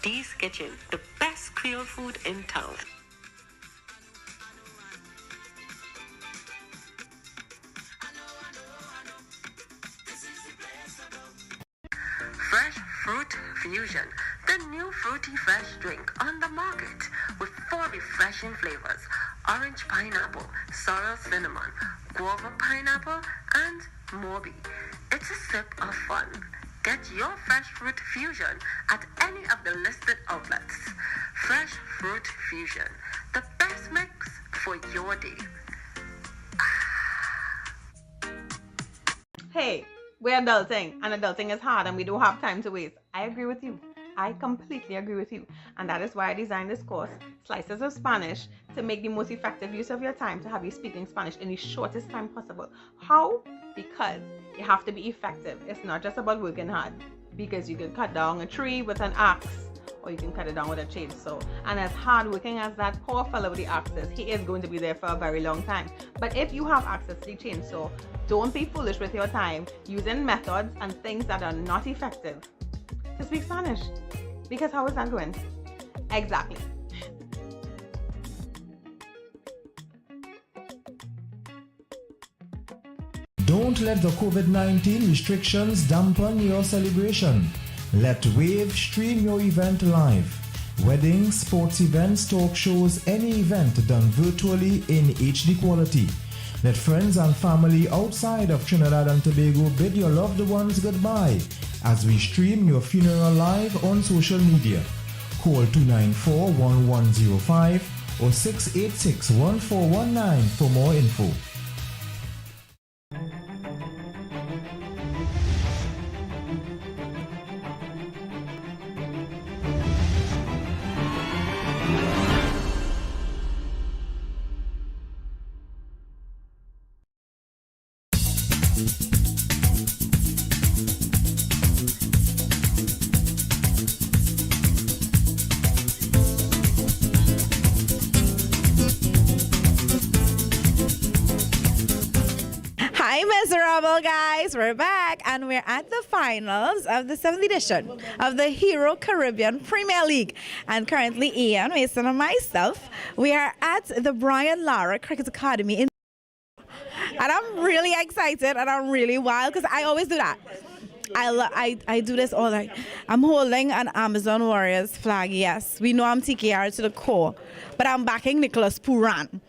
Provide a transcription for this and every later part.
Dee's Kitchen, the best Creole food in town. Fresh Fruit Fusion, the new fruity fresh drink on the market with 4 refreshing flavors: orange pineapple, sorrel cinnamon, guava pineapple, and Morby. It's a sip of fun. Get your Fresh Fruit Fusion at any of the listed outlets. Fresh Fruit Fusion, the best mix for your day. Hey, we're adulting, and adulting is hard, and we don't have time to waste. I agree with you. I completely agree with you. And that is why I designed this course, Slices of Spanish, to make the most effective use of your time to have you speaking Spanish in the shortest time possible. How? Because you have to be effective. It's not just about working hard, because you can cut down a tree with an axe, or you can cut it down with a chainsaw. And as hardworking as that poor fellow with the axe is, he is going to be there for a very long time. But if you have access to the chainsaw, don't be foolish with your time using methods and things that are not effective to speak Spanish. Because how is that going? Exactly. Don't let the COVID-19 restrictions dampen your celebration. Let Wave stream your event live. Weddings, sports events, talk shows, any event done virtually in HD quality. Let friends and family outside of Trinidad and Tobago bid your loved ones goodbye as we stream your funeral live on social media. Call 294-1105 or 686-1419 for more info. Hi, miserable guys. We're back and we're at the finals of the 7th edition of the Hero Caribbean Premier League. And currently, Ian, Mason, and myself, we are at the Brian Lara Cricket Academy in. And I'm really excited and I'm really wild because I always do that. I do this all night. I'm holding an Amazon Warriors flag, yes. We know I'm TKR to the core, but I'm backing Nicholas Puran.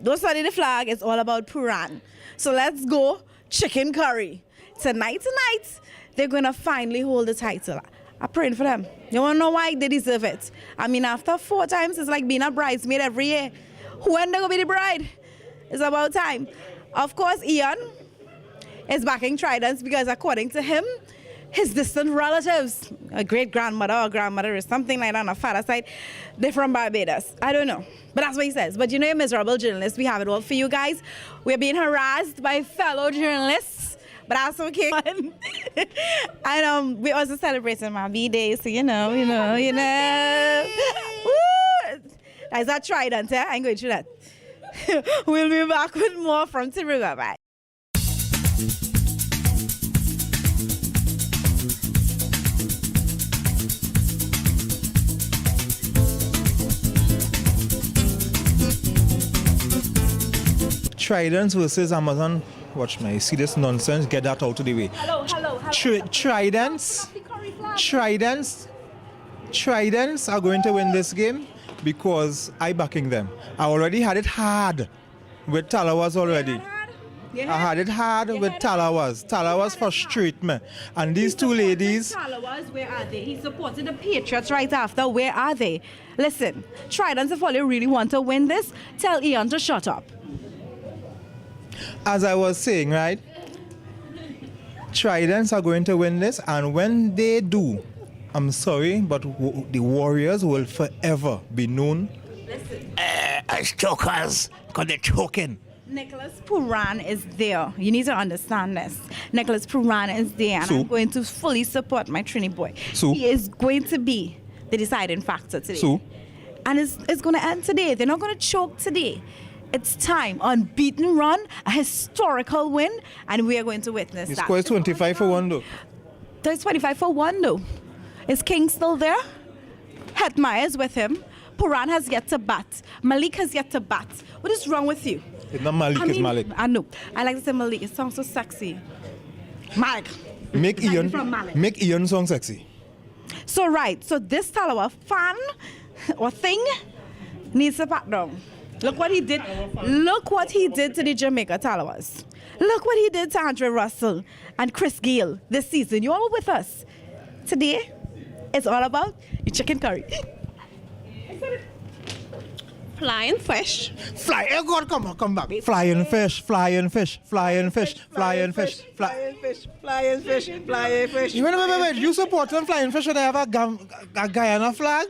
Don't study the flag, it's all about Puran. So let's go chicken curry. Tonight, they're going to finally hold the title. I'm praying for them. You want to know why? They deserve it. I mean, after 4 times, it's like being a bridesmaid every year. When they going to be the bride? It's about time. Of course, Ian is backing Tridents because according to him, his distant relatives, a great-grandmother or grandmother or something like that on a father's side, they're from Barbados. I don't know. But that's what he says. But you know, you're miserable journalists. We have it all for you guys. We're being harassed by fellow journalists. But that's okay. And we're also celebrating my B-Day, so you know. Woo! That's that Trident, eh? I ain't going through that. We'll be back with more from Tiruga. Bye. Tridents versus Amazon. Watch me. See this nonsense? Get that out of the way. Hello. Tridents are going to win this game because I backing them. I already had it hard with Talawas already. I had it hard with Talawas. Talawas frustrate me. And these two ladies. Talawas, where are they? He supported the Patriots right after. Where are they? Listen, Tridents, if all you really want to win this, tell Ian to shut up. As I was saying, right? Tridents are going to win this, and when they do, I'm sorry, but the Warriors will forever be known as chokers because they're choking. Nicholas Puran is there. You need to understand this. Nicholas Puran is there, and So? I'm going to fully support my Trini boy. So? He is going to be the deciding factor today. So? And it's going to end today. They're not going to choke today. It's time. Unbeaten run, a historical win, and we are going to witness He that. scores 25 for one, though. There's 25 for 1, though. Is King still there? Hetmyer is with him. Puran has yet to bat. Malik has yet to bat. What is wrong with you? It's not Malik, it's Malik. I know. I like to say Malik. It sounds so sexy. Malik. Make Ian sound sexy. So this Talawa fan or thing needs to back down. Look what he did. Look what he did to the Jamaica Talawas. Look what he did to Andre Russell and Chris Gayle this season. You all with us. Today, it's all about your chicken curry. Flying fish. Oh God, come back. Flying fish. You wait. You support them flying fish? Should I have a Guyana flag?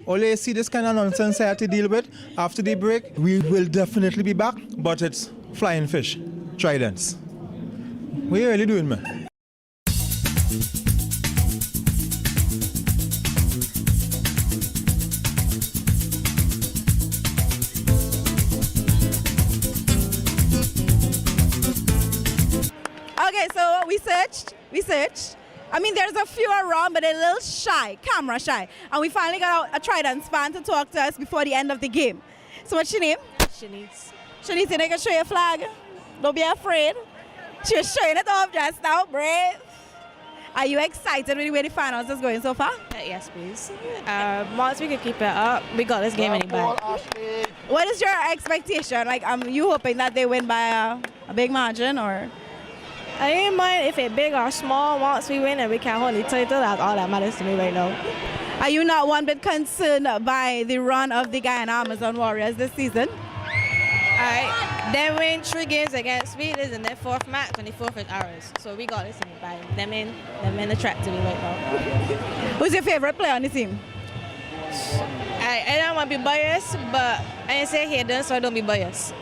Only see this kind of nonsense I have to deal with after the break. We will definitely be back, but it's flying fish, tridents. What are you really doing, man? Okay, so we searched. I mean, there's a few around, but they're a little shy, camera shy. And we finally got a Trident fan to talk to us before the end of the game. So what's your name? Shanice. Shanice, you can show your flag. Don't be afraid. She was showing it off just now, brave. Are you excited with the way the finals is going so far? Yes, please. Once we can keep it up, we got this game in the bag. What is your expectation? Like, you hoping that they win by a big margin, or? I ain't mind if it's big or small. Once we win and we can hold the title, that's all that matters to me right now. Are you not one bit concerned by the run of the Guyana Amazon Warriors this season? Alright, they win 3 games against me. This is their 4th match, and the 4th is ours. So we got this in the bag. Them in the track to me right now. Who's your favorite player on the team? I don't want to be biased, but I ain't say Hayden, so I don't be biased.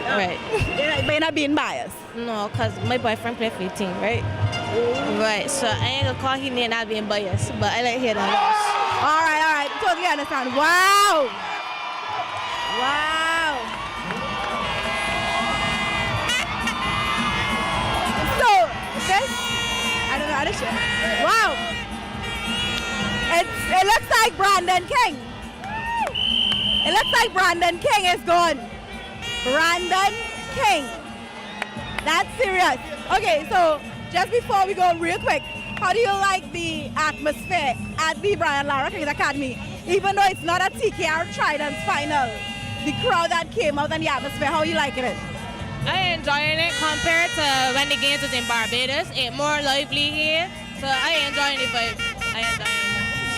Right. But you're not being biased? No, because my boyfriend played for the team, right? Right, so I ain't gonna call him name not being biased, but I like Hayden. All right, totally understand. Wow. So, this, I don't know how to show. Wow. It looks like Brandon King. It looks like Brandon King is gone. Brandon King. That's serious. Okay, so just before we go real quick, how do you like the atmosphere at the Brian Lara Cricket Academy? Even though it's not a TKR Trident final, the crowd that came out and the atmosphere, how you liking it? I enjoying it compared to when the games was in Barbados. It's more lively here, so I enjoying the vibe.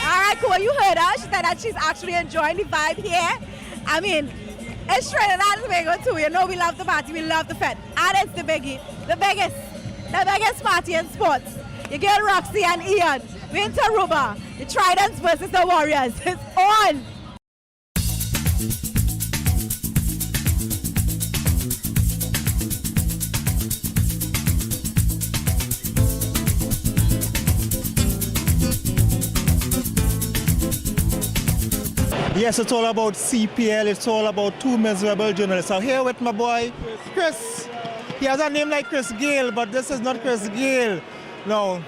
All right, cool. You heard her. She said that she's actually enjoying the vibe here. I mean, it's Trinidad and Tobago too. You know we love the party, we love the fed. And it's the biggest party in sports. You get Roxy and Ian. We're in Taruba. The Tridents versus the Warriors. It's on. Yes, it's all about CPL. It's all about 2 miserable journalists. I'm here with my boy, Chris. He has a name like Chris Gayle, but this is not Chris Gayle. Now,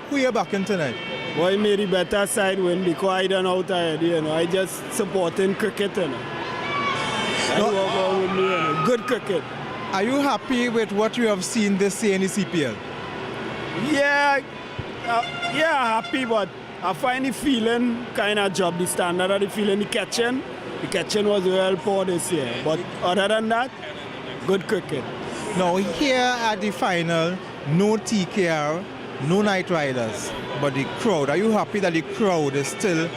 who are you backing tonight? Well, maybe the better side win because I don't know tired, I just supporting cricket, Good cricket. Are you happy with what you have seen this year in the CPL? Yeah, happy, but I find the feeling kind of dropped the standard of the feeling. The catching was well poor this year. But other than that, good cricket. Now here at the final, no TKR, no Night Riders, but the crowd. Are you happy that the crowd is still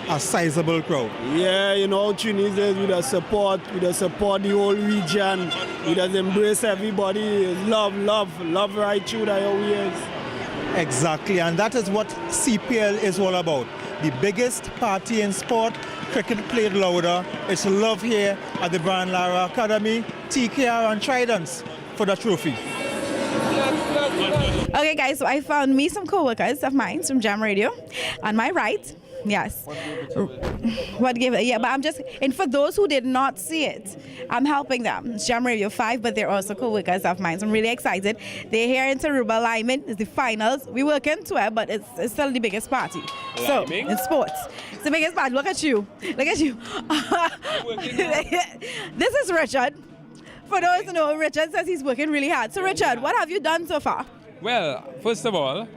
a sizable crowd? Yeah, Tunisia with the support the whole region. We just embrace everybody. Love right through the whole years. Exactly, and that is what CPL is all about. The biggest party in sport, cricket played louder. It's love here at the Brian Lara Academy, TKR and Tridents for the trophy. Okay guys, so I found me some co-workers of mine from Jam Radio. On my right, Yes. What gave it? Yeah, but I'm just, and for those who did not see it, I'm helping them. It's Jam Radio 5, but they're also co-workers of mine. So I'm really excited. They're here in Taruba Lyman. It's the finals. We work into it, but it's still the biggest party. So, in sports. It's the biggest party. Look at you. Look at you. This is Richard. For those who know, Richard says he's working really hard. So, Richard, what have you done so far? Well, first of all,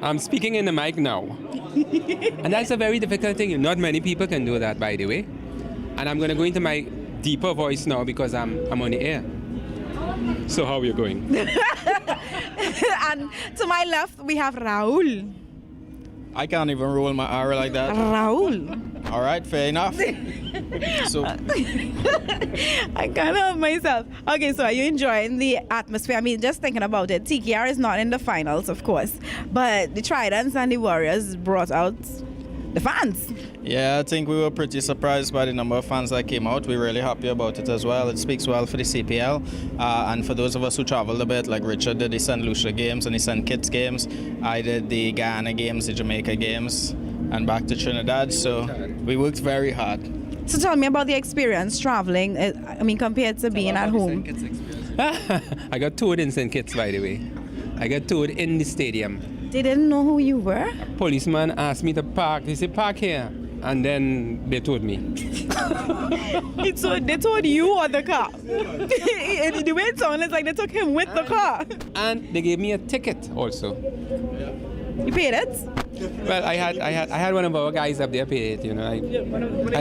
I'm speaking in the mic now. And that's a very difficult thing. Not many people can do that, by the way. And I'm going to go into my deeper voice now because I'm on the air. So how are you going? And to my left, we have Raul. I can't even roll my R like that. Raul. All right, fair enough. So I can't help myself. Okay, so are you enjoying the atmosphere? I mean, just thinking about it, TKR is not in the finals, of course, but the Tridents and the Warriors brought out the fans. yeah, I think we were pretty surprised by the number of fans that came out. We're really happy about it as well. It speaks well for the CPL. And for those of us who traveled a bit, like Richard did the St. Lucia games and the St. Kitts games. I did the Guyana games, the Jamaica games, and back to Trinidad. So we worked very hard. So tell me about the experience traveling, I mean, compared to being at home. I got toured in St. Kitts, by the way. I got toured in the stadium. They didn't know who you were? Policeman asked me to park. They said, park here. And then they told me. They told you or the car? The way it sounded like they took him with the car. And they gave me a ticket also. You paid it? Well, I had one of our guys up there pay it, you know. I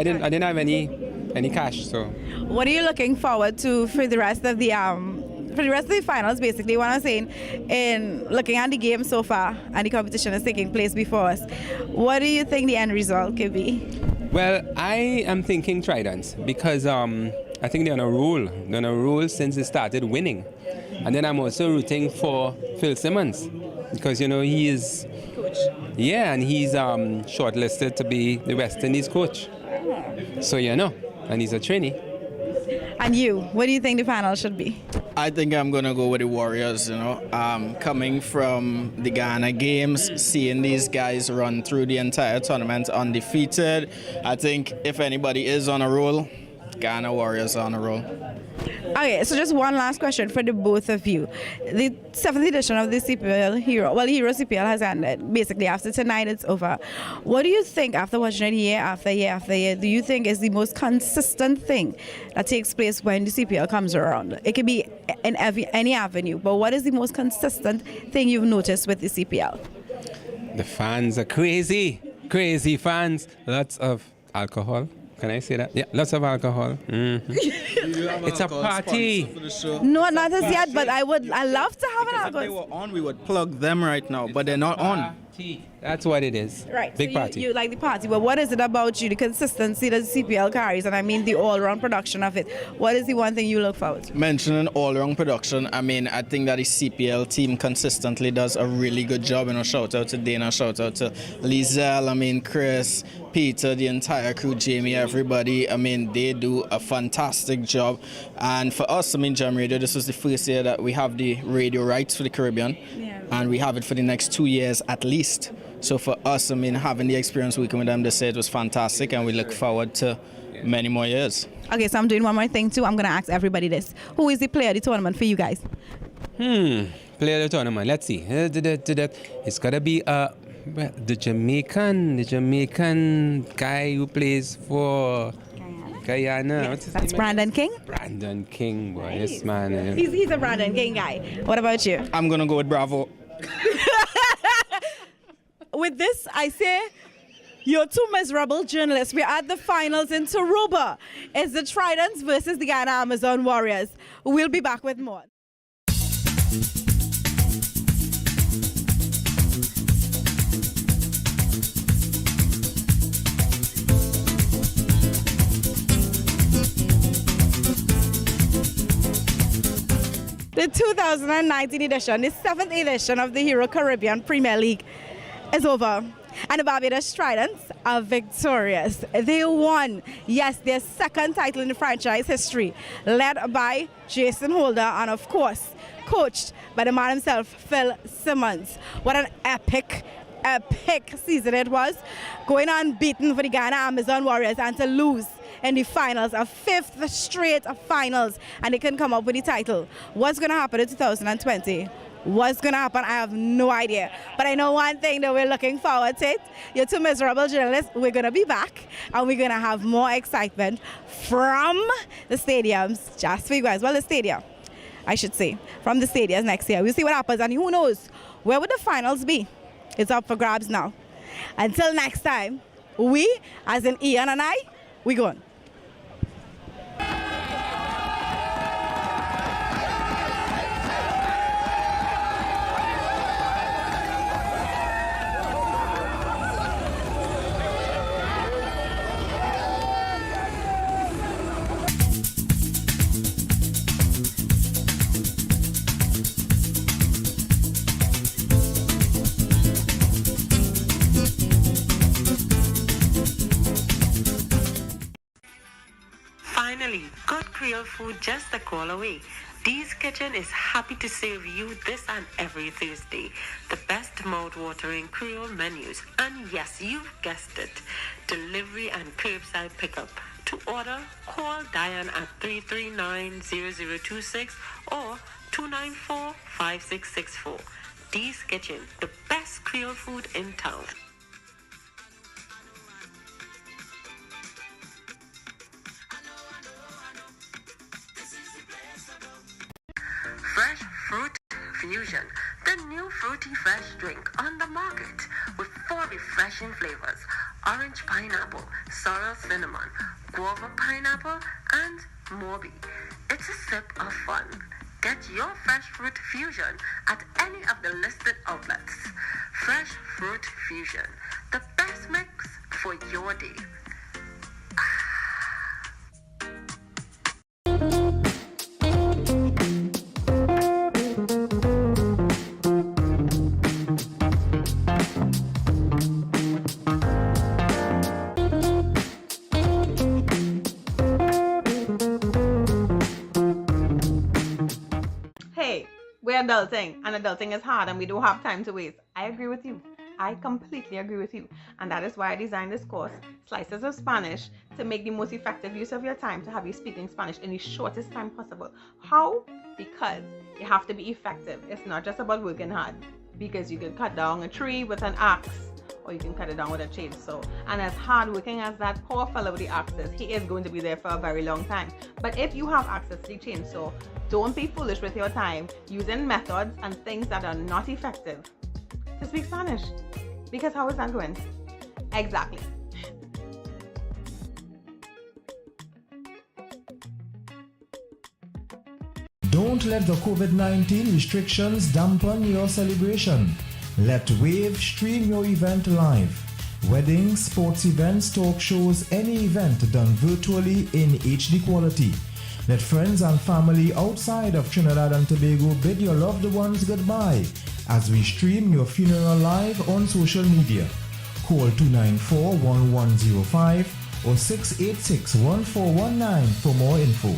didn't have any cash, so. What are you looking forward to for the rest of the finals, basically? What I'm saying, in looking at the game so far and the competition is taking place before us, what do you think the end result could be? Well, I am thinking Tridents because I think they're on a roll. They're on a roll since they started winning. And then I'm also rooting for Phil Simmons because, you know, he is... Coach. Yeah, and he's shortlisted to be the West Indies coach. So, you know, and he's a trainee. And you, what do you think the final should be? I think I'm going to go with the Warriors, you know. Coming from the Ghana games, seeing these guys run through the entire tournament undefeated, I think if anybody is on a roll, Ghana Warriors are on a roll. Okay, so just one last question for the both of you. The 7th edition of the CPL Hero CPL has ended. Basically, after tonight, it's over. What do you think, after watching it year after year after year, do you think is the most consistent thing that takes place when the CPL comes around? It could be in any avenue, but what is the most consistent thing you've noticed with the CPL? The fans are crazy. Crazy fans. Lots of alcohol. Can I say that? Yeah, lots of alcohol. Mm-hmm. It's a party. No, not as yet, but I love to have an alcohol. If they were on, we would plug them right now, but they're not on. That's what it is. Right. Big so party. You like the party, but what is it about you, the consistency that CPL carries, and I mean the all-round production of it? What is the one thing you look forward to? Mentioning all-round production, I mean, I think that the CPL team consistently does a really good job. You know, shout out to Dana, shout out to Lizelle, I mean, Chris, Peter, the entire crew, Jamie, everybody. I mean, they do a fantastic job. And for us, I mean, Jam Radio, this was the first year that we have the radio rights for the Caribbean. Yeah. And we have it for the next 2 years at least. So for us, I mean, having the experience working with them this year, it was fantastic, and we look forward to many more years. Okay, so I'm doing one more thing too. I'm going to ask everybody this. Who is the player of the tournament for you guys? Player of the tournament. Let's see. It's got to be the Jamaican guy who plays for Guyana. What's his That's name? Brandon King? Brandon King, boy. Yes, man. He's a Brandon King guy. What about you? I'm going to go with Bravo. With this, I say, you're two miserable journalists. We're at the finals in Taruba. It's the Tridents versus the Guyana Amazon Warriors. We'll be back with more. The 2019 edition, the 7th edition of the Hero Caribbean Premier League is over. And the Barbados Tridents are victorious. They won, yes, their second title in the franchise history, led by Jason Holder and, of course, coached by the man himself, Phil Simmons. What an epic epic season it was, going unbeaten for the Ghana Amazon Warriors and to lose in the finals, a 5th straight finals, and they couldn't come up with the title. What's going to happen in 2020? What's going to happen? I have no idea. But I know one thing that we're looking forward to it. You're two miserable journalists. We're going to be back, and we're going to have more excitement from the stadiums just for you guys. Well, the stadium, I should say, from the stadiums next year. We'll see what happens, and who knows, where would the finals be? It's up for grabs now. Until next time, we, as in Ian and I, we going. Finally, good Creole food just a call away. Dee's Kitchen is happy to serve you this and every Thursday. The best mouth-watering Creole menus. And yes, you've guessed it. Delivery and curbside pickup. To order, call Diane at 339-0026 or 294-5664. Dee's Kitchen, the best Creole food in town. Fresh Fruit Fusion, the new fruity fresh drink on the market with 4 refreshing flavors: orange pineapple, sorrel cinnamon, guava pineapple, and Morbi. It's a sip of fun. Get your Fresh Fruit Fusion at any of the listed outlets. Fresh Fruit Fusion, the best mix for your day. We're adulting, and adulting is hard, and we don't have time to waste. I agree with you. I completely agree with you. And that is why I designed this course, Slices of Spanish, to make the most effective use of your time to have you speaking Spanish in the shortest time possible. How? Because you have to be effective. It's not just about working hard, because you can cut down a tree with an axe, or you can cut it down with a chainsaw. And as hard working as that poor fellow with the axe is, he is going to be there for a very long time. But if you have access to the chainsaw, don't be foolish with your time using methods and things that are not effective to speak Spanish. Because how is that going? Exactly. Don't let the COVID-19 restrictions dampen your celebration. Let Wave stream your event live. Weddings, sports events, talk shows, any event done virtually in HD quality. Let friends and family outside of Trinidad and Tobago bid your loved ones goodbye as we stream your funeral live on social media. Call 294-1105 or 686-1419 for more info.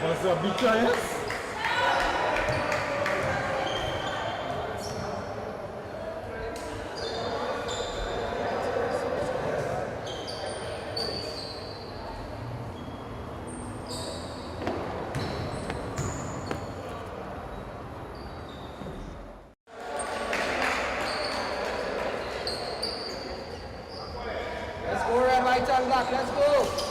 Was a big chance. Let's go right hand back, let's go.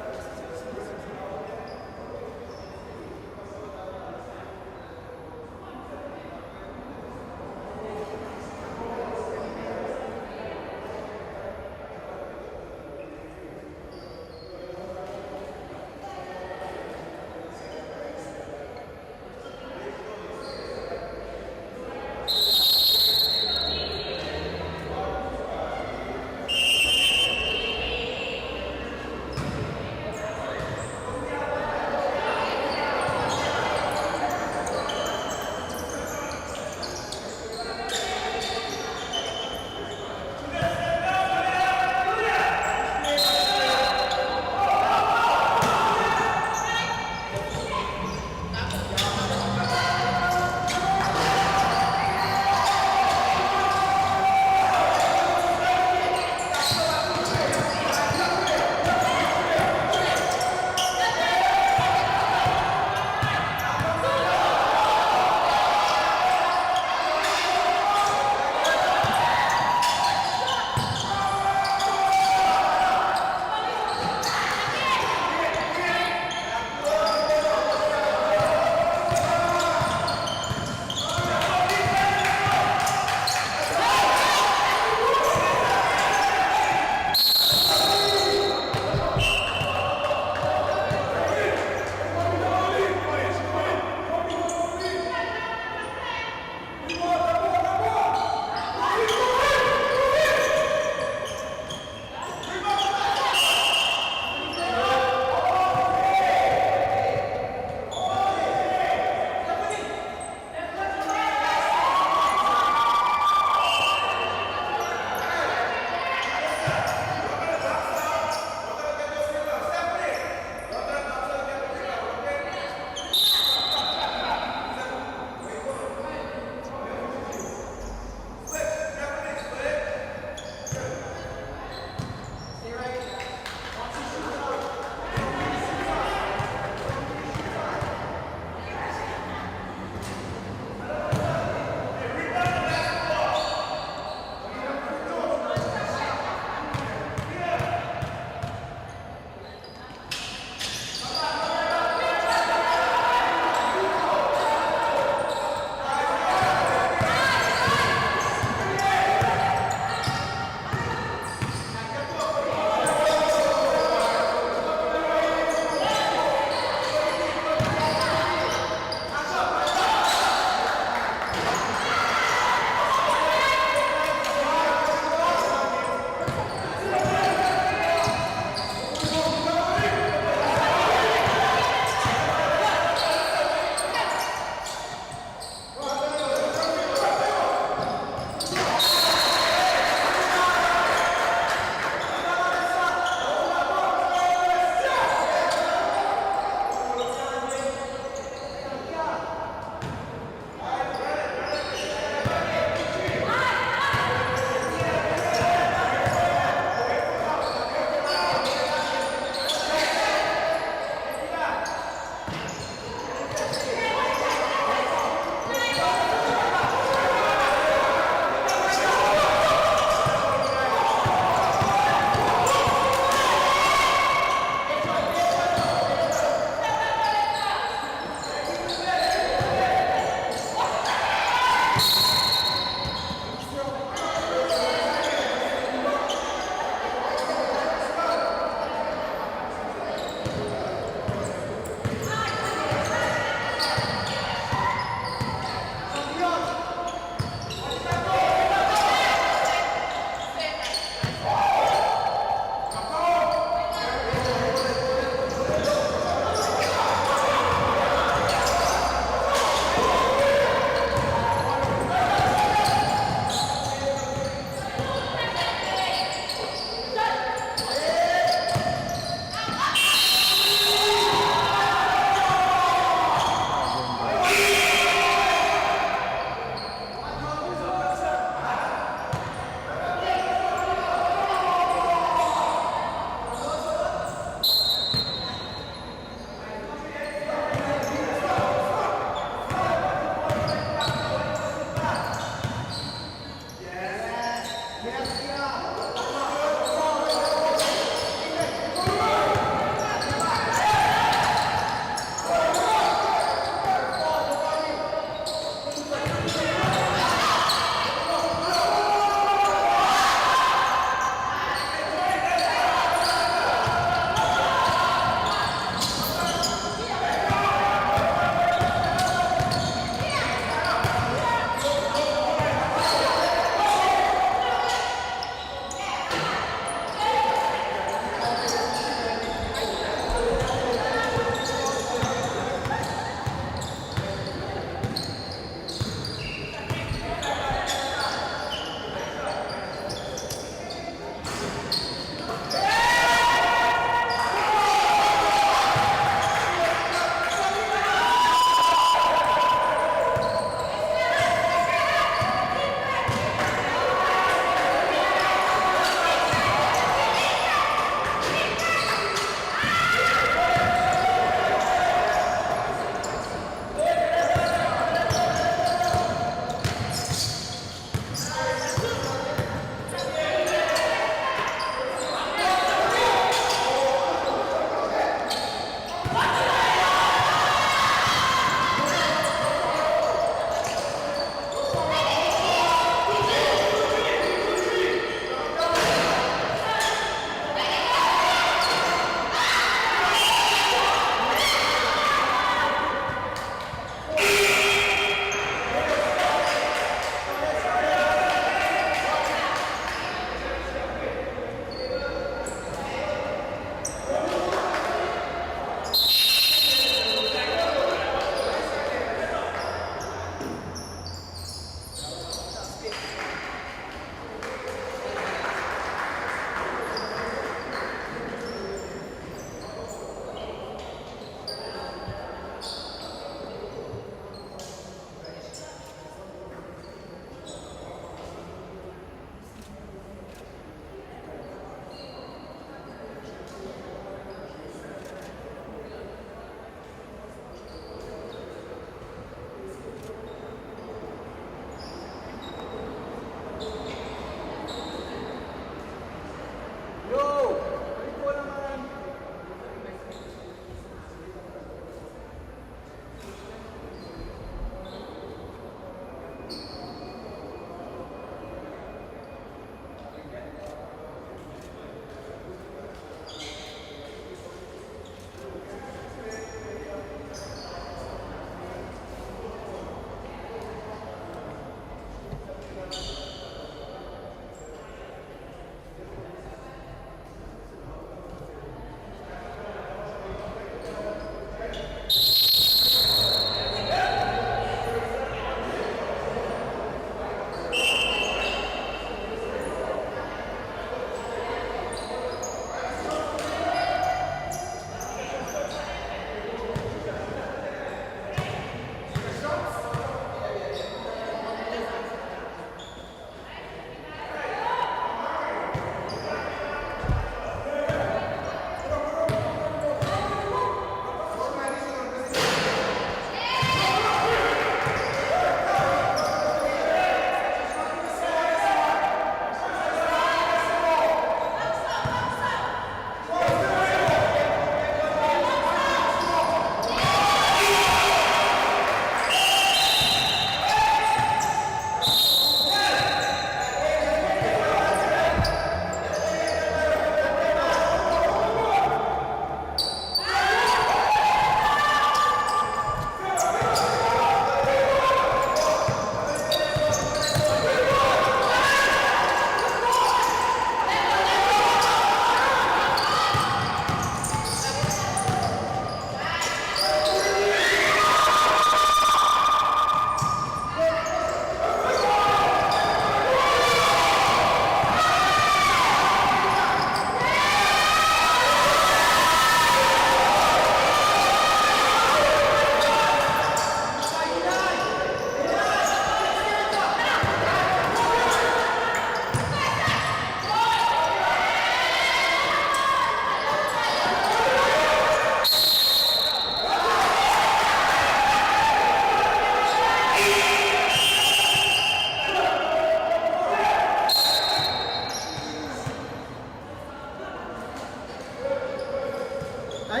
I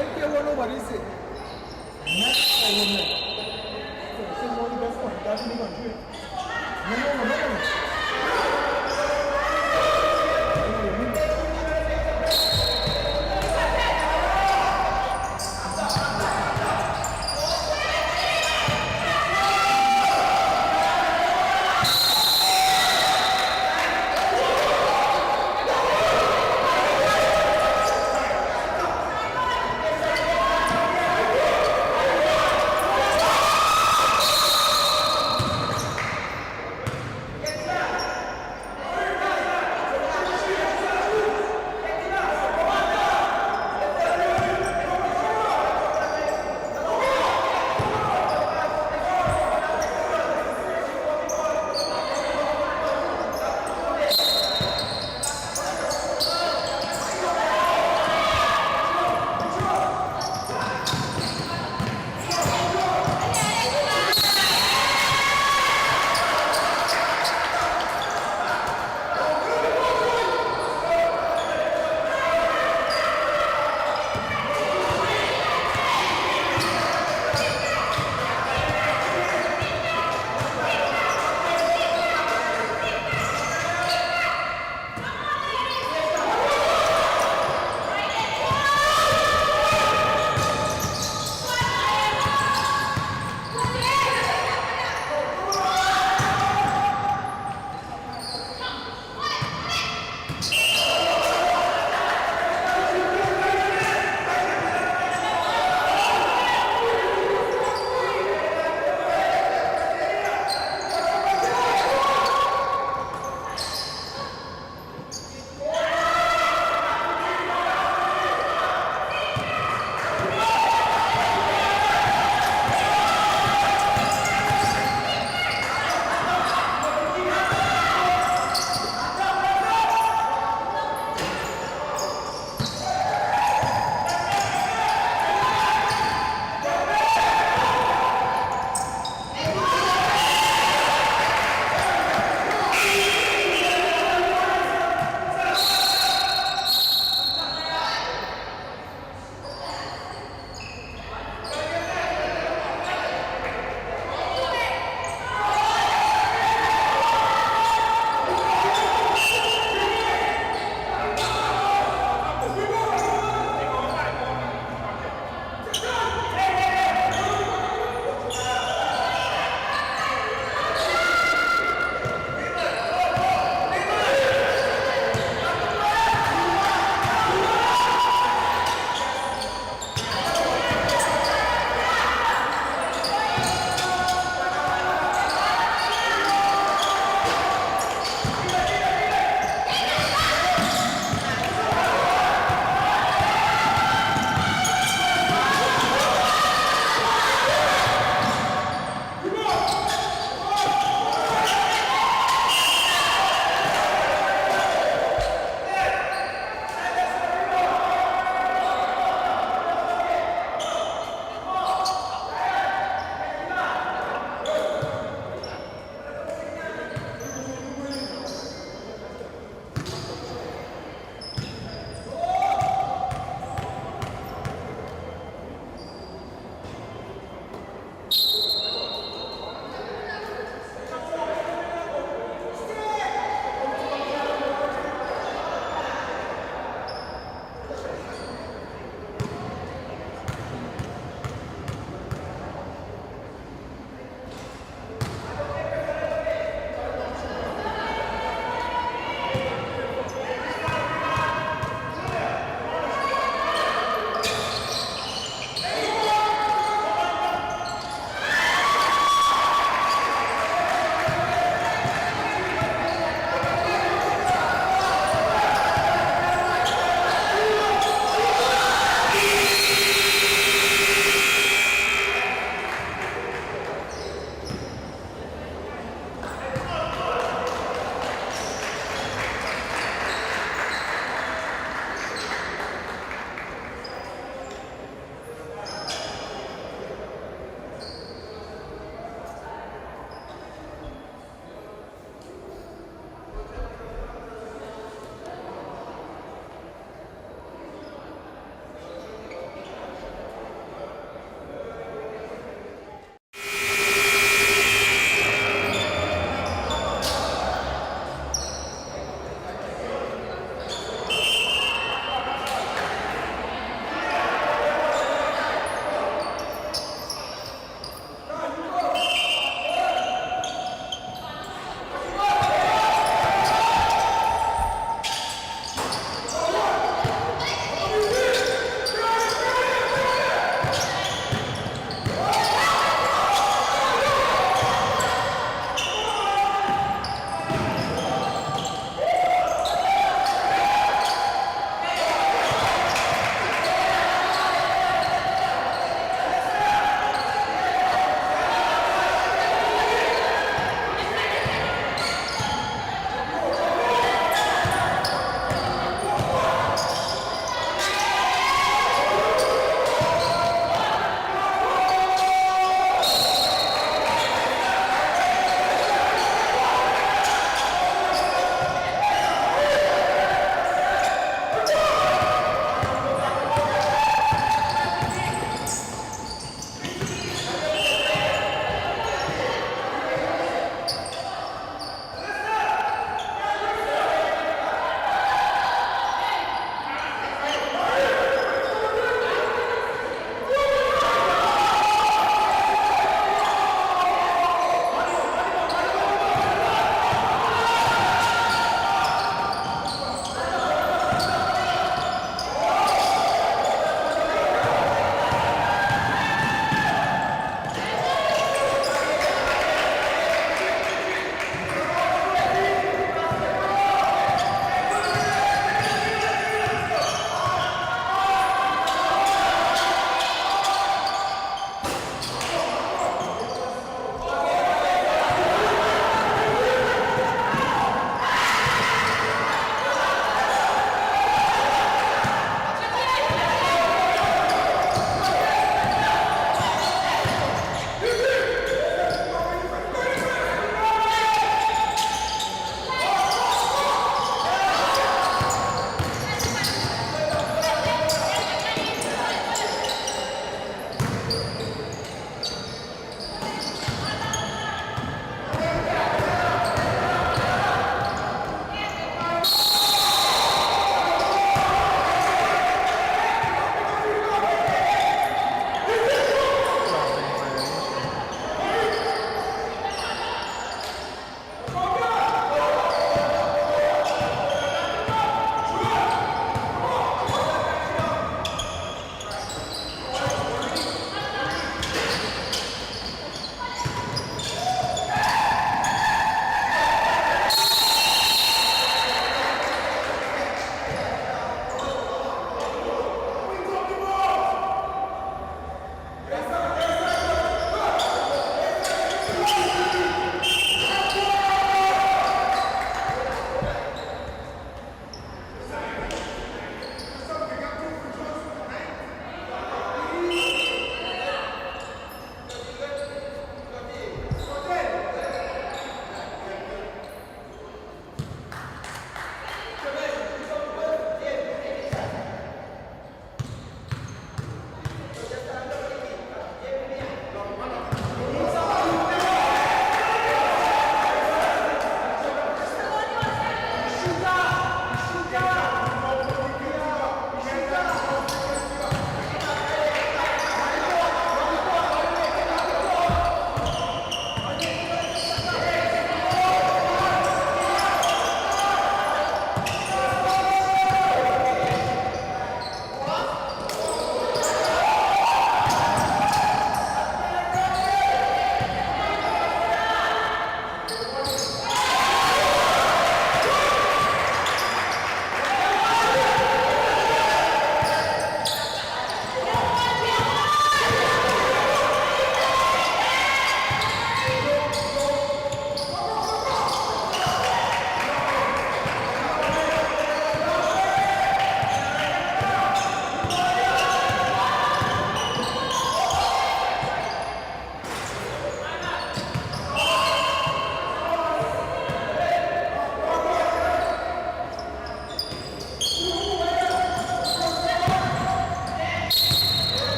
ain't care what nobody say. Next, I will make. So, this is one of the best points. That's in the country. No.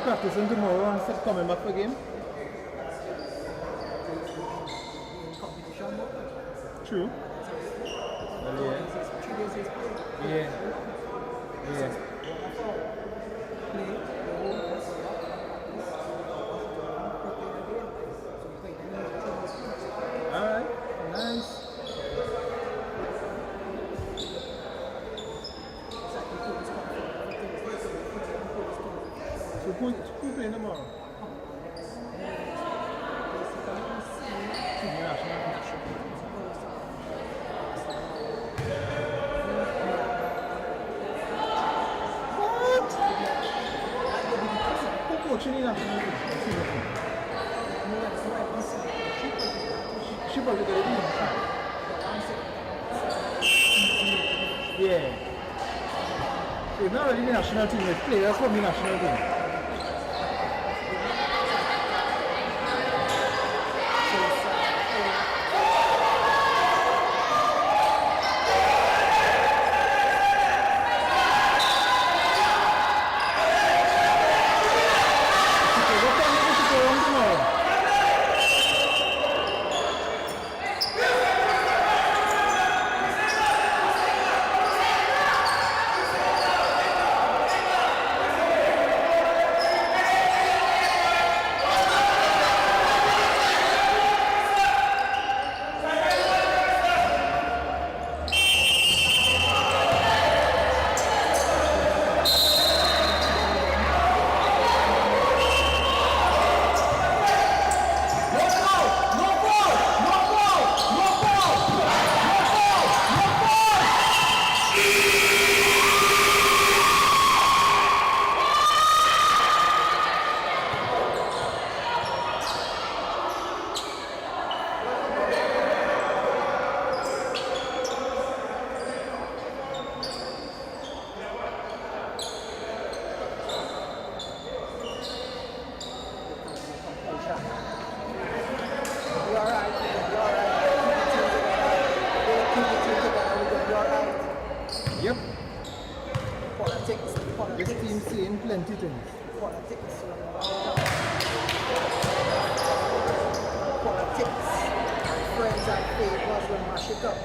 Practicing tomorrow and start coming back for game. True. Yeah. Alright, nice. So who playing tomorrow? Coaching in national team. She probably got it in. Yeah. So it's not really the national team, it's players from the national team. Yep. This team saying plenty things. Politics, friends and favors will mash it up.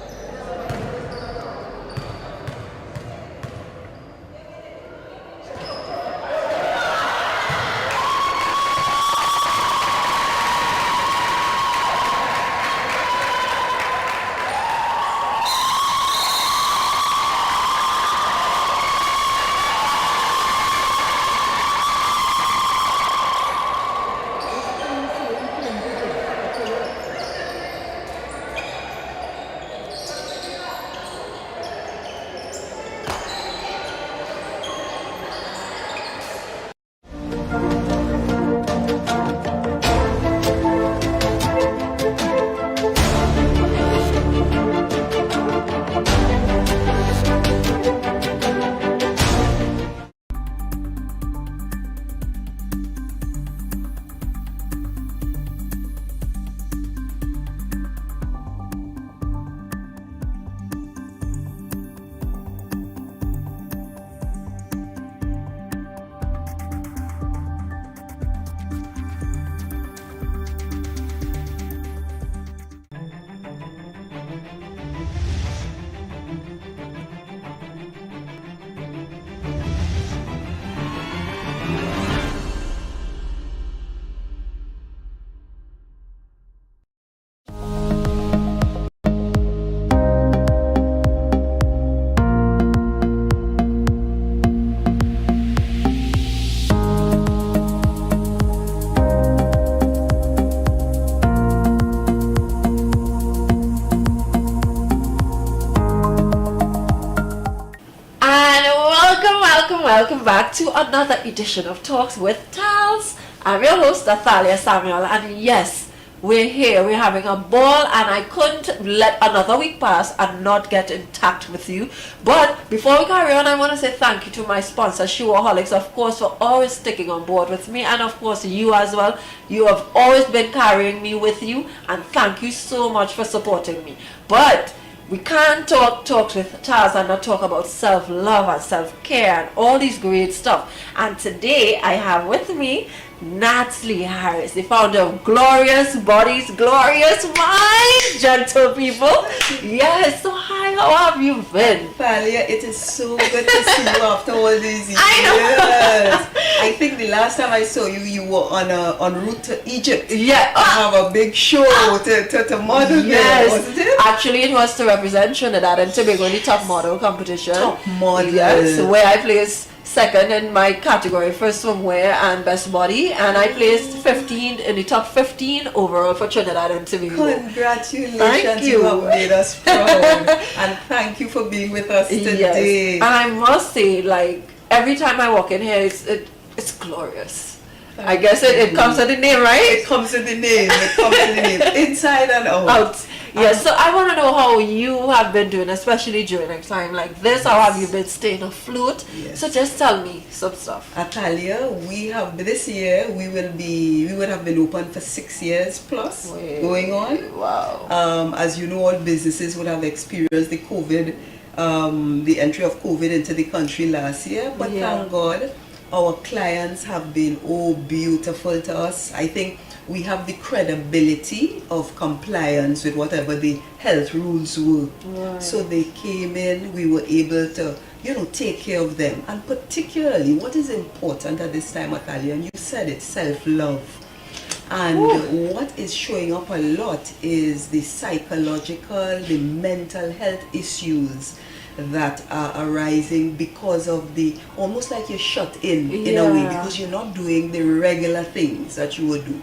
welcome back to another edition of Talks with Tals. I'm your host, Athalia Samuel, and yes, we're here, we're having a ball, and I couldn't let another week pass and not get in touch with you. But before we carry on, I want to say thank you to my sponsor, Shoeaholics, of course, for always sticking on board with me, and of course you as well. You have always been carrying me with you, and thank you so much for supporting me. But we can't talk with Tals and not talk about self-love and self-care and all these great stuff. And today I have with me Natalie Harris, the founder of Glorious Bodies, Glorious Minds, gentle people. Yes, so hi, how have you been? Thalia, it is so good to see you after all these years. I think the last time I saw you, you were en route to Egypt. Yeah. To have a big show to model yes. there, wasn't it? Actually, it was to represent Trinidad and Tobago in the top model competition. Top model. Yes, where I placed second in my category for swimwear and best body, and I placed 15 in the top 15 overall for Trinidad and Tobago. Congratulations, thank you. You have made us proud. And thank you for being with us today. Yes. And I must say, like, every time I walk in here, it's glorious. I guess it comes with the name, right? It comes with the name. It comes with the name. Inside and out. Yes, so I want to know how you have been doing, especially during a time like this. How have you been staying afloat? Yes. So just tell me some stuff. Atalia, we have this year we would have been open for 6 years plus going on. Wow. As you know, all businesses would have experienced the COVID, the entry of COVID into the country last year. But thank God, our clients have been beautiful to us. I think we have the credibility of compliance with whatever the health rules were. Right. So they came in, we were able to, take care of them. And particularly, what is important at this time, Atalia, and you said it, self-love. And what is showing up a lot is the psychological, the mental health issues that are arising because of the, almost like you're shut in a way, because you're not doing the regular things that you would do.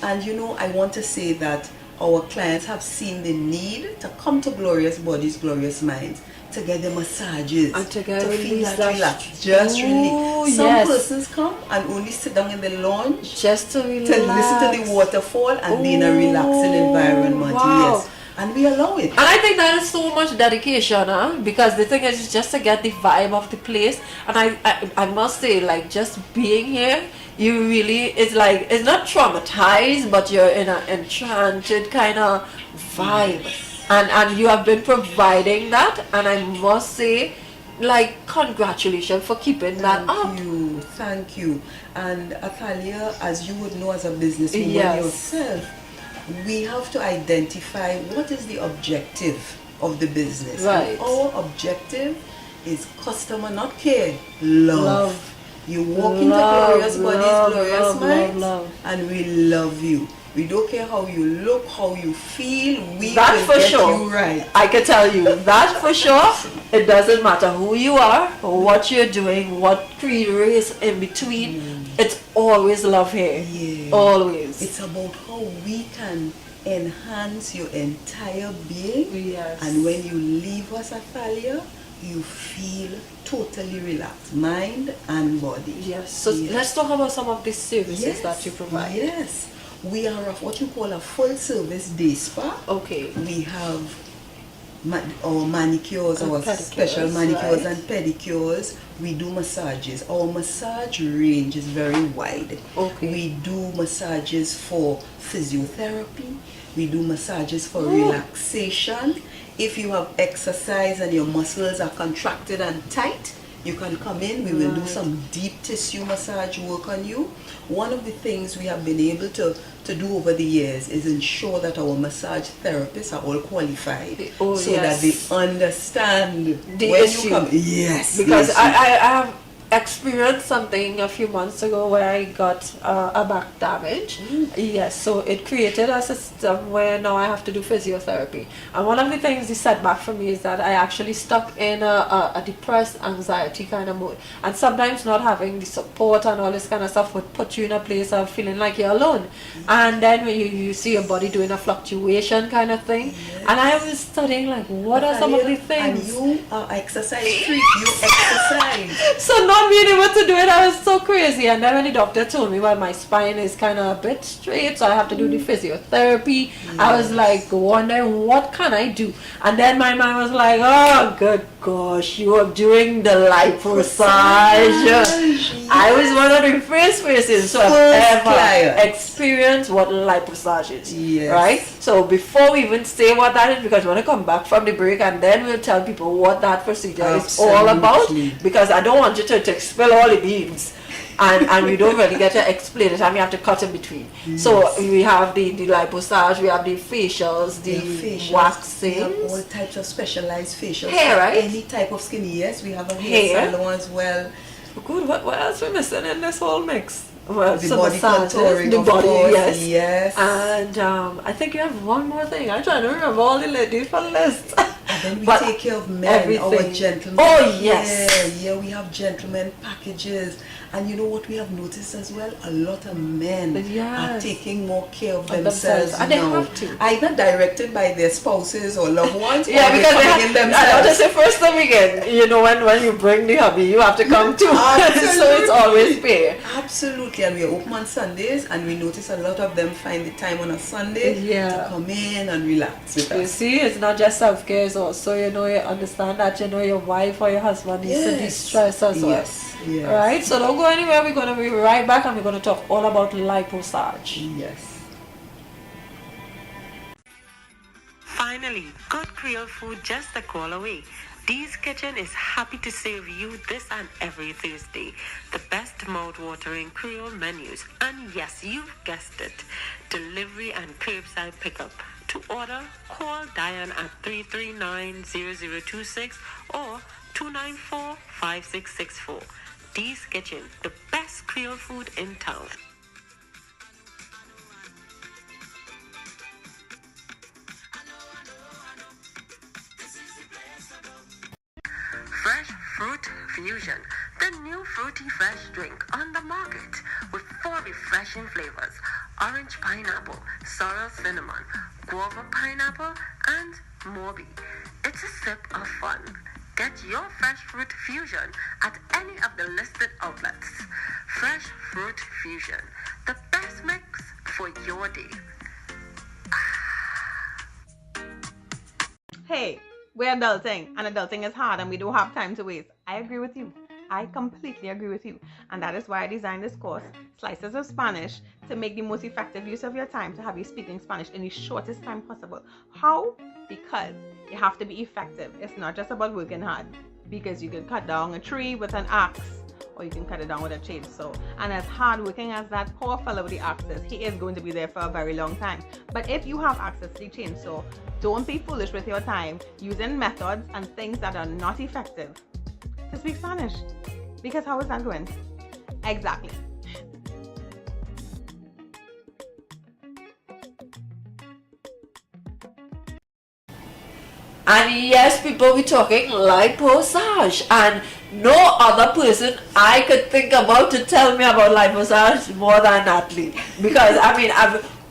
And I want to say that our clients have seen the need to come to Glorious Bodies, Glorious Minds, to get the massages, and to feel that relax, just release. Some persons come and only sit down in the lounge just to relax, to listen to the waterfall and be in a relaxing environment. Wow. Yes. And we allow it. And I think that is so much dedication, because the thing is just to get the vibe of the place. And I must say, like, just being here, you really, it's not traumatized, but you're in an enchanted kind of vibe. And you have been providing that, and I must say, like, congratulations for keeping that up. Thank you. And Atalia, as you would know as a businesswoman yourself, we have to identify what is the objective of the business. Right. And our objective is customer, not care, love. You walk into Glorious Bodies, Glorious Minds, and we love you. We don't care how you look, how you feel, we will get you right. I can tell you, that for sure. It doesn't matter who you are, or what you're doing, what creed, race in between. It's always love here. Always. It's about how we can enhance your entire being. Yes. And when you leave us, Athalia, you feel totally relaxed, mind and body. Yes. So let's talk about some of the services that you provide. Yes. We are what you call a full service day spa. Okay. We have our manicures, our special manicures and pedicures. We do massages. Our massage range is very wide. Okay. We do massages for physiotherapy. We do massages for relaxation. If you have exercise and your muscles are contracted and tight, you can come in. We will do some deep tissue massage work on you. One of the things we have been able to do over the years is ensure that our massage therapists are all qualified, that they understand the when issue. you come. Yes. Because I have experienced something a few months ago where I got a back damage. Yes, so it created a system where now I have to do physiotherapy. And one of the things, the setback for me, is that I actually stuck in a depressed anxiety kind of mode. And sometimes not having the support and all this kind of stuff would put you in a place of feeling like you're alone. And then when you see your body doing a fluctuation kind of thing. And I was studying, like, what are some of the things? And you are exercise freak. You exercise. So no not being able to do it, I was so crazy. And then when the doctor told me, well, my spine is kind of a bit straight, so I have to do the physiotherapy, I was like wondering, what can I do? And then my mind was like, oh, good gosh, you are doing the lipomassage. I was one of the first persons to have ever experienced what lipomassage is. Yes. Right? So before we even say what that is, because we want to come back from the break and then we'll tell people what that procedure is all about, because I don't want you to spill all the beans and we don't really get to explain it and we have to cut in between. So we have the lipomassage, we have the facials, the waxing. We have all types of specialized facials. Hair, right? Any type of skin, yes. We have a hair salon as well. Good, what else we missing in this whole mix? Well, the body contouring, the body, course, yes. And I think you have one more thing. I'm trying to remember all the ladies for the list. And then we take care of men, our gentlemen. Oh, yes. Yeah, we have gentlemen packages. And you know what we have noticed as well? A lot of men are taking more care of themselves and they have to. Either directed by their spouses or loved ones, yeah, or because they coming in themselves. I noticed the first time again, you know, when you bring the hubby, you have to come too. So it's always fair. Absolutely, and we are open on Sundays, and we notice a lot of them find the time on a Sunday to come in and relax with us. You see, it's not just self-care, it's also, you know, you understand that, you know, your wife or your husband needs to de-stress as well. Yes. Right, so don't go anywhere. We're going to be right back and we're going to talk all about lipomassage. Yes. Finally, good Creole food just a call away. Dee's Kitchen is happy to serve you this and every Thursday the best mouth-watering Creole menus. And yes, you've guessed it, delivery and curbside pickup. To order, call Diane at 339-0026 or 294-5664. Dee's Kitchen, the best Creole food in town. Fresh Fruit Fusion, the new fruity fresh drink on the market with 4 refreshing flavors: orange pineapple, sorrel cinnamon, guava pineapple, and Morby. It's a sip of fun. Get your Fresh Fruit Fusion at any of the listed outlets. Fresh Fruit Fusion, the best mix for your day. Hey, we're adulting, and adulting is hard, and we don't have time to waste. I agree with you. I completely agree with you. And that is why I designed this course, Slices of Spanish, to make the most effective use of your time to have you speaking Spanish in the shortest time possible. How? Because you have to be effective. It's not just about working hard, because you can cut down a tree with an axe, or you can cut it down with a chainsaw. And as hard working as that poor fellow with the axe is, he is going to be there for a very long time. But if you have access to the chainsaw, don't be foolish with your time using methods and things that are not effective to speak Spanish. Because how is that going? Exactly. And yes, people, we're talking lipomassage, and no other person I could think about to tell me about lipomassage more than Natalie. Because I mean,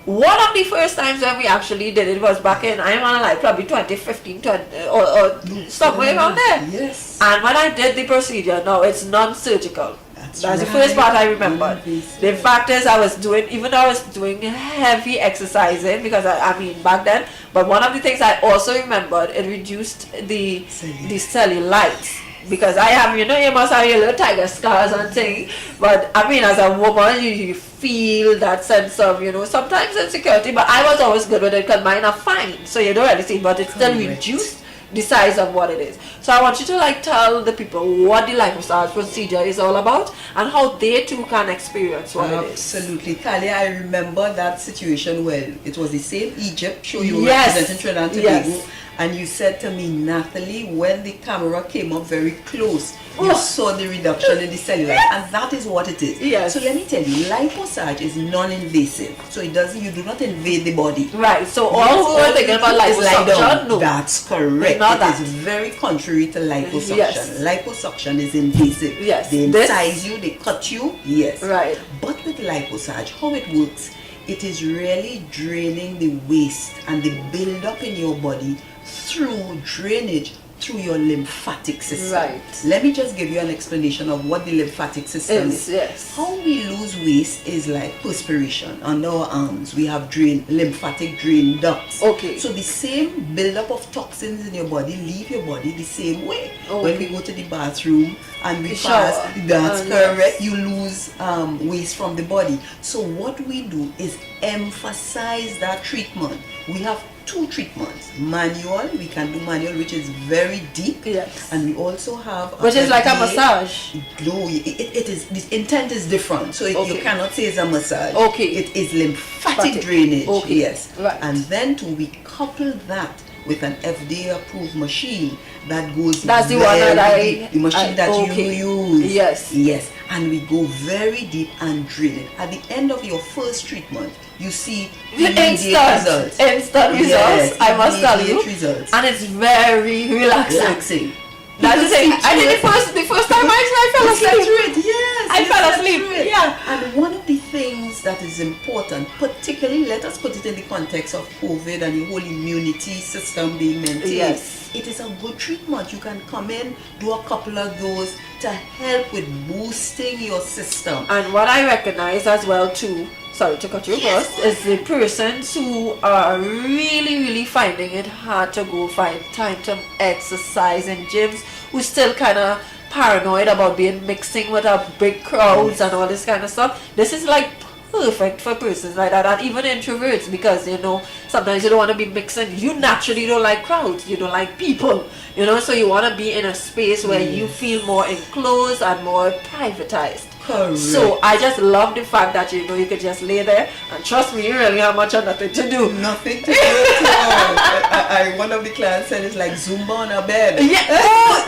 one of the first times when we actually did it was back in, I'm on like probably 2015, or somewhere around there. Yes. And when I did the procedure, no, it's non-surgical. That's the first part I remembered. The fact is, I was doing heavy exercising because I mean back then. But one of the things I also remembered, it reduced the cellulite. Because I have, you know, you must have your little tiger scars and things. But I mean, as a woman, you feel that sense of, you know, sometimes insecurity. But I was always good with it because mine are fine. So you don't really see, but it's still reduced the size of what it is. So I want you to like tell the people what the lipomassage procedure is all about and how they too can experience what it is. Absolutely. Talia, I remember that situation where it was the same Egypt show you were representing Trinidad and Tobago. And you said to me, Natalie, when the camera came up very close, you saw the reduction in the cellulite, and that is what it is. Yes. So let me tell you, lipomassage is non-invasive, so it doesn't. You do not invade the body. Right. So all who are thinking about liposuction, no, that's correct. It is very contrary to liposuction. Yes. Liposuction is invasive. Yes. They incise you, they cut you. Yes. Right. But with lipomassage, how it works, it is really draining the waste and the build-up in your body through drainage through your lymphatic system. Right. Let me just give you an explanation of what the lymphatic system is. Yes. How we lose waste is like perspiration. On our arms, we have lymphatic drain ducts. Okay. So the same buildup of toxins in your body leave your body the same way. When we go to the bathroom and we pass, that's correct, you lose waste from the body. So what we do is emphasize that treatment. We have 2 treatments. Manual, we can do manual, which is very deep. Yes. And we also have which is like a massage. No, it is, the intent is different. So you cannot say it's a massage. Okay. It is lymphatic drainage. Okay. Yes. Right. And then we couple that with an FDA approved machine that goes That's the one that the machine that you use. Yes. Yes. And we go very deep and drain it. At the end of your first treatment, you see instant results. Yes, I must tell you, results. and it's very relaxing. That's the thing. I did the first time I fell asleep. Yes, I fell asleep. Yeah. And one of the things that is important, particularly, let us put it in the context of COVID and the whole immunity system being maintained. Yes. It is a good treatment. You can come in, do a couple of those to help with boosting your system. And what I recognize as well too, sorry to cut you first, is the persons who are really finding it hard to go find time to exercise in gyms, who still kind of paranoid about mixing with a big crowds and all this kind of stuff. This is like perfect for persons like that, and even introverts, because you know sometimes you don't want to be mixing. You naturally don't like crowds, you don't like people, you know, so you want to be in a space where you feel more enclosed and more privatized. Correct. So I just love the fact that you know you could just lay there, and trust me, you really have much of nothing to do. Nothing to do at all. One of the clients said it's like Zumba on a bed. Yeah,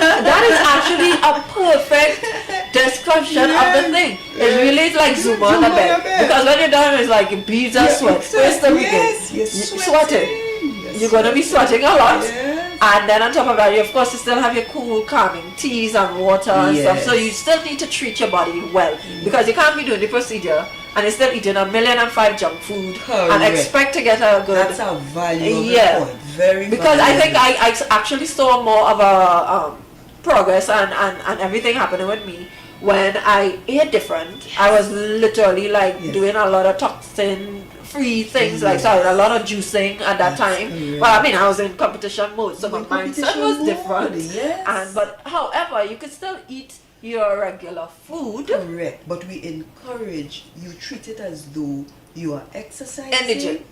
that is actually a perfect description of the thing. It really is like Zumba on a bed, because when you're done, it's like beads of sweat. First the weekend, you're sweating. You're gonna be sweating a lot. And then on top of that, you of course you still have your cool calming teas and water and stuff. So you still need to treat your body well, because you can't be doing the procedure and you're still eating 1,000,005 junk food and expect to get a good. That's a valuable point. Very because valuable. I think I actually saw more of a progress and everything happening with me when I ate different. I was literally like doing a lot of toxin free things, like a lot of juicing at that time. Well, I mean, I was in competition mode, so my mindset was different. But however, you could still eat your regular food. Correct, but we encourage you treat it as though you are exercising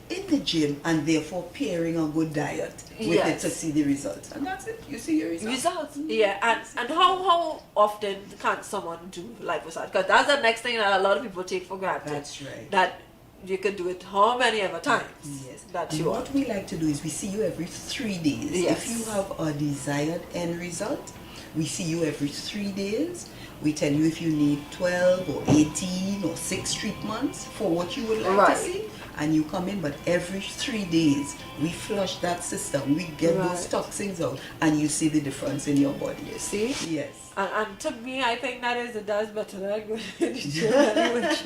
in the gym and therefore pairing a good diet with it to see the results. And that's it. You see your results. Yeah, and how often can someone do liposuction? Because that's the next thing that a lot of people take for granted. That's right. That you could do it how many ever times. Yes. That and you what we like to do is we see you every 3 days. Yes. If you have a desired end result, we see you every 3 days. We tell you if you need 12 or 18 or 6 treatments for what you would like to see. And you come in, but every 3 days we flush that system. We get those toxins out, and you see the difference in your body. You see? Yes. And to me, I think it does better than going to the gym anyway.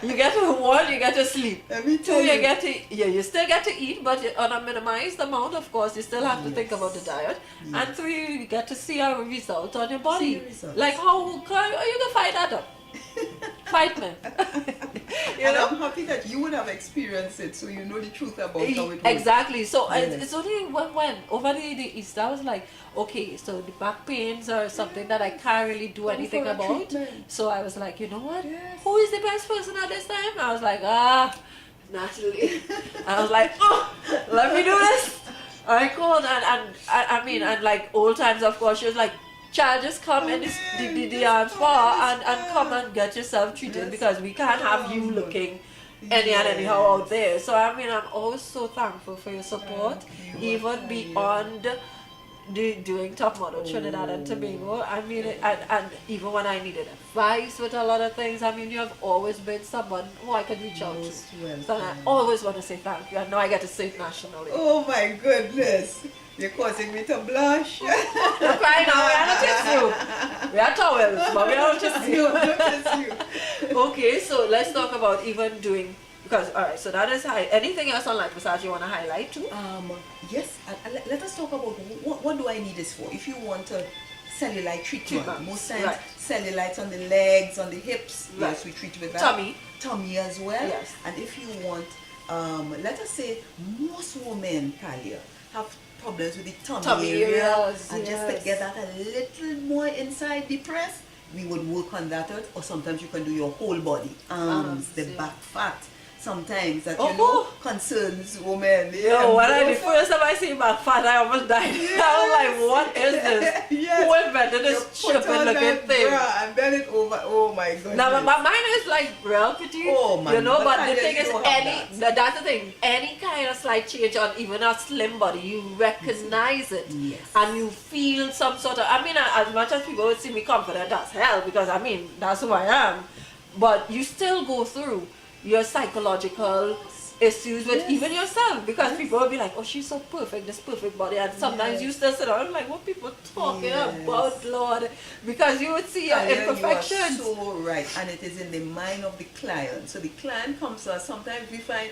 You get to one, you get to sleep. Two, you get to you still get to eat, but on a minimized amount, of course. You still have to think about the diet. And 3, you get to see a result on your body. Like how are you gonna fight that up? Fight me. And I'm happy that you would have experienced it, so you know the truth about how it works. Exactly. So it's only when over the Easter I was like, okay, so the back pains are something that I can't really do anything about. So I was like, you know what? Who is the best person at this time? I was like, Natalie. I was like, oh, let me do this. I called and like old times, of course, she was like, child, just come in the spa and come and get yourself treated, because we can't have you looking anyhow out there. So I mean, I'm always so thankful for your support, even beyond doing Top Model Trinidad and Tobago. I mean, and even when I needed advice with a lot of things, I mean, you have always been someone who I could reach out to. So I always want to say thank you, and now I get to say it nationally. Oh my goodness. You're causing me to blush. Don't cry now, we are not you. We are towels, but we are not you. Okay, so let's talk about even doing Because, all right, so that is high. Anything else on light massage you want to highlight too? Yes, let us talk about what do I need this for. If you want a cellulite treatment, most times cellulites on the legs, on the hips, yes, we treat with that. Tummy as well. Yes. And if you want, let us say, most women, Talia, have problems with the tummy area, areas, and just to get that a little more inside the press, we would work on that, or sometimes you can do your whole body, arms, the back fat. Sometimes that concerns women. Yo, the first time I see back fat, I almost died. I was like, what is this? Who invented this stupid looking thing? And then it over. Oh my goodness. Now, but mine is like real pretty. Oh my. You know, but the thing is, that's the thing. Any kind of slight change on even a slim body, you recognize it, and you feel some sort of. I mean, as much as people would see me confident as hell, because I mean that's who I am, but you still go through your psychological issues with even yourself, because people will be like, oh, she's so perfect, this perfect body, and sometimes you still sit down like, what people talking about, Lord, because you would see your imperfections. You are so right, and it is in the mind of the client. So the client comes to us, sometimes we find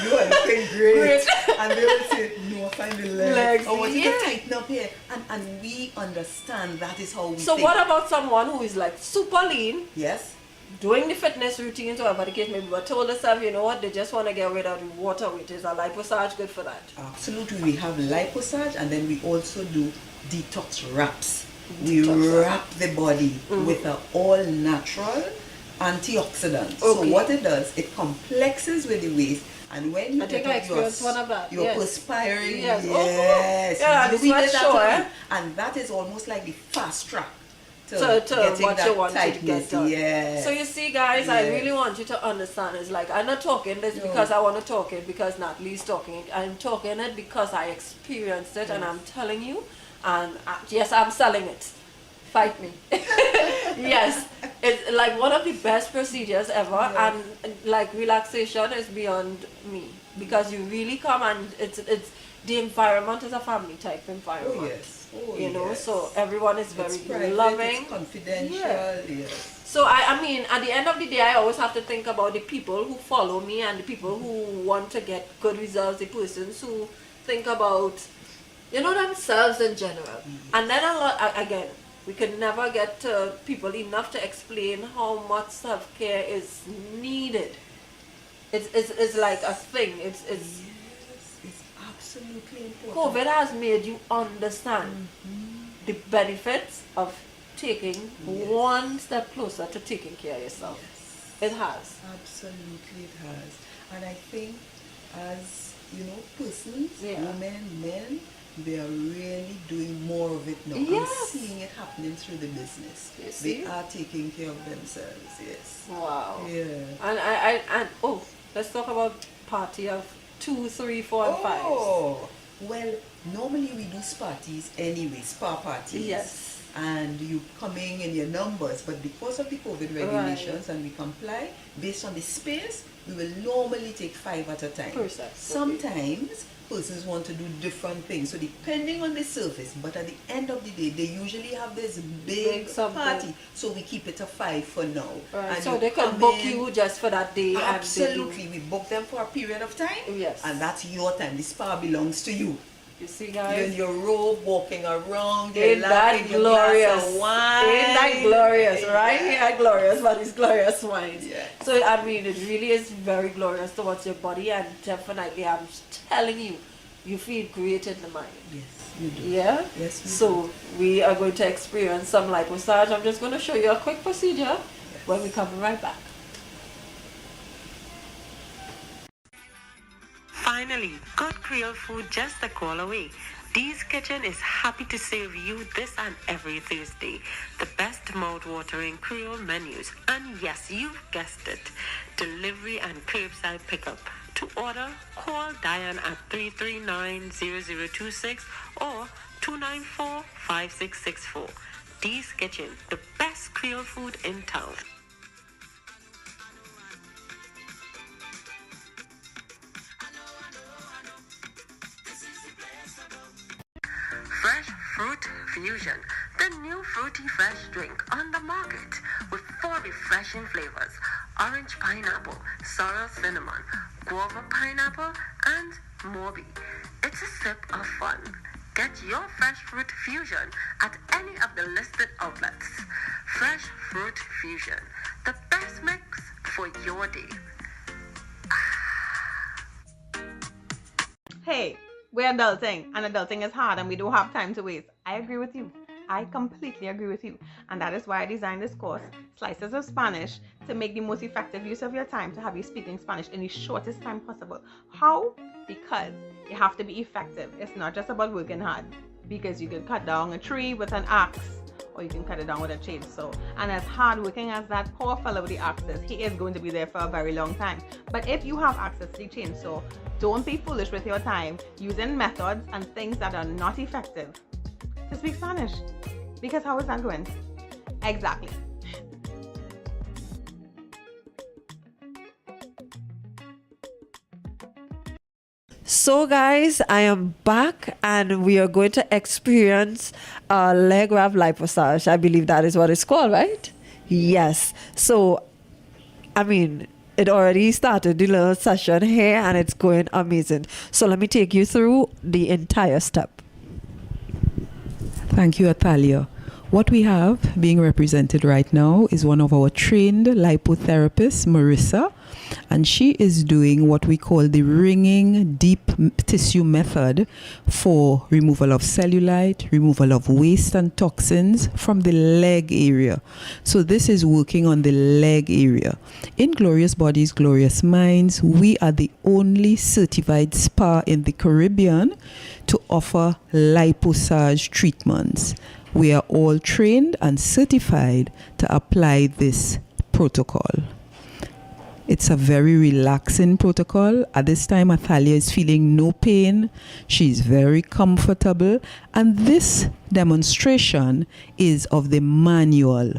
you are looking great, and they will say, no, I find the legs. I want you to tighten up here, and we understand that is how we so think. What about someone who is like super lean? Yes. Doing the fitness routines, whatever the case may be, but told themselves, you know what, they just want to get rid of the water weight. Is a lipomassage good for that? Absolutely. We have lipomassage, and then we also do detox wraps. We wrap the body with an all natural antioxidant. So what it does, it complexes with the waist, and when you take you're perspiring. Yes. We did that, and that is almost like the fast track to what you want to get done. Yes. So you see, guys, I really want you to understand. It's like I'm not talking this because I want to talk it because Natalie's talking it. I'm talking it because I experienced it, and I'm telling you. And yes, I'm selling it. Fight me. Yes, it's like one of the best procedures ever, and like relaxation is beyond me, because you really come and it's the environment is a family type environment. Oh yes. You know, so everyone is very loving, it's confidential. Yes. So I mean, at the end of the day, I always have to think about the people who follow me and the people who want to get good results, the persons who think about, you know, themselves in general. And then again, we can never get to people enough to explain how much self-care is needed. It's like a thing. It's absolutely important. COVID has made you understand the benefits of taking one step closer to taking care of yourself. It has. Absolutely, it has. And I think as, you know, persons, women, men, they are really doing more of it now. Yes. I'm seeing it happening through the business. They are taking care of themselves, yes. Wow. Yeah. And let's talk about party of 2, 3, 4, and 5. Well, normally we do parties anyway, spa parties. Yes. And you coming in your numbers, but because of the COVID regulations and we comply, based on the space, we will normally take 5 at a time. Sometimes persons want to do different things, so depending on the surface, but at the end of the day, they usually have this big party, so we keep it a 5 for now. And so they can book you just for that day. Absolutely, we book them for a period of time. Yes. And that's your time. The spa belongs to you. You see, guys? You're in your robe, walking around. Ain't that glorious? Ain't that glorious, right? Yeah, glorious, but it's glorious wine. Yeah. So, I mean, it really is very glorious to watch your body, and definitely, I'm telling you, you feel great in the mind. Yes, you do. Yeah? Yes, we So, we are going to experience some light massage. I'm just going to show you a quick procedure when we come right back. Finally, good Creole food just a call away. Dee's Kitchen is happy to serve you this and every Thursday. The best mouth-watering Creole menus. And yes, you've guessed it. Delivery and curbside pickup. To order, call Diane at 339-0026 or 294-5664. Dee's Kitchen, the best Creole food in town. Fresh Fruit Fusion, the new fruity fresh drink on the market with 4 refreshing flavors: orange pineapple, sorrel cinnamon, guava pineapple, and Morbi. It's a sip of fun. Get your Fresh Fruit Fusion at any of the listed outlets. Fresh Fruit Fusion, the best mix for your day. Hey, we're adulting, and adulting is hard, and we don't have time to waste. I agree with you. I completely agree with you. And that is why I designed this course, Slices of Spanish, to make the most effective use of your time to have you speaking Spanish in the shortest time possible. How? Because you have to be effective. It's not just about working hard, because you can cut down a tree with an axe, or you can cut it down with a chainsaw. And as hardworking as that poor fellow with the axe is, he is going to be there for a very long time. But if you have access to the chainsaw, don't be foolish with your time using methods and things that are not effective to speak Spanish. Because how is that going? Exactly. So guys, I am back and we are going to experience a leg wrap lipomassage. I believe that is what it's called, right? Yes. So, I mean, it already started the little session here and it's going amazing. So let me take you through the entire step. Thank you, Atalia. What we have being represented right now is one of our trained lipotherapists, Marissa, and she is doing what we call the ringing deep tissue method for removal of cellulite, removal of waste and toxins from the leg area. So this is working on the leg area. In Glorious Bodies, Glorious Minds, we are the only certified spa in the Caribbean to offer lipomassage treatments. We are all trained and certified to apply this protocol. It's a very relaxing protocol. At this time, Athalia is feeling no pain. She's very comfortable. And this demonstration is of the manual.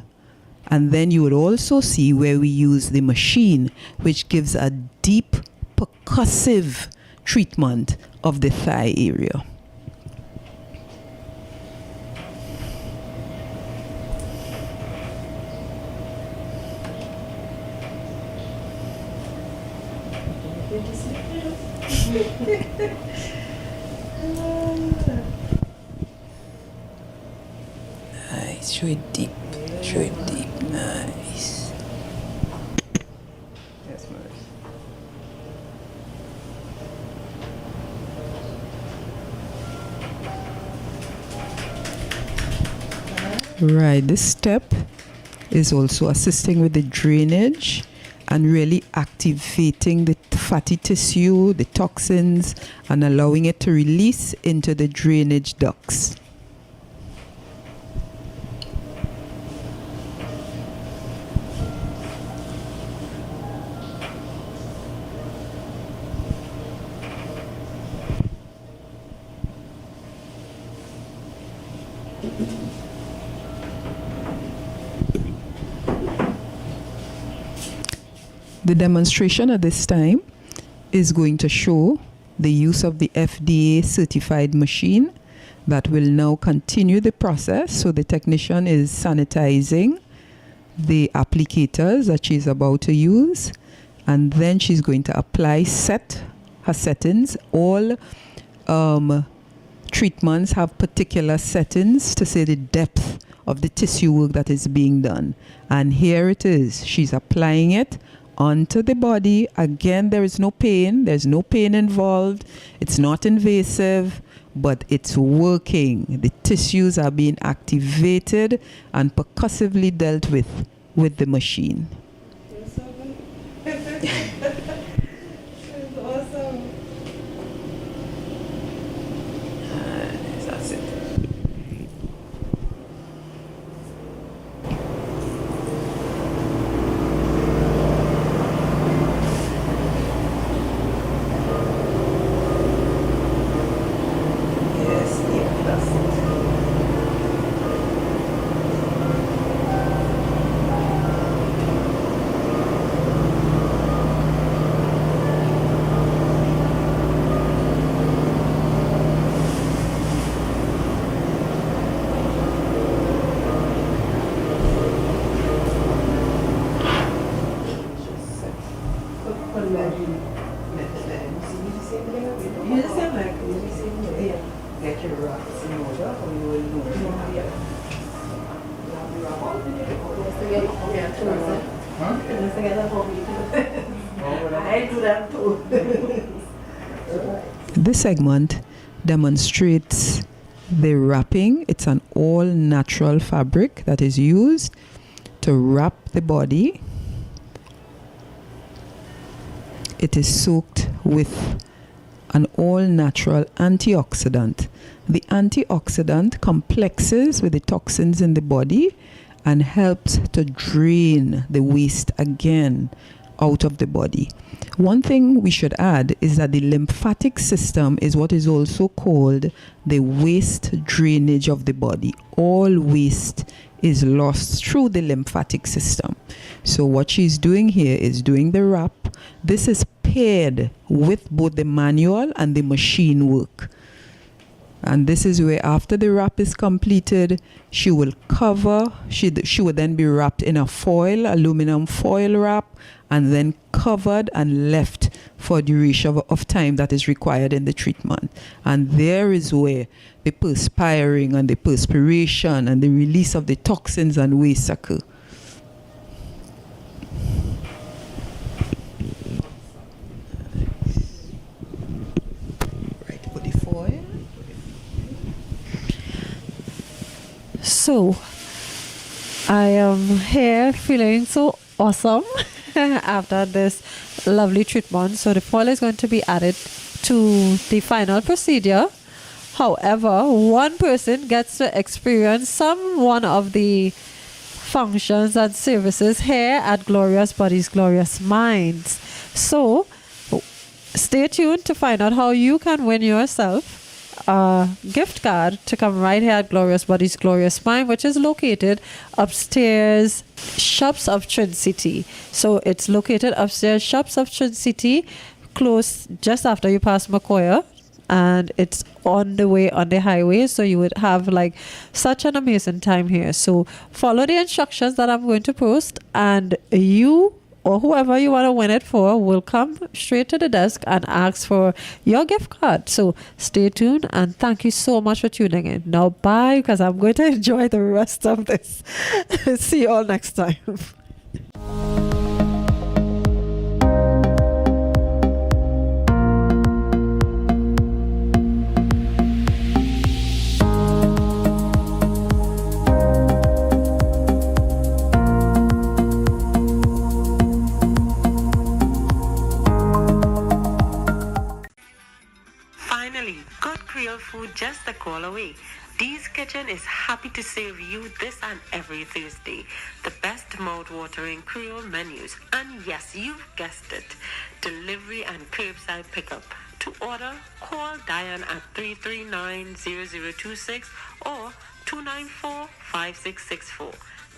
And then you would also see where we use the machine, which gives a deep percussive treatment of the thigh area. Nice, show it deep, nice. Yes, Maurice. Right, this step is also assisting with the drainage and really activating the fatty tissue, the toxins, and allowing it to release into the drainage ducts. The demonstration at this time is going to show the use of the FDA certified machine that will now continue the process. So the technician is sanitizing the applicators that she's about to use, and then she's going to apply her settings. All treatments have particular settings to say the depth of the tissue work that is being done. And here it is. She's applying it onto the body. Again, there is no pain. There's no pain involved. It's not invasive, but it's working. The tissues are being activated and percussively dealt with the machine. That's it. Get your rocks in order, or you will know. I do that too. This segment demonstrates the wrapping. It's an all natural fabric that is used to wrap the body. It is soaked with an all natural antioxidant. The antioxidant complexes with the toxins in the body and helps to drain the waste again out of the body. One thing we should add is that the lymphatic system is what is also called the waste drainage of the body. All waste is lost through the lymphatic system. So what she's doing here is doing the wrap. This is paired with both the manual and the machine work. And this is where after the wrap is completed, she will cover, she would then be wrapped in a foil, aluminum foil wrap, and then covered and left for a duration of time that is required in the treatment. And there is where the perspiring and the perspiration and the release of the toxins and waste occur. Right, put the foil. So, I am here feeling so awesome after this lovely treatment. So the foil is going to be added to the final procedure. However, one person gets to experience one of the functions and services here at Glorious Bodies, Glorious Minds. So stay tuned to find out how you can win yourself a gift card to come right here at Glorious Bodies, Glorious Mind, which is located upstairs Shops of Trin City. So it's located upstairs Shops of Trin City, close just after you pass Macoya, and it's on the way on the highway. So you would have like such an amazing time here. So follow the instructions that I'm going to post, and you or whoever you want to win it for will come straight to the desk and ask for your gift card. So stay tuned, and thank you so much for tuning in. Now bye, because I'm going to enjoy the rest of this. See you all next time. Food just a call away. Dee's Kitchen is happy to serve you this and every Thursday the best mouth-watering Creole menus, and yes, you've guessed it, delivery and curbside pickup. To order, call Diane at 339-0026 or 294-5664.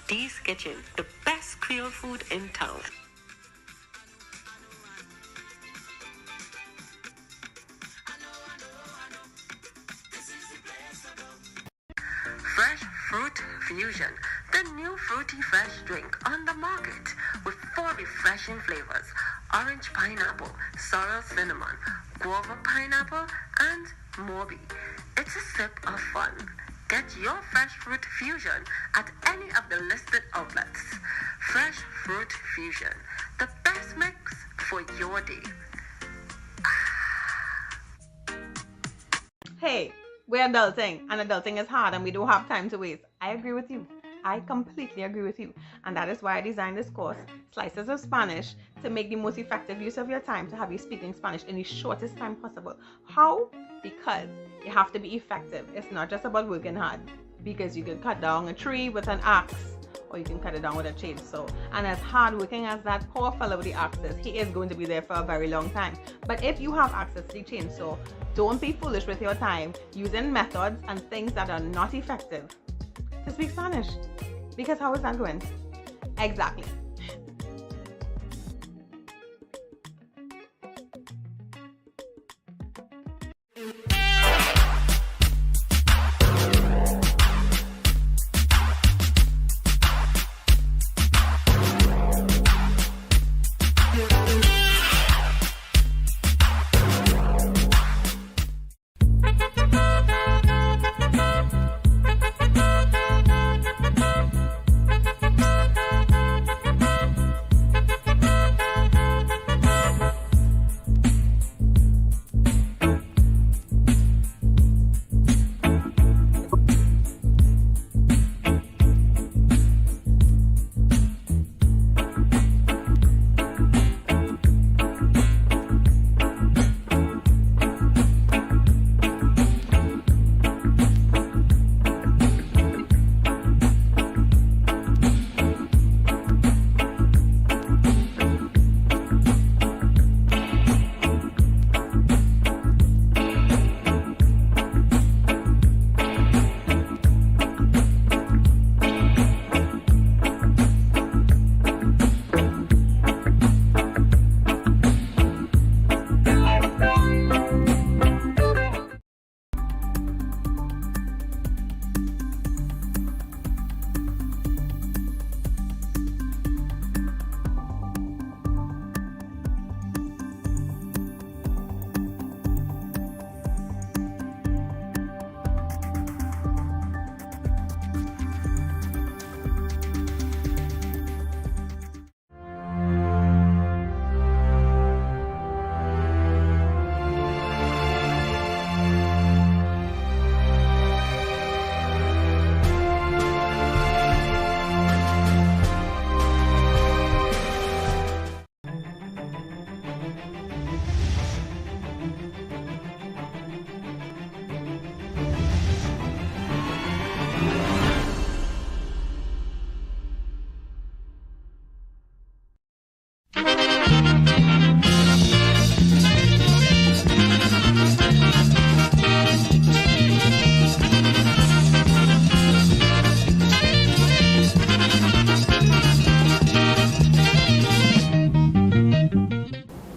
Dee's Kitchen, the best Creole food in town. Fresh Fruit Fusion, the new fruity fresh drink on the market with 4 refreshing flavors: orange pineapple, sorrel cinnamon, guava pineapple, and Morbi. It's a sip of fun. Get your Fresh Fruit Fusion at any of the listed outlets. Fresh Fruit Fusion, the best mix for your day. Hey, we're adulting, and adulting is hard, and we don't have time to waste. I agree with you. I completely agree with you. And that is why I designed this course, Slices of Spanish, to make the most effective use of your time to have you speaking Spanish in the shortest time possible. How? Because you have to be effective. It's not just about working hard, because you can cut down a tree with an axe, or you can cut it down with a chainsaw. And as hard working as that poor fellow with the axe is, he is going to be there for a very long time. But if you have access to the chainsaw, don't be foolish with your time using methods and things that are not effective to speak Spanish. Because how is that going? Exactly.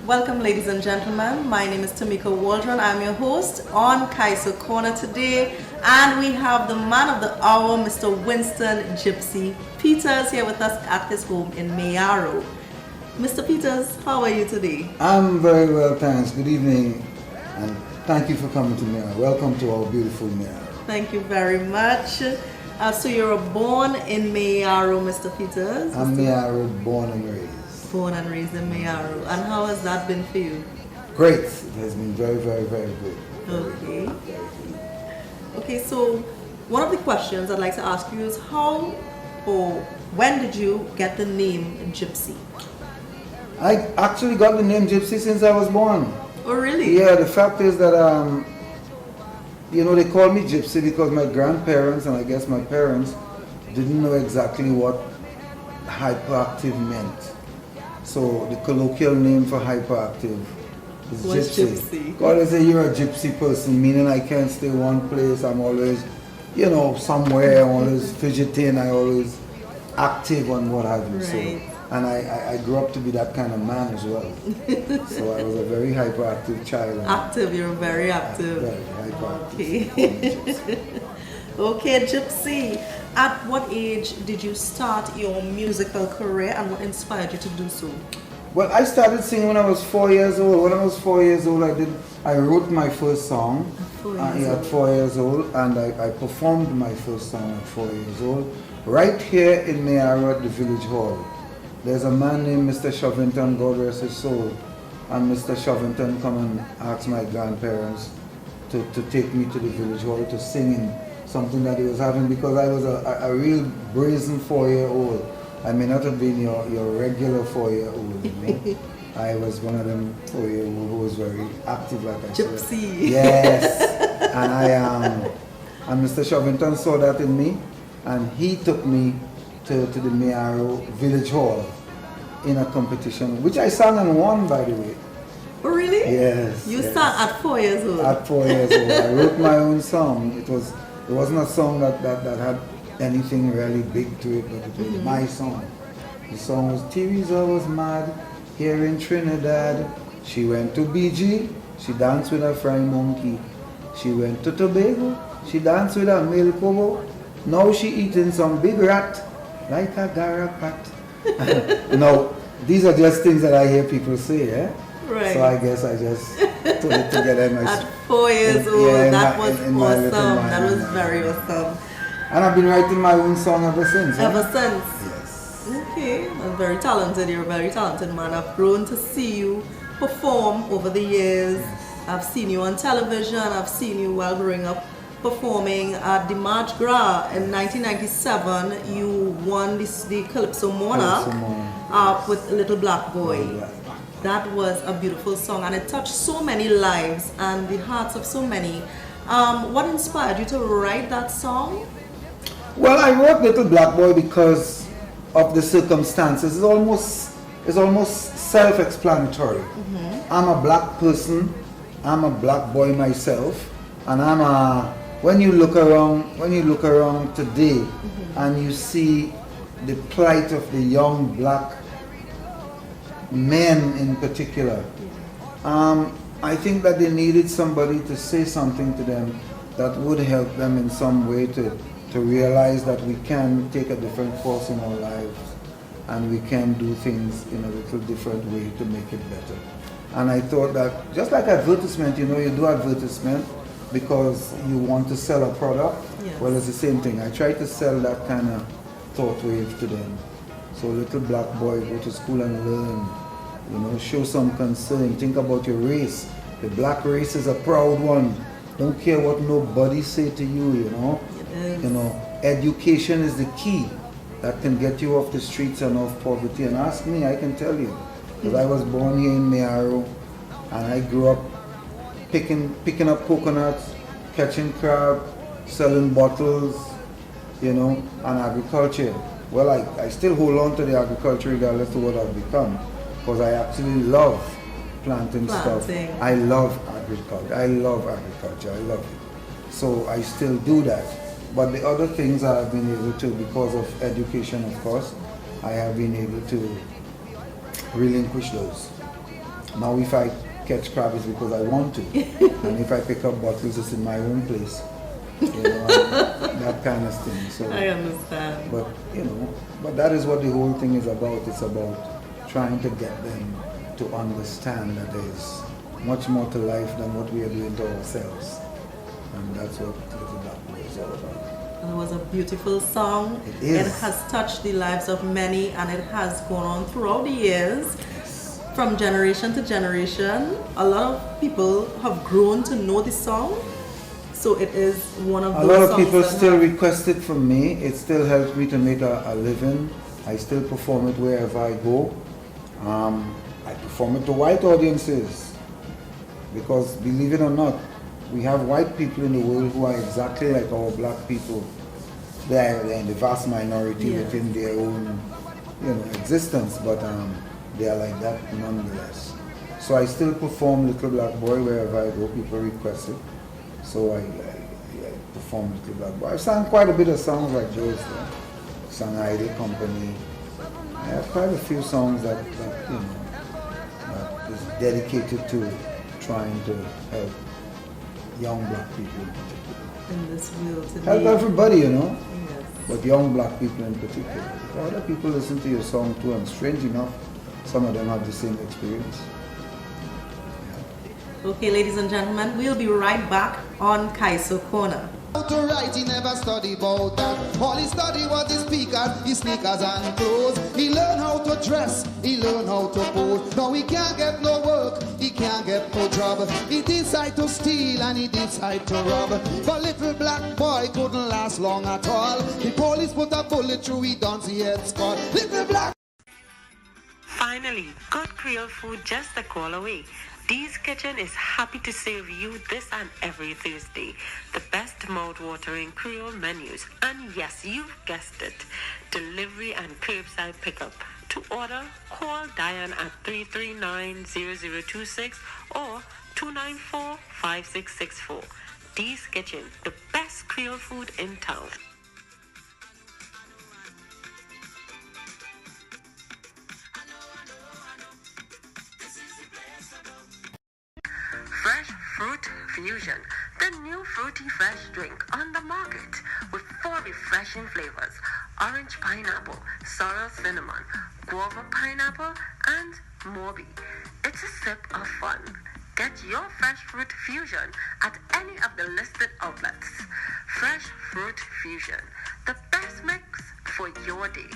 Welcome, ladies and gentlemen. My name is Tamika Waldron. I'm your host on Kaiso Corner today, and we have the man of the hour, Mr. Winston Gypsy Peters, here with us at his home in Mayaro. Mr. Peters, how are you today? I'm very well, thanks. Good evening, and thank you for coming to Mayaro. Welcome to our beautiful Mayaro. Thank you very much. So you're born in Mayaro, Mr. Peters? I'm Mayaro, born and raised. Born and raised in Mayaro. And how has that been for you? Great. It has been very, very, very good. Okay. Okay, so one of the questions I'd like to ask you is how or when did you get the name Gypsy? I actually got the name Gypsy since I was born. Oh, really? Yeah, the fact is that, they call me Gypsy because my grandparents and I guess my parents didn't know exactly what hyperactive meant. So the colloquial name for hyperactive is Gypsy. God, they say you're a gypsy person, meaning I can't stay one place. I'm always, somewhere. I'm always fidgeting. I always active on what have you. Right. So, and I grew up to be that kind of man as well. So I was a very hyperactive child. Active, you're very active. Very hyperactive. Okay. Okay, Gypsy. At what age did you start your musical career and what inspired you to do so? Well, I started singing when I was 4 years old. When I was 4 years old, I wrote my first song at 4 years old, and I performed my first song at 4 years old, right here in Mayaro at the Village Hall. There's a man named Mr. Shovington, God rest his soul, and Mr. Shovington come and ask my grandparents to take me to the Village Hall to sing in something that he was having, because I was a real brazen 4-year-old. I may not have been your regular 4-year-old, I was one of them 4-year-old who was very active, like I said. Gypsy. Yes. And Mr. Shovington saw that in me, and he took me to the Mayaro Village Hall in a competition, which I sang and won, by the way. Oh, really? Yes. You sang at 4 years old? At 4 years old. I wrote my own song. It wasn't a song that had anything really big to it, but it was my song. The song was Teresa was mad here in Trinidad. She went to BG, she danced with a fry monkey. She went to Tobago, she danced with a male kobo. Now she eating some big rat like a garapat. No, these are just things that I hear people say, eh? Right. So I guess I just put it together in my... At 4 years old, that was awesome. That was very awesome. And I've been writing my own song ever since. Ever since? Yes. Okay. I'm very talented. You're a very talented man. I've grown to see you perform over the years. I've seen you on television. I've seen you while growing up performing at the Mardi Gras in 1997. You won the Calypso Mona with Little Black Boy. That was a beautiful song, and it touched so many lives and the hearts of so many. What inspired you to write that song? Well, I wrote Little Black Boy because of the circumstances. It's almost self-explanatory. I'm a black person. I'm a black boy myself, and when you look around today, and you see the plight of the young black men in particular, I think that they needed somebody to say something to them that would help them in some way to realize that we can take a different course in our lives and we can do things in a little different way to make it better. And I thought that just like advertisement, you do advertisement because you want to sell a product. Yes. Well, it's the same thing. I try to sell that kind of thought wave to them. So Little Black Boy, go to school and learn, show some concern, think about your race. The black race is a proud one. Don't care what nobody say to you, Education is the key that can get you off the streets and off poverty. And ask me, I can tell you. Because I was born here in Mayaro, and I grew up picking up coconuts, catching crab, selling bottles, and agriculture. Well, I still hold on to the agriculture regardless of what I've become, because I actually love planting stuff. I love agriculture. I love it. So I still do that. But the other things I've been able to, because of education, of course, I have been able to relinquish those. Now if I catch crab, it's because I want to. And if I pick up bottles, it's in my own place. You know, that kind of thing. So, I understand. But, you know, but that is what the whole thing is about. It's about trying to get them to understand that there's much more to life than what we are doing to ourselves. And that's what Little Black Boy is all about. And it was a beautiful song. It is. It has touched the lives of many, and it has gone on throughout the years. From generation to generation, a lot of people have grown to know the song. So it is one of those songs. A lot of songs people that still request it from me. It still helps me to make a living. I still perform it wherever I go. I perform it to white audiences. Because believe it or not, we have white people in the world who are exactly like our black people. They're in the vast minority within their own, existence, but they are like that nonetheless. So I still perform Little Black Boy wherever I go. People request it, so I perform Little Black Boy. I've sung quite a bit of songs like Joe's, sung Idle Company. I have quite a few songs that is dedicated to trying to help young black people in particular. In this world today. Help everybody, Yes. But young black people in particular. Other people listen to your song too, and strange enough, some of them have the same experience. Okay, ladies and gentlemen, we'll be right back on Kaiso Corner. To write, he never study about that. All he study was his speakers, his sneakers and clothes. He learn how to dress, he learn how to pose. Now he can't get no work, he can't get no job. He decide to steal and he decide to rob. But Little Black Boy couldn't last long at all. The police put a bullet through his Don's head skull. Little Black. Finally, good Creole food just a call away. Dee's Kitchen is happy to serve you this and every Thursday the best mouth-watering Creole menus. And yes, you've guessed it, delivery and curbside pickup. To order, call Diane at 339-0026 or 294-5664. Dee's Kitchen, the best Creole food in town. Fresh Fruit Fusion, the new fruity fresh drink on the market with 4 refreshing flavors: orange pineapple, sorrel cinnamon, guava pineapple, and Morby. It's a sip of fun. Get your Fresh Fruit Fusion at any of the listed outlets. Fresh Fruit Fusion, the best mix for your day.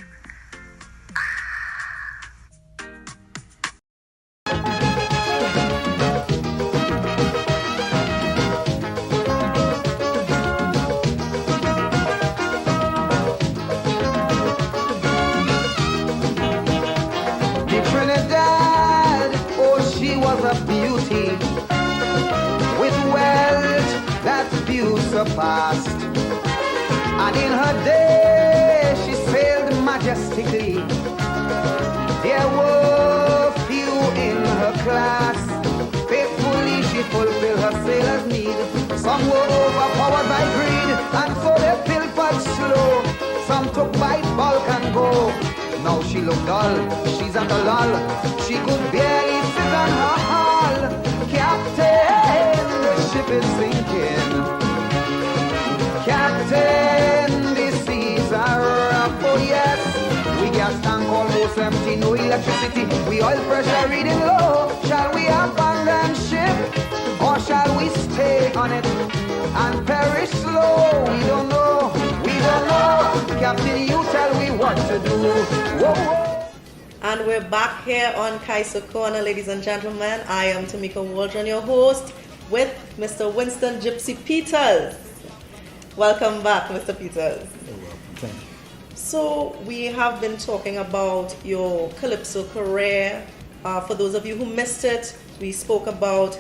Past. And in her day she sailed majestically. There were few in her class. Faithfully she fulfilled her sailor's need. Some were overpowered by greed, and so they pilfered slow. Some took bite, bulk and go. Now she looked dull, she's at a lull. She could barely sit on her hull. Captain, the ship is sinking. Captain, the seas are rough, oh yes. We gas tank almost empty, no electricity. We oil pressure reading low. Shall we abandon ship, or shall we stay on it and perish slow? We don't know, we don't know. Captain, you tell me what to do. Whoa, whoa. And we're back here on Kaiso Corner, ladies and gentlemen. I am Tamika Waldron, your host, with Mr. Winston Gypsy Peters. Welcome back, Mr. Peters. You're welcome. Thank you. So we have been talking about your Calypso career. For those of you who missed it, we spoke about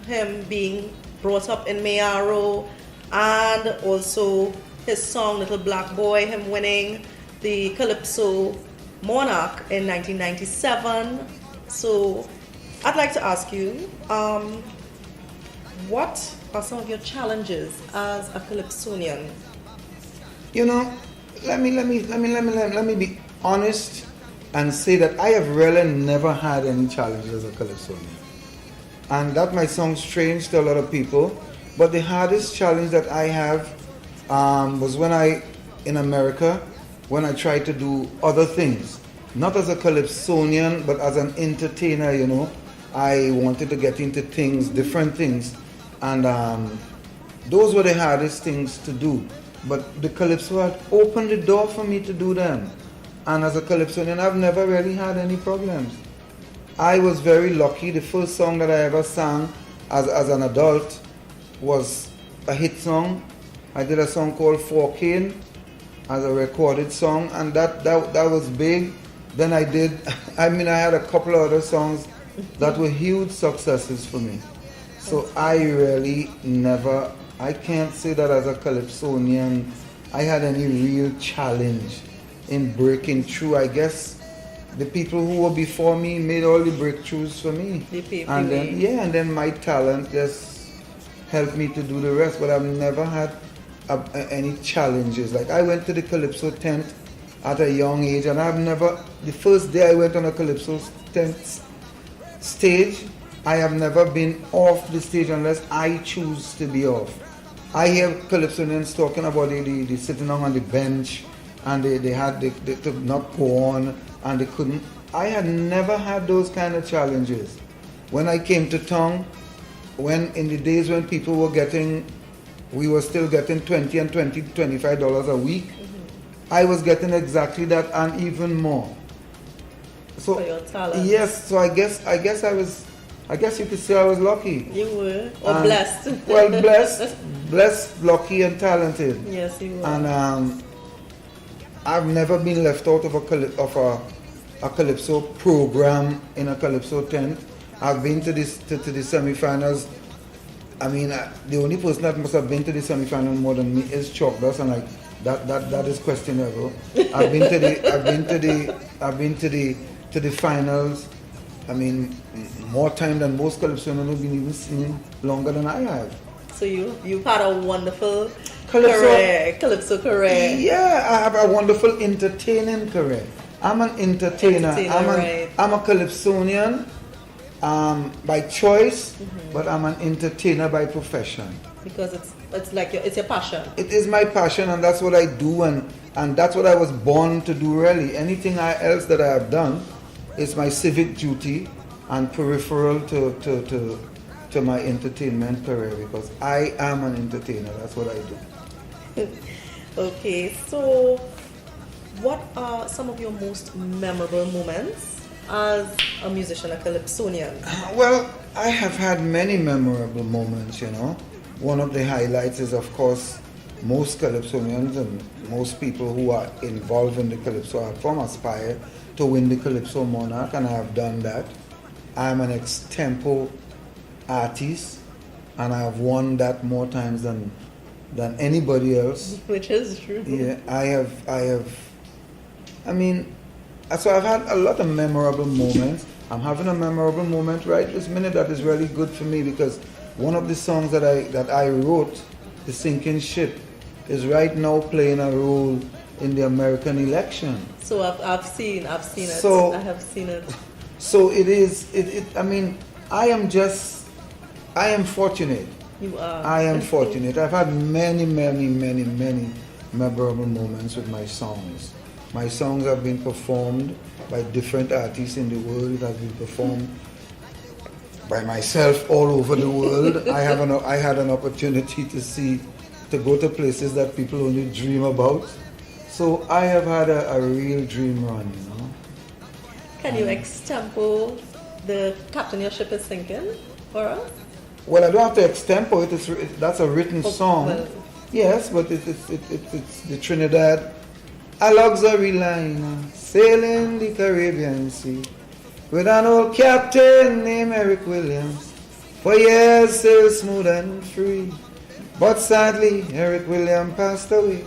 him being brought up in Mayaro, and also his song Little Black Boy, him winning the Calypso Monarch in 1997. So I'd like to ask you, what are some of your challenges as a Calypsonian? Let me be honest and say that I have really never had any challenges as a calypsonian. And that might sound strange to a lot of people, but the hardest challenge that I have was in America, when I tried to do other things. Not as a calypsonian, but as an entertainer, you know. I wanted to get into things, different things. And those were the hardest things to do. But the calypso had opened the door for me to do them. And as a calypsonian, I've never really had any problems. I was very lucky. The first song that I ever sang as an adult was a hit song. I did a song called Forkane as a recorded song, and that was big. Then I had a couple of other songs that were huge successes for me. So I really never, I can't say that as a calypsonian I had any real challenge in breaking through. I guess the people who were before me made all the breakthroughs for me. And then my talent just helped me to do the rest. But I've never had any challenges. Like, I went to the Calypso tent at a young age, and the first day I went on a Calypso tent stage, I have never been off the stage unless I choose to be off. I hear calypsonians talking about they sitting on the bench and they could not go on and they couldn't. I had never had those kind of challenges. When I came to town, in the days when people were we were still getting $20 and $25 a week, I was getting exactly that and even more. So for your talent. Yes, so I guess you could say I was lucky. You were, or blessed. Well, blessed, lucky, and talented. Yes, you were. And I've never been left out of a calypso program in a calypso tent. I've been to the semifinals. I mean, the only person that must have been to the semifinal more than me is Chalk Dust, and like that is questionable. I've been to the finals. I mean, more time than most calypsonians have been even singing longer than I have. So you've had a wonderful calypso career. Yeah, I have a wonderful entertaining career. I'm an entertainer. I'm a calypsonian by choice, but I'm an entertainer by profession. Because it's your passion. It is my passion, and that's what I do, and that's what I was born to do. Really, anything else that I have done is my civic duty and peripheral to my entertainment career, because I am an entertainer. That's what I do. Okay, so what are some of your most memorable moments as a musician, a calypsonian? Well, I have had many memorable moments, you know. One of the highlights is, of course, most calypsonians and most people who are involved in the calypso art form aspire to win the Calypso Monarch, and I have done that. I'm an extempo artist, and I have won that more times than anybody else. Which is true. Yeah, I have. I mean, so I've had a lot of memorable moments. I'm having a memorable moment right this minute that is really good for me, because one of the songs that I wrote, The Sinking Ship, is right now playing a role in the American election. So I've seen it. So, I have seen it. So it is. I mean, I am fortunate. You are. I am fortunate. I've had many memorable moments with my songs. My songs have been performed by different artists in the world. It has been performed by myself all over the world. I had an opportunity to go to places that people only dream about. So I have had a real dream run, you know. Can you extempo the Captain Your Ship is Sinking for us? Well, I don't have to extempo it. That's a written song. Well, yes, but it's the Trinidad. A luxury liner sailing the Caribbean Sea with an old captain named Eric Williams. For years sailed smooth and free, but sadly Eric Williams passed away.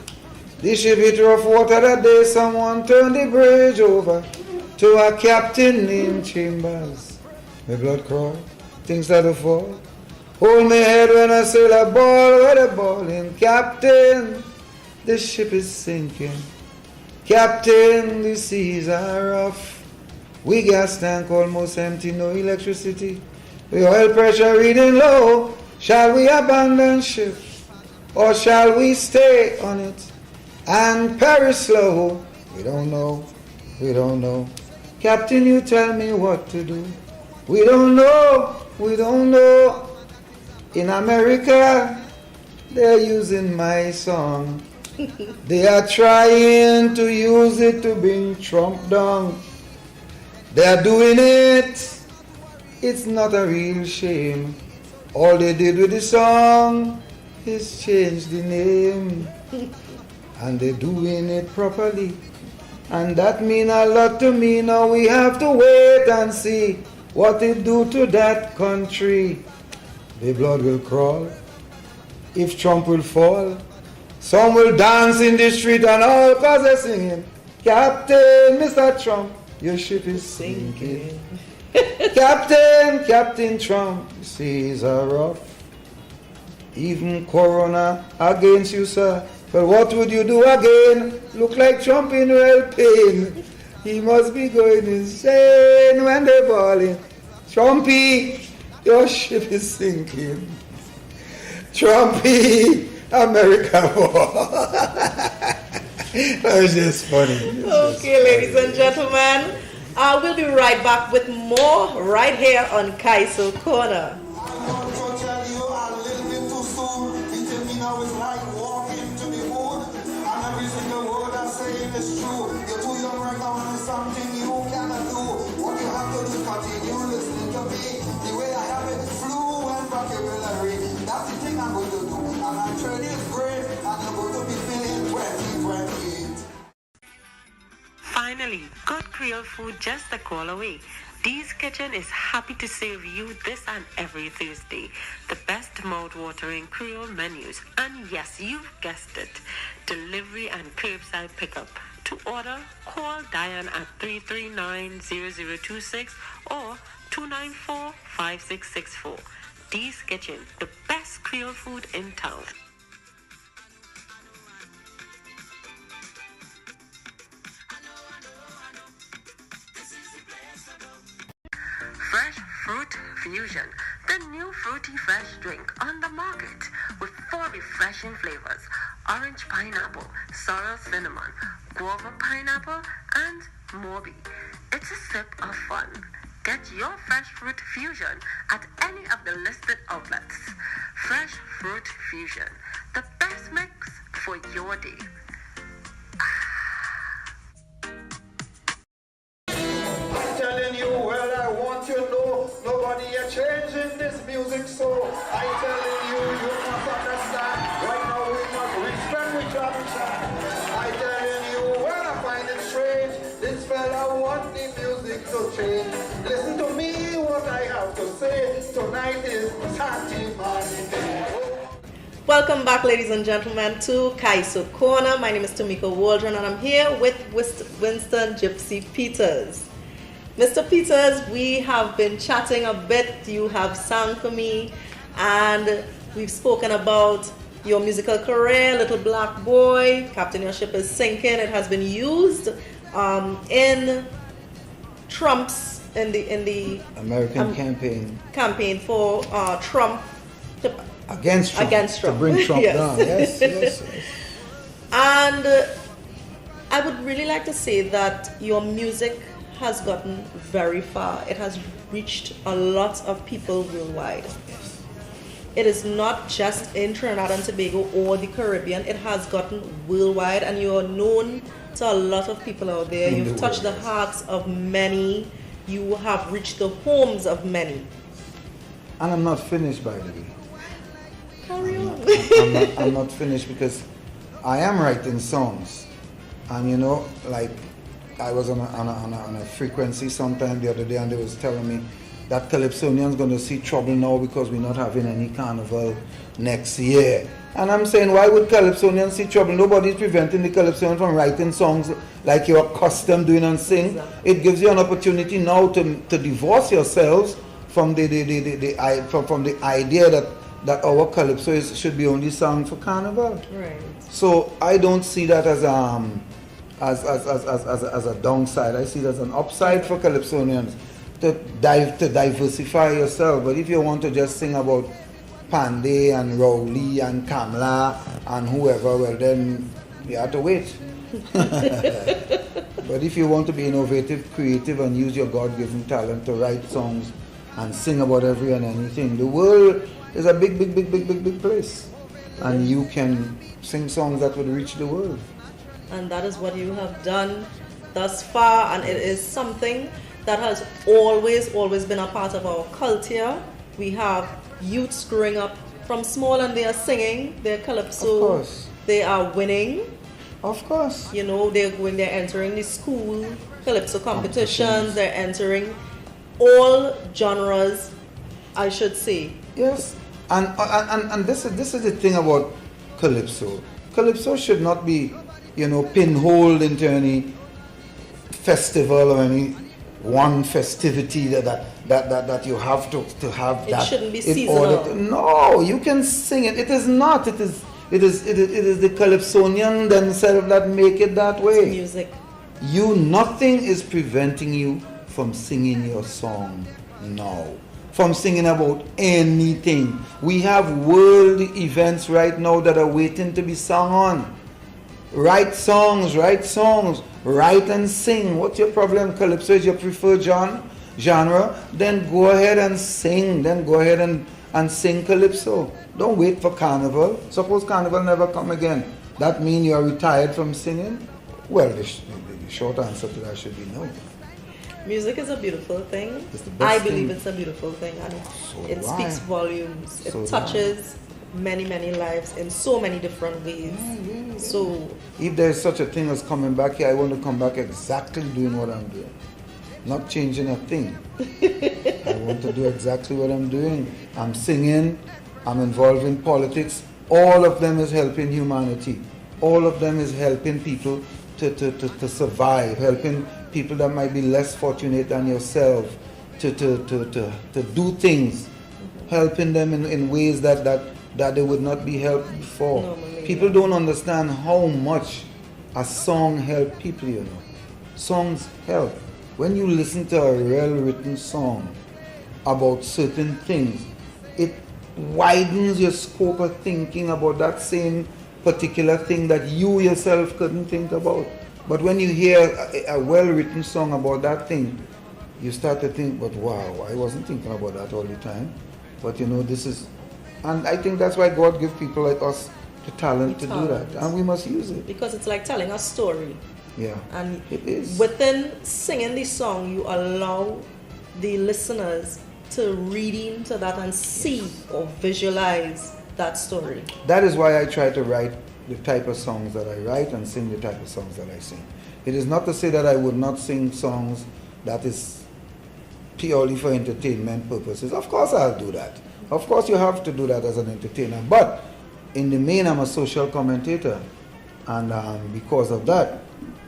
The ship hit rough water that day. Someone turned the bridge over to a captain named Chambers. My blood crawled, things started to fall. Hold me head when I sail a ball with a ball in. Captain, the ship is sinking. Captain, the seas are rough. We gas tank almost empty, no electricity. The oil pressure reading low. Shall we abandon ship, or shall we stay on it and perish slow? We don't know, we don't know. Captain, you tell me what to do. We don't know, we don't know. In America, they're using my song. They are trying to use it to bring Trump down. They're doing it. It's not a real shame. All they did with the song is change the name. And they're doing it properly. And that mean a lot to me. Now we have to wait and see what it do to that country. The blood will crawl if Trump will fall. Some will dance in the street and all cause they're singing, Captain, Mr. Trump, your ship is sinking. Captain Trump, seas are rough. Even Corona against you, sir. But what would you do again? Look like Trump in real pain. He must be going insane when they're balling. Trumpy, your ship is sinking. Trumpy, America war. That was just funny. Okay, ladies and gentlemen, we'll be right back with more right here on Kaiso Corner. Finally, good Creole food just a call away. Dee's Kitchen is happy to serve you this and every Thursday. The best mouth-watering Creole menus. And yes, you've guessed it. Delivery and curbside pickup. To order, call Diane at 339-0026 or 294-5664. Dee's Kitchen, the best Creole food in town. Fresh Fruit Fusion, the new fruity fresh drink on the market with 4 refreshing flavors: orange pineapple, sorrel cinnamon, guava pineapple, and Morbi. It's a sip of fun. Get your Fresh Fruit Fusion at any of the listed outlets. Fresh Fruit Fusion, the best mix for your day. Nobody are changing this music, so I telling you, you must understand. Right now we must respect each other. I telling you, well I find it strange. This fella want the music to change. Listen to me, what I have to say. Tonight is Saturday morning. Welcome back, ladies and gentlemen, to Kaiso Corner. My name is Tamika Waldron, and I'm here with Winston Gypsy Peters. Mr. Peters, we have been chatting a bit. You have sung for me, and we've spoken about your musical career, Little Black Boy, Captain, Your Ship is Sinking. It has been used in Trump's in the American campaign for Trump against Trump to bring Trump yes. down. Yes. And I would really like to say that your music has gotten very far. It has reached a lot of people worldwide. It is not just in Trinidad and Tobago or the Caribbean. It has gotten worldwide, and you are known to a lot of people out there. You've touched the hearts of many. You have reached the homes of many. And I'm not finished, by the way. Carry on. I'm not finished because I am writing songs, and you know, like I was on a frequency sometime the other day, and they was telling me that Calypsonian's going to see trouble now because we're not having any carnival next year. And I'm saying, why would Calypsonians see trouble? Nobody's preventing the Calypsonian from writing songs like you're accustomed doing and sing. It gives you an opportunity now to divorce yourselves from the idea that our Calypso should be only sung for carnival. Right. So I don't see that as as a downside. I see it as an upside for Calypsonians to diversify yourself. But if you want to just sing about Pandey and Rowley and Kamla and whoever, well then you have to wait. But if you want to be innovative, creative, and use your God-given talent to write songs and sing about every and anything, the world is a big place. And you can sing songs that would reach the world. And that is what you have done thus far, and it is something that has always been a part of our culture. We have youths growing up from small and they are singing, they're calypso, of course. They are winning. Of course. You know, they're entering the school calypso competitions, they're entering all genres, I should say. Yes, and this is the thing about calypso. Calypso should not be, pinholed into any festival or any one festivity that you have to have that. It shouldn't be in seasonal. order to, no, you can sing it. It is not. It is the Calypsonian themselves that make it that way. Music. Nothing is preventing you from singing your song now. From singing about anything. We have world events right now that are waiting to be sung on. Write songs, write and sing. What's your problem? Calypso is your preferred genre? Then go ahead and sing. Then go ahead and sing calypso. Don't wait for carnival. Suppose carnival never come again. That mean you are retired from singing? Well, the short answer to that should be no. Music is a beautiful thing. It's the I best believe thing. it's a beautiful thing, and it do I. speaks volumes. So It do touches many lives in so many different ways. So if there's such a thing as coming back here, I want to come back exactly doing what I'm doing. Not changing a thing. I want to do exactly what I'm doing. I'm singing, I'm involved in politics. All of them is helping humanity. All of them is helping people to survive, helping people that might be less fortunate than yourself to do things, helping them in ways that they would not be helped before. People don't understand how much a song helps people, Songs help. When you listen to a well-written song about certain things, it widens your scope of thinking about that same particular thing that you yourself couldn't think about. But when you hear a well-written song about that thing, you start to think, but wow, I wasn't thinking about that all the time. But this is, and I think that's why God gives people like us the talent to do that, and we must use it. because it's like telling a story. Yeah, And it is. within singing the song, you allow the listeners to read into that and see or visualize that story. That is why I try to write the type of songs that I write and sing the type of songs that I sing. It is not to say that I would not sing songs that is purely for entertainment purposes. Of course I'll do that. Of course you have to do that as an entertainer. But in the main, I'm a social commentator. And because of that,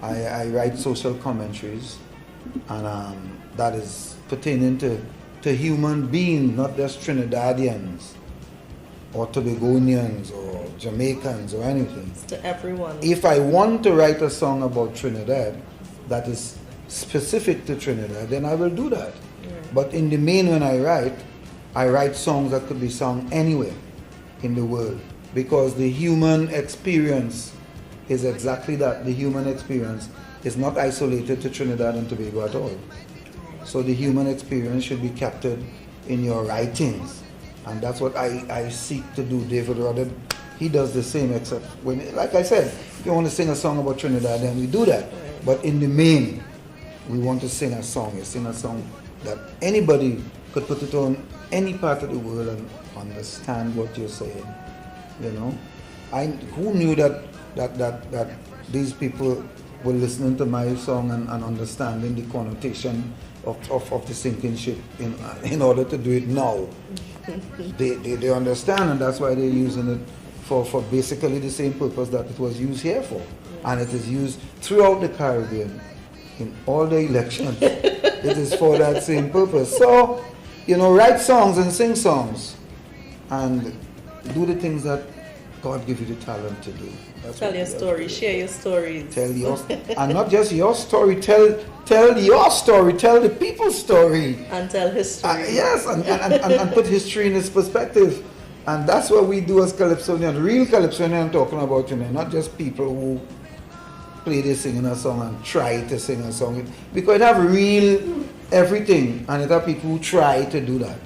I write social commentaries. And that is pertaining to human beings, not just Trinidadians or Tobagonians or Jamaicans or anything. It's to everyone. If I want to write a song about Trinidad that is specific to Trinidad, then I will do that. But in the main, when I write songs that could be sung anywhere in the world, because the human experience is exactly that. The human experience is not isolated to Trinidad and Tobago at all. So the human experience should be captured in your writings. And that's what I seek to do. David Rudder, he does the same, except when, like I said, if you want to sing a song about Trinidad, then we do that. But in the main, we want to sing a song. You sing a song that anybody could put it on any part of the world and understand what you're saying. Who knew that these people were listening to my song and understanding the connotation of the sinking ship in order to do it now. They understand, and that's why they're using it for basically the same purpose that it was used here for. And it is used throughout the Caribbean in all the elections. It is for that same purpose. So, write songs and sing songs and do the things that God gives you the talent to do. Tell your story, share your stories. Tell yours, and not just your story. Tell your story. Tell the people's story. And tell history. Yes, and put history in its perspective. And that's what we do as Calypsonian. Real Calypsonian I'm talking about, not just people who play this singing a song and try to sing a song. Because it have real everything, and it have people who try to do that.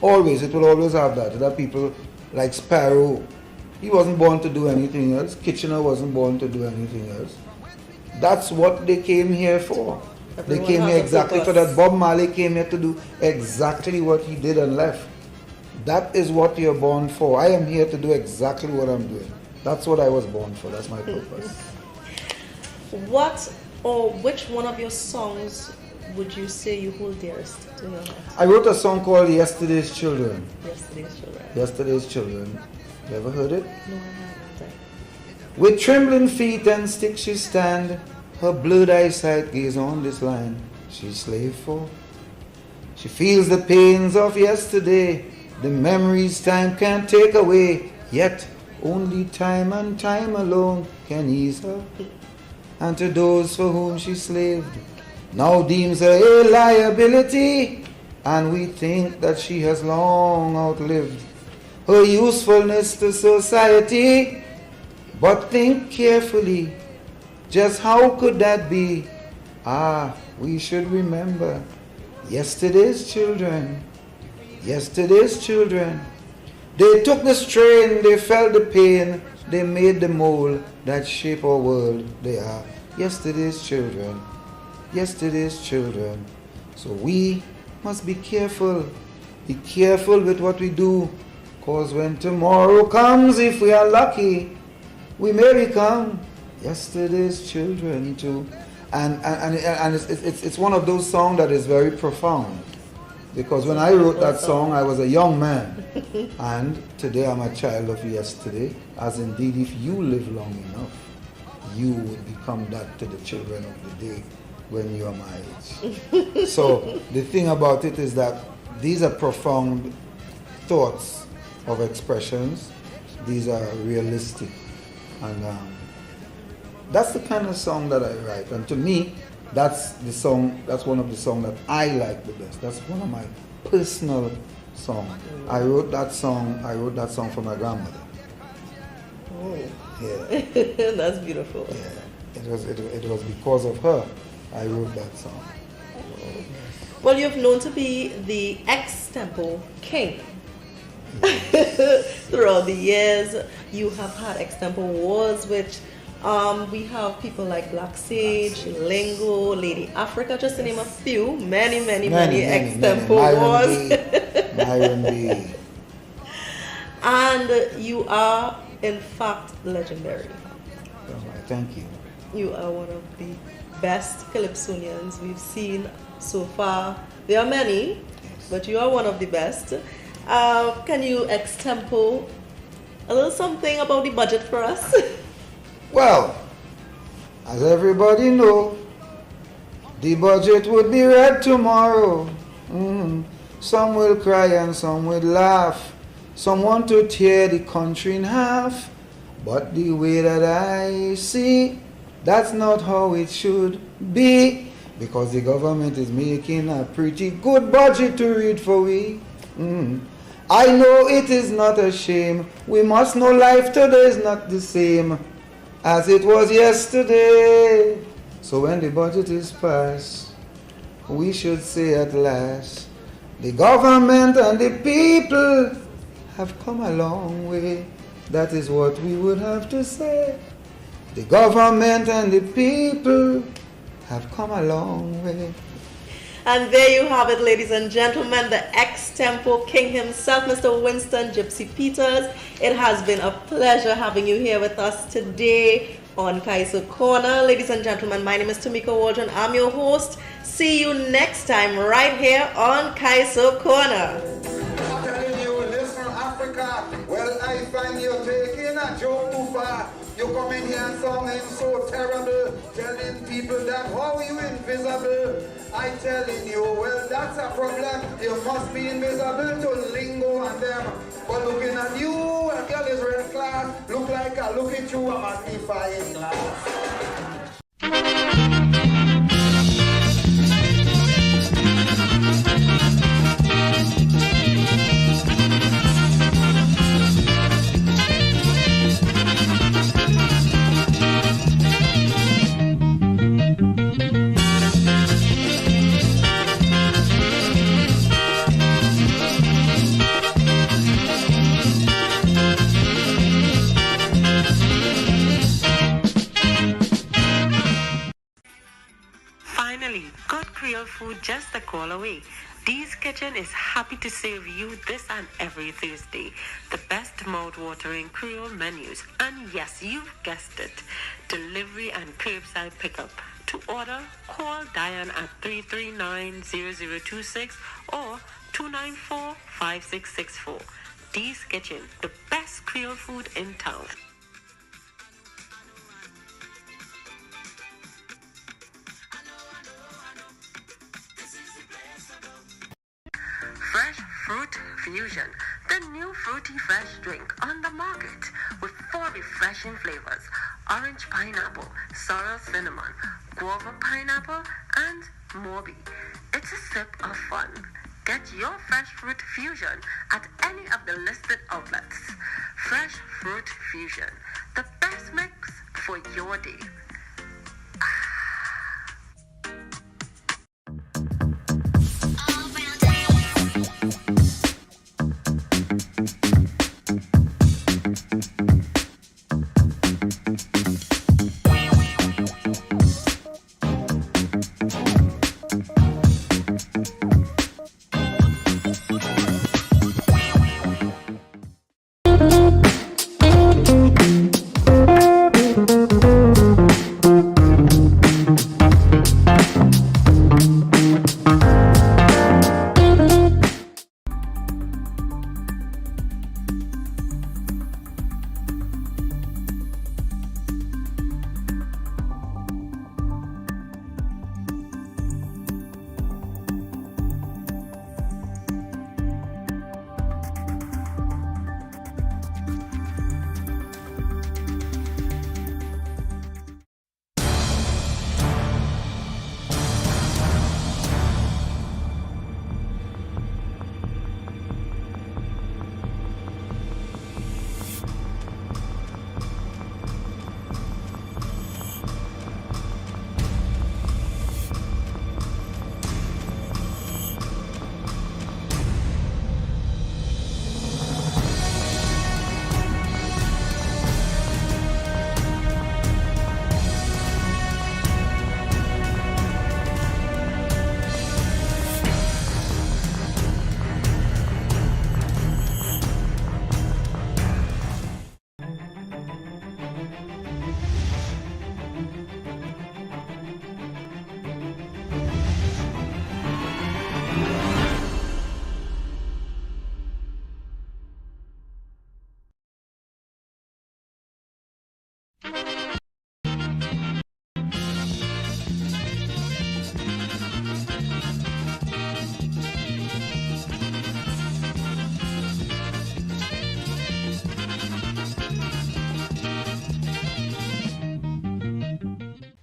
Always, it will always have that. It have people like Sparrow. He wasn't born to do anything else. Kitchener wasn't born to do anything else. That's what they came here for. They came here exactly for that. Bob Marley came here to do exactly what he did and left. That is what you're born for. I am here to do exactly what I'm doing. That's what I was born for. That's my purpose. What or which one of your songs would you say you hold dearest to your heart? I wrote a song called Yesterday's Children. Yesterday's Children. Yesterday's Children. You ever heard it? No, I haven't. With trembling feet and stick she stand, her blurred eyesight gaze on this line she's slave for. She feels the pains of yesterday, the memories time can't take away, yet only time and time alone can ease her. And to those for whom she slaved, now deems her a liability, and we think that she has long outlived her usefulness to society. But think carefully, just how could that be? We should remember yesterday's children. Yesterday's children. They took the strain, they felt the pain, they made the mold that shape our world. They are yesterday's children. Yesterday's children. So we must be careful. Be careful with what we do. Cause when tomorrow comes, if we are lucky, we may become yesterday's children too. And it's one of those songs that is very profound. Because when I wrote that song, I was a young man. And today I'm a child of yesterday. As indeed, if you live long enough, you would become that to the children of the day when you are my age. So the thing about it is that these are profound thoughts of expressions. These are realistic. And that's the kind of song that I write. And to me, that's the song, that's one of the songs that I like the best. That's one of my personal songs. I wrote that song for my grandmother. Oh. Yeah. That's beautiful. Yeah. It was because of her I wrote that song. Well, you've known to be the ex-tempo king. Throughout the years, you have had ex-tempo wars, which we have people like Black Sage, Lingo, Lady Africa, just to name a few. Many ex-tempo wars. Myron B. And you are, in fact, legendary. Thank you. You are one of the best Calypsonians we've seen so far. There are many, but you are one of the best. Can you extempo a little something about the budget for us? Well, as everybody knows, the budget would be read tomorrow. Some will cry and some will laugh. Some want to tear the country in half. But the way that I see, that's not how it should be. Because the government is making a pretty good budget to read for we. I know it is not a shame. We must know life today is not the same as it was yesterday. So when the budget is passed, we should say at last, the government and the people have come a long way. That is what we would have to say. The government and the people have come a long way. And there you have it, ladies and gentlemen, the ex-tempo king himself, Mr. Winston Gypsy Peters. It has been a pleasure having you here with us today on Kaiso Corner. Ladies and gentlemen, my name is Tamika Waldron. I'm your host. See you next time right here on Kaiso Corner. I'm telling you, listen, Africa, well, I find you taking a joke too far. You come in here and songing so terrible, telling people that how you invisible. I telling you, well, that's a problem. You must be invisible to Lingo and them. But looking at you, a girl is red class, look like I look at you a magnifying glass. Finally, good Creole food just a call away. Dee's Kitchen is happy to serve you this and every Thursday. The best mouth-watering Creole menus. And yes, you've guessed it. Delivery and curbside pickup. To order, call Diane at 339-0026 or 294-5664. Dee's Kitchen, the best Creole food in town. Fresh Fruit Fusion, the new fruity fresh drink on the market with 4 refreshing flavors: orange pineapple, sorrel cinnamon, guava pineapple, and Morby. It's a sip of fun. Get your Fresh Fruit Fusion at any of the listed outlets. Fresh Fruit Fusion, the best mix for your day.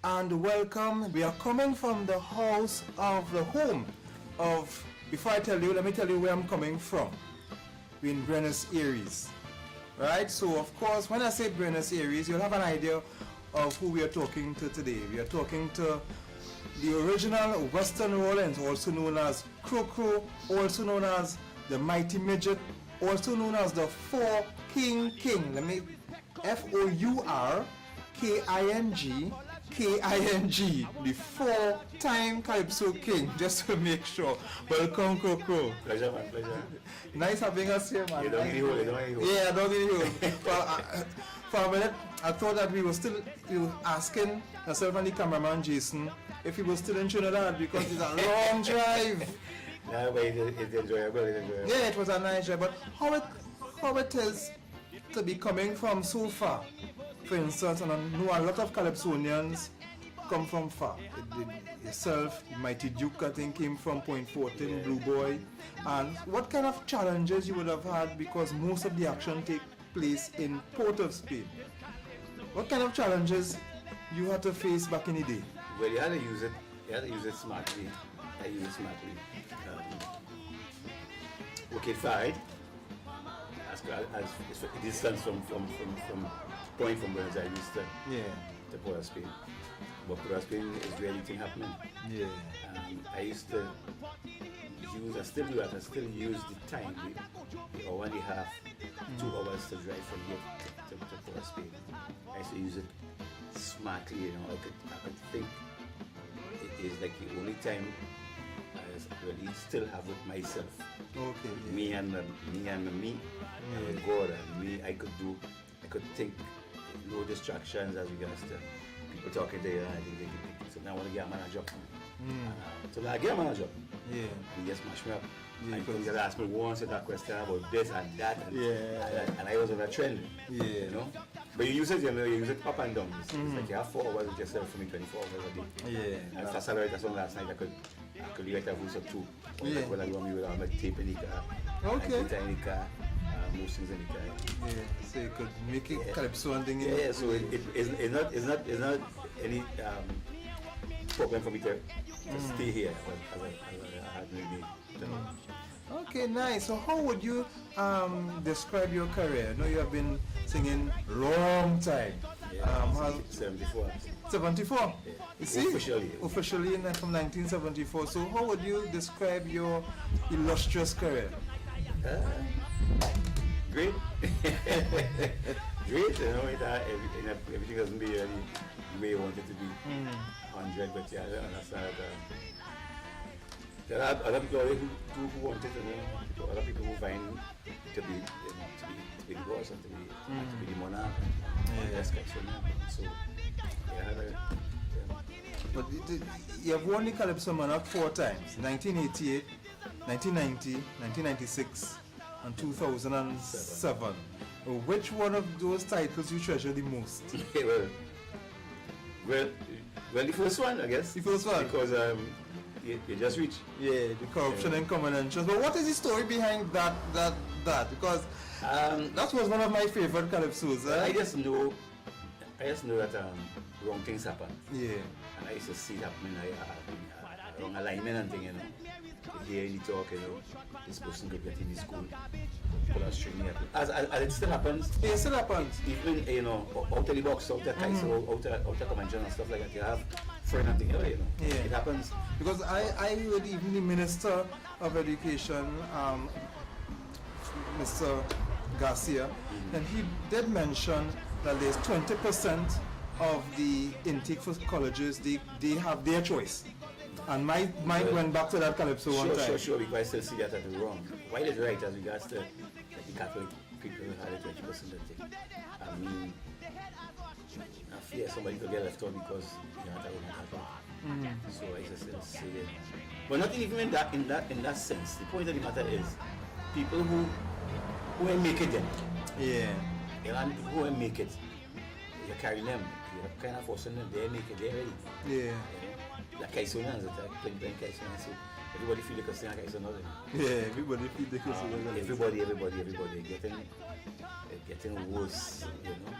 And welcome. We are coming from the house of the home of, before I tell you, let me tell you where I'm coming from. We're in Buenos Aires, right? So of course, when I say Buenos Aires, you'll have an idea of who we are talking to today. We are talking to the original Western Rollins, also known as Crow Crow, also known as the Mighty Midget, also known as the Four King King. Let me, F-O-U-R-K-I-N-G, the 4-time Calypso King, just to make sure. Welcome, Crow Crow. Pleasure, man, pleasure. Nice having us here, man. You don't need hold, Yeah, I don't need hold. Well, for a minute, I thought that we were still asking yourself and the cameraman, Jason, if he was still in Trinidad, because it's a long drive. No, but it's enjoyable, Yeah, it was a nice drive, but how it is to be coming from so far, for instance, and I know a lot of Calypsonians come from far. Yourself, Mighty Duke, I think, came from Point Fortin, Blue Boy. And what kind of challenges you would have had, because most of the action take place in Port of Spain? What kind of challenges you had to face back in the day? Well, you had to use it. You had to use it smartly. I use it smartly. Okay, fine. As distance from point from Buenos Aires to Port of Spain. But Port of Spain is where anything happening. Yeah. I used to use, I still do that, I still use the time, the hour and a half, 2 hours to drive from here to Port of Spain. I used to use it smartly, you know. I could think it is like the only time I really still have with myself. Okay. Yeah. Me and God and me. I could think, no distractions as regards to people talking there. So now I want to get a manager. So now I get a manager. Yeah. And he just smash me up. Yeah, and he just asked me once that question about this and that. And I was on a trend. Yeah. You know? But you use it, you use it up and down. It's like you have 4 hours with yourself for me, 24 hours a day. Yeah. And first I write a song last night, I could write a voice or two. Yeah. When I go on me with my tape in the car, okay. guitar in the car, most things in the car. Yeah. So you could make it calypso and thing. Yeah. So it's not any problem for me to stay here as I had maybe. Okay, nice. So how would you describe your career? I know you have been singing long time. 74. 74? Yeah. You see? Officially from 1974. So how would you describe your illustrious career? Great. Great, you know, everything doesn't be really the way you want it to be. 100, but yeah, I understand that. There are other people who want it, and other people who find to be the boss and to be the monarch. So, yeah. But you have won the Calypso Monarch 4 times: 1988, 1990, 1996, and 2007. Which one of those titles you treasure the most? well, the first one, I guess. The first one, because you just reach. Yeah, the corruption and common interest. But what is the story behind that? Because that was one of my favorite calypsos. I just know that wrong things happen. Yeah. And I used to see it happening. Wrong alignment and thing, you know. You hear the talk, you know. This person could get in the school. Pull a string here. As it still happens. Yeah, it still happens. Even, you know, out of the box, out of Kaiso, out of convention and stuff like that. You have friend and thing, you know. Yeah. It happens. Because I heard even the Minister of Education, Mr. Garcia, and he did mention that there's 20% of the intake for colleges, they have their choice. And mine went back to that calypso one time. Sure, because I still see that as wrong. While it's right as regards to like the Catholic people who had a 20% intake. I mean, I fear somebody could get left out because you know that would happen. So I just still say it. But not even in that sense. The point of the matter is people who ain't make it then. Yeah. And who ain't make it, you're carrying them. You're kind of forcing them. They make it. They're ready. Yeah. Like Kaisonians, playing Kaisonians. So everybody feel like a singer Kaisonians. Yeah, everybody feel like a singer. Everybody getting worse, you know.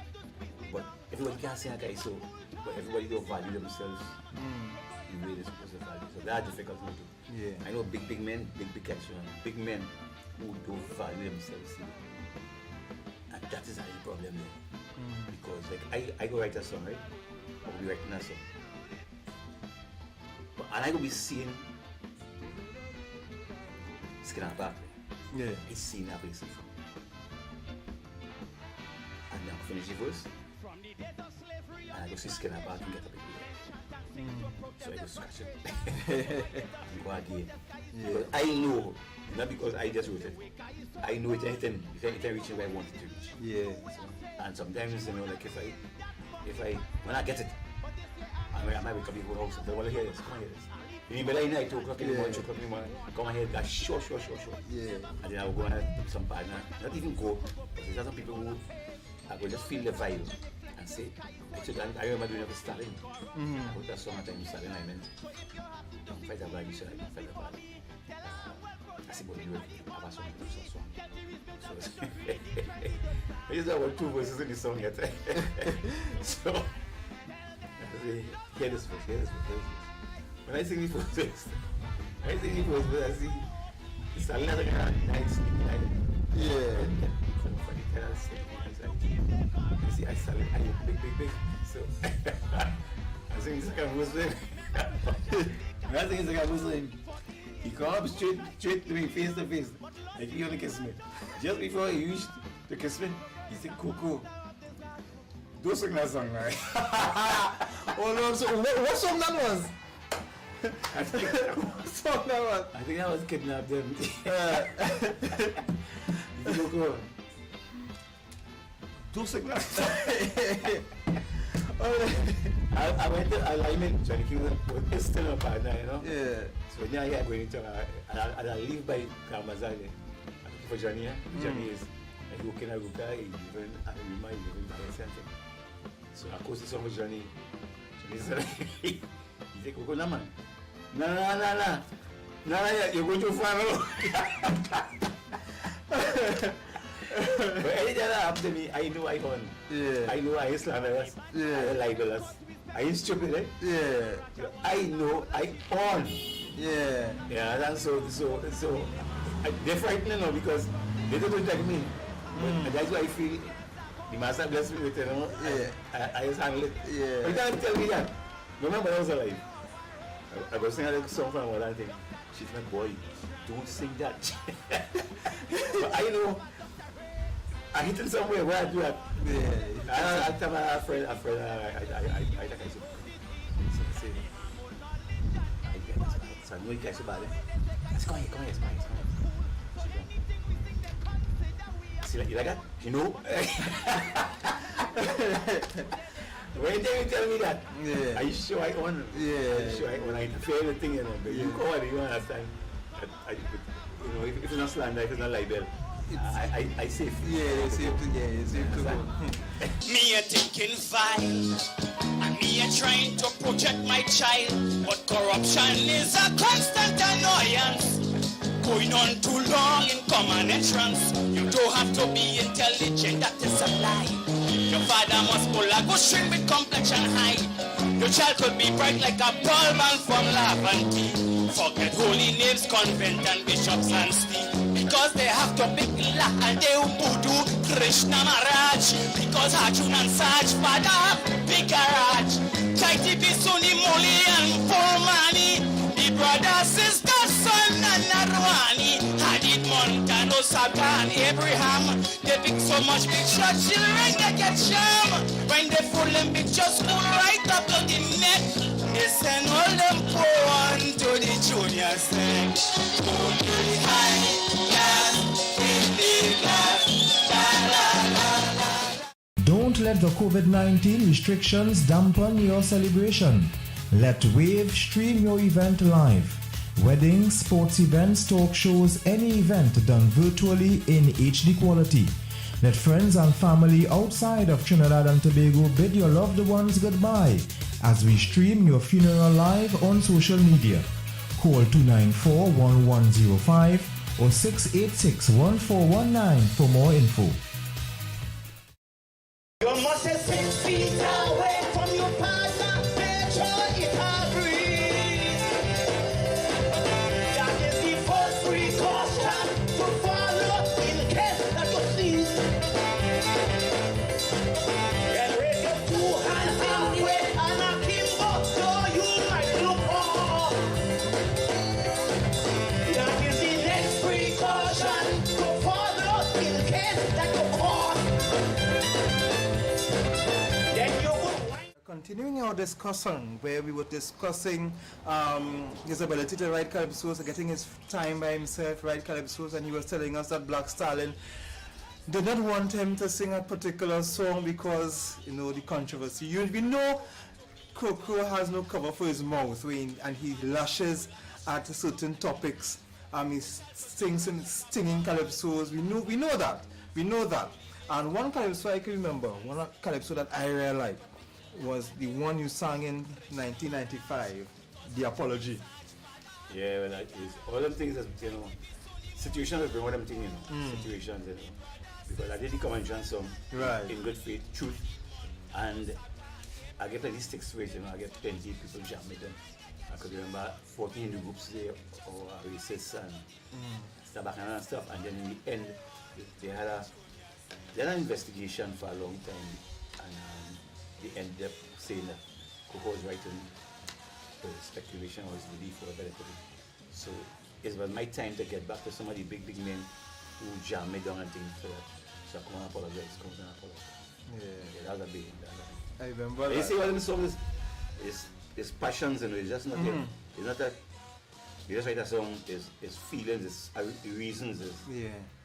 But everybody can sing a Kaiso, but everybody don't value themselves the way they're supposed to value. So that's difficult to do. Yeah. I know big men, big Kaisonians, big men who don't value themselves. And that is the problem there. Because like I go write a song, right? I'll be writing a song. And I will be seeing Skinner Barkley. Yeah. It's seeing that place. And then I finish the verse. And I go see Skinner Barkley get up in here. So I go scratch it. And go again. Yeah. Because I know, not because I just wrote it. I know it anything reaching where I want it to reach. Yeah. So, and sometimes, you know, like if I when I get it, I might wake up in the house and say, well, hear this, come and hear this. You better in 2 o'clock in the morning, 2 o'clock in the morning, come and hear that, sure. Yeah. And then I will go and put some partner, not even go, but there's some people who I would just feel the vibe and say, I remember doing it with Stalin. I wrote a song at the time with Stalin, I meant, don't fight about each other, don't fight about it. I said, but you have a song, So, I just have 2 verses in the song yet. So, I say, hear this verse. When I sing this verse, I see Stalin has a nice yeah. You see, I Stalin, I big. So, I sing this like a Muslim. When I sing this like a Muslim, he come up straight to me, face to face, like he want to kiss me. Just before he used to kiss me, he said, Coco, don't sing that song, right? Oh no, so what song that was? I think that was Kidnap Them. Coco, don't sing that. I went to alignment, Johnny King was still a partner, you know? Yeah. So now I'm going to, I live by Karamazan for Johnny. Johnny is like working at Ruka, he live in Valencia. So I coached the song with Johnny. Johnny said, he said, Coco, no man. No, you're going too far. But anything that happened to me, I know I won. Yeah. I know I slanderous. Yeah. I libelous. I ain't stupid, eh? Yeah. I know I won. Yeah. Yeah, and so they're frightening now because they don't protect me. And that's why I feel the master blessed me with, you know. Yeah. I just handle it. Yeah. But you can't tell me that. Remember I was alive. I was singing a song from one thing. She's my boy. Don't sing that. But I know I hit it somewhere where I do that. Yeah. I tell my friend, I think I should. So I get this. So I know you guys about it. Let's go here. See, you like that? You know? When you tell me that, yeah. Are you sure I won? Yeah. Are you sure I won? I feel the thing, you know. But you go on, you understand. You know, if it's not slander, if it's not libel, I safe. Yeah, it's safe to go. Me a thinking vile, and me a trying to protect my child, but corruption is a constant annoyance. Going on too long in common entrance. You don't have to be intelligent, that is a lie. Your father must pull a good string with complexion high. Your child could be bright like a ball man from Laventille. Forget holy names, convent and bishops and steam. Because they have to pick Lahaldev, Buddhu, Krishna Maharaj. Because Arjun and Saj Father, big garage. Chaiti Bisuni, Moli and Purmani. The brother, sister, son and Narwani. Hadid, Montano, Satan, Abraham. They pick so much big shot, children they get sham. When they full them pictures, school right up to the neck. They send all them poor to the junior sec. Go to the high class, in the class, la. Don't let the COVID-19 restrictions dampen your celebration. Let Wave stream your event live. Weddings, sports events, talk shows, any event done virtually in HD quality. Let friends and family outside of Trinidad and Tobago bid your loved ones goodbye as we stream your funeral live on social media. Call 294-1105 or 686-1419 for more info. You must have 6 feet away from your partner, make sure it agrees. That is the first precaution to follow in case that you sneeze. Get ready to 2 hands halfway and a kimbo so you might look off. That is the next precaution to follow in case that you cough. Continuing our discussion where we were discussing his ability to write calypsos, getting his time by himself, write calypsos, and he was telling us that Black Stalin did not want him to sing a particular song because, you know, the controversy. We know Coco has no cover for his mouth and he lashes at certain topics. He sings in stinging calypsos. We know that. And one calypso I can remember, one calypso that I really liked was the one you sang in 1995, The Apology. Yeah, well, that is all them things that, you know, situations that bring all them things, you know, situations, you know. Because I did the convention song in good faith, truth, and I get plenty sticks for it, you know, I get plenty people jam with them. I could remember 14 in the groups there, or racists and stuff and stuff, and then in the end, they had an investigation for a long time, and they ended up saying that Coco was right and the speculation was belief or whatever they put it. So it was my time to get back to some of the big men who jammed me down and things for that. So I come and apologize, Yeah, that was a big thing. I remember that. You see what in the song is passions and it's just not it's not that you just write a song, it's feelings, it's reasons, it's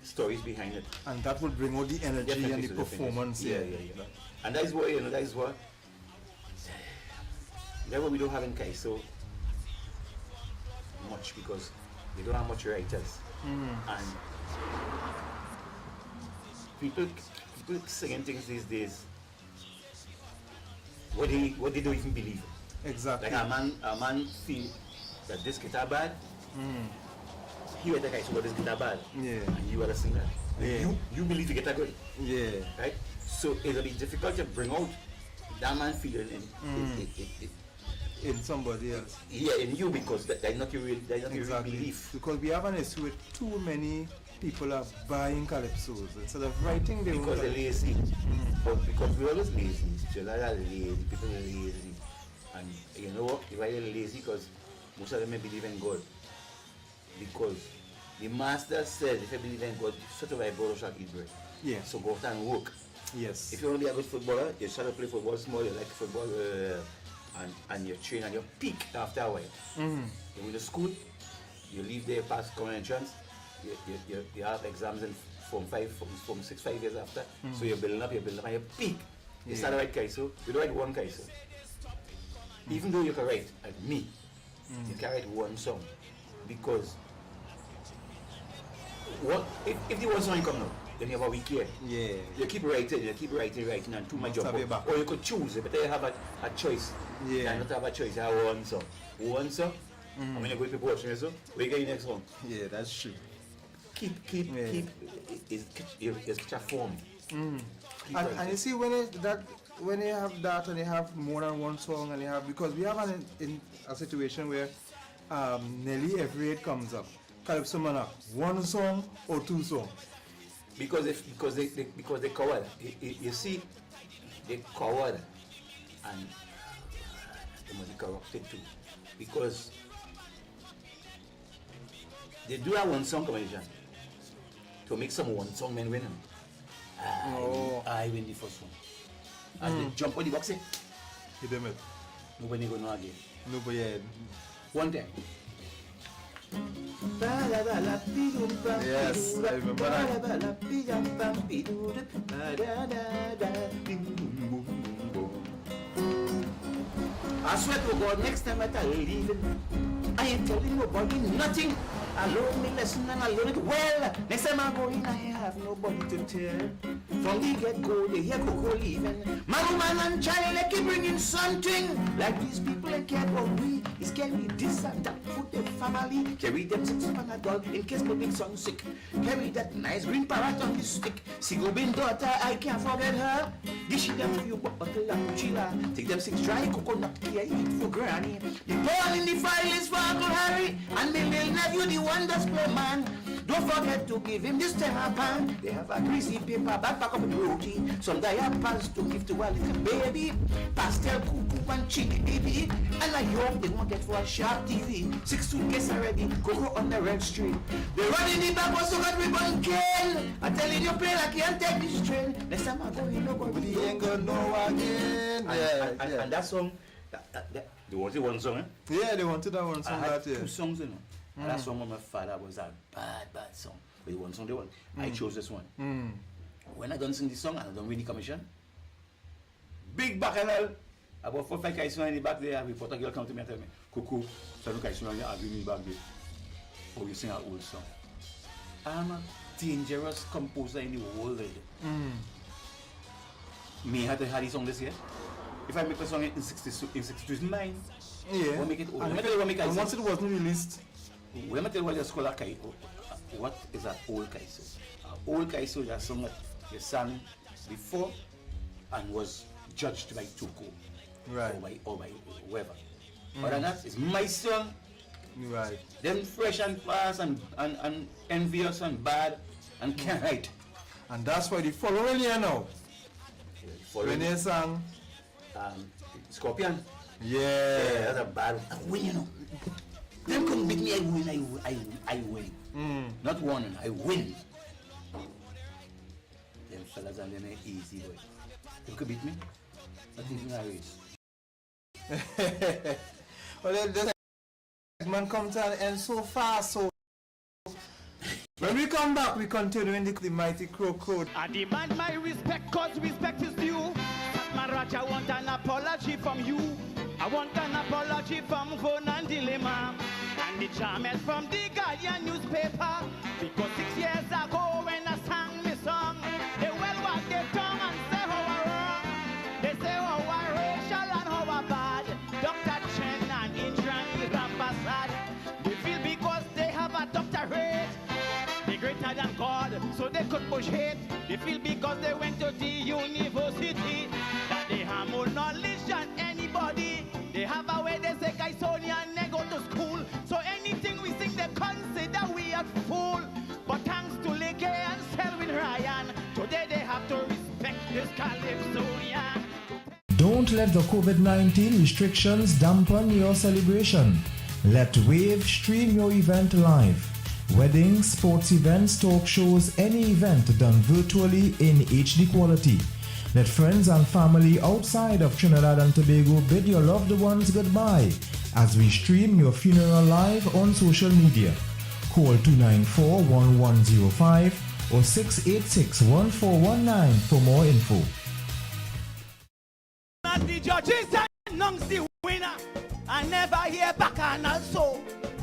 stories behind it. And that will bring out the energy and the performance. Yeah. And that is what, you know, that's what we don't have in Kaiso much, because we don't have much writers. And people singing things these days, what they don't even believe. Exactly. Like a man feel that this guitar bad, he went like I saw this guitar bad, and you are the singer. You believe the guitar good. Right? So it'll be difficult to bring out that man feeling in somebody else. Yeah, in you, because that's not your real belief. Because we have an issue with too many people are buying calypsos instead of writing their own. Because they're lazy. But because we're always lazy. Children are lazy, people are lazy. And you know what? Why they're lazy? Because most of them may believe in God. Because the master said, if you believe in God, such a God shall eat bread. Yeah. So go out and work. Yes. If you want to be a good footballer, you start to play football small, you like football, and you train and you peak after a while. You go to school, you leave there past common entrance, you have exams in Form 6, 5 years after. So you're building up, and you peak. You start to write Kaiso, you don't write one Kaiso. Even though you can write, like me, you can write one song. Because if the one song come now, then you have a week here. Yeah. You keep writing, and too much job. Or you could choose, but you have a choice. Yeah. You don't have a choice, you have one song. One song, and when you go to people watching your song, where you get your next one? Yeah, that's true. Keep, it's such a form. And you see, when you have that and you have more than one song, and you have, because we have in a situation where nearly every year comes up, Calypso Man have one song or two songs. Because they coward. You see, they coward, and they must be corrupted too. Because they do have one song competition to make some one song men win. I win the first one. And they jump on the box, hit them up. Nobody go know again. Nobody. One time. Yes, I remember that. I swear to God, next time I tell you, I ain't telling nobody nothing. I learn me lesson and I learn it well. Next time I go in, I have nobody to tell. From the get-go, they hear Coco leaving. Man, woman, and child, they keep bringing something. Like these people, they can't worry. It's carry this and that food, their family. Carry them 6 Panadol in case my big son sick. Carry that nice green parrot on his stick. Sigubin daughter, I can't forget her. Dish them for you, bottle of chilla. Take them 6 dry coconut clear, eat for granny. The ball in the file is for Uncle Harry. And my little nephew, the one that's play man. Don't forget to give him this terrapin. They have a greasy paper back up with roti. Some diapers to give to a little baby. Pastel cuckoo and chili baby. And I hope they won't get for a sharp TV. 6 suitcases already, Coco on the red street. They run in the back, but so got ribbon cane. I'm telling you, play like you can't take this train. Next time I go, you know, we ain't gonna know again. And that song, they wanted one song, eh? Yeah, they wanted that one song. I had 2 songs, you know. And that song with my father was a bad song. But the one song they want, I chose this one. When I done sing this song and I done win the commission, big bacchanal, about 4 or 5 guys in the back there, reporter girl come to me and tell me, Coco, so look guys, you argue me back there. Oh, you sing an old song. I'm a dangerous composer in the world. me had to have this song this year. If I make a song in 69, Yeah. we'll make it old. And, Let me tell you what make and I once it wasn't released, let me tell you what it's called a kaiso. What is an old kaiso? An old kaiso is a song that you sang before and was judged by Tuko. Right. Or by whoever. Other than that, it's my song. Right. Them fresh and fast and envious and bad and can't write. And that's why the following year now, when they sang Scorpion. Yeah. That's a bad one. I win, you know. Them couldn't beat me, I win. Not one, I win. Them fellas and them ain't easy, boy. You could beat me? I think in a race. Well, this segment comes to an end so fast, so when we come back, we continue in the mighty Crow Code. I demand my respect, cause respect is due. Maharaj, I want an apology from you. I want an apology from Phone and Dilemma and the Charmers from the Guardian newspaper. Because 6 years ago when I sang my song, they well wag their tongue and say how I wrong. They say how I racial and how I bad. Dr. Chen and Indran is Bassad. They feel because they have a doctorate, they greater than God, so they could push hate. They feel because they went to the university that they have more knowledge than anybody. They have a way they say guys only and they go to school. So anything we sing they consider we are fool. But thanks to Legay and Selwyn Ryan, today they have to respect this Calypsonian. Don't let the COVID-19 restrictions dampen your celebration. Let Wave stream your event live. Weddings, sports events, talk shows, any event done virtually in HD quality. Let friends and family outside of Trinidad and Tobago bid your loved ones goodbye as we stream your funeral live on social media. Call 294-1105 or 686-1419 for more info. The judges announced the winner. I never hear back, and also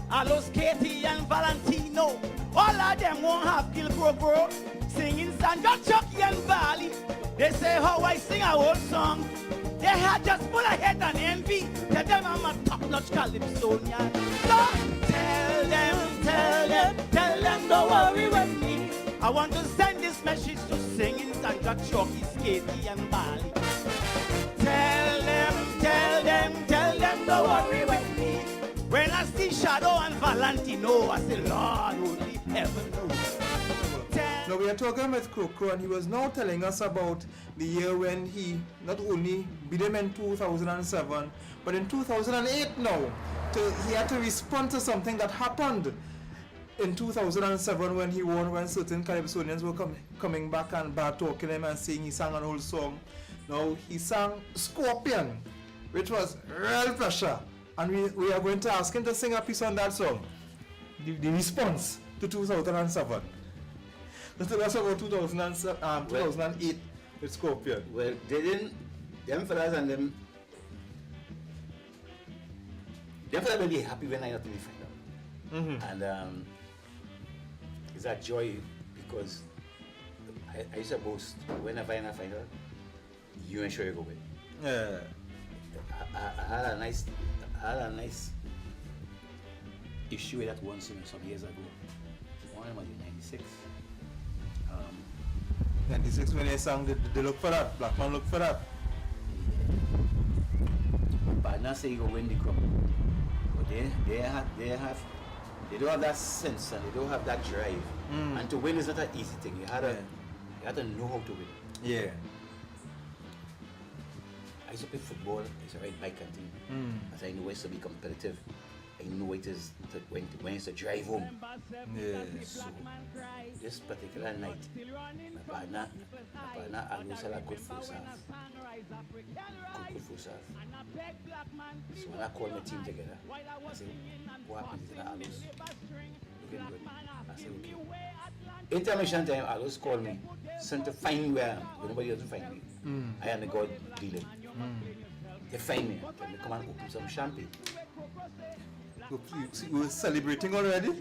Alos, Katie and Valentino, all of them won't have Gil Bro singing Sandra, Chucky and Bali. They say how I sing a whole song. They had just full of hate and envy. Tell them I'm a top-notch Calypsonian. So tell them don't worry with me. I want to send this message to singing Sandra, Chucky, Katie and Bali. Tell them don't worry with me. When I see Shadow and Valentino, I say, Lord, only heaven knows. Now we are talking with Crow, and he was now telling us about the year when he not only beat him in 2007, but in 2008 now, he had to respond to something that happened in 2007 when he won, when certain Calypsonians were coming back and bad talking him and saying he sang an old song. Now he sang Scorpion, which was real pressure. And we are going to ask him to sing a piece on that song. The response to 2007. Let's tell us about 2008 with Scorpion. Well, they didn't, them fellas and them fellas will be happy when I not in the final. And it's a joy because I used to boast whenever in a final, you ensure you go win. Yeah. I had a nice issue with that once some years ago. One of them was in 96. 96 when they sang the Look For That, Black Man Look For That. But not say you go win the cup. But they don't have that sense and they don't have that drive. And to win is not an easy thing. You have to know how to win. Yeah. I used to play football, I used to ride bike and thing. As I know it's to be competitive. I know it is when it's to drive home. Yeah. So this particular night, my partner Alos had a good full serve. Good full serve. So when I called my team together, I said, what happened to Alos? Looking good. I said, okay. Intermission time, Alos called me, sent to find me where I am. Nobody else to find me. I am the God dealing. They find me. Tell me, come and open some champagne. You were celebrating already?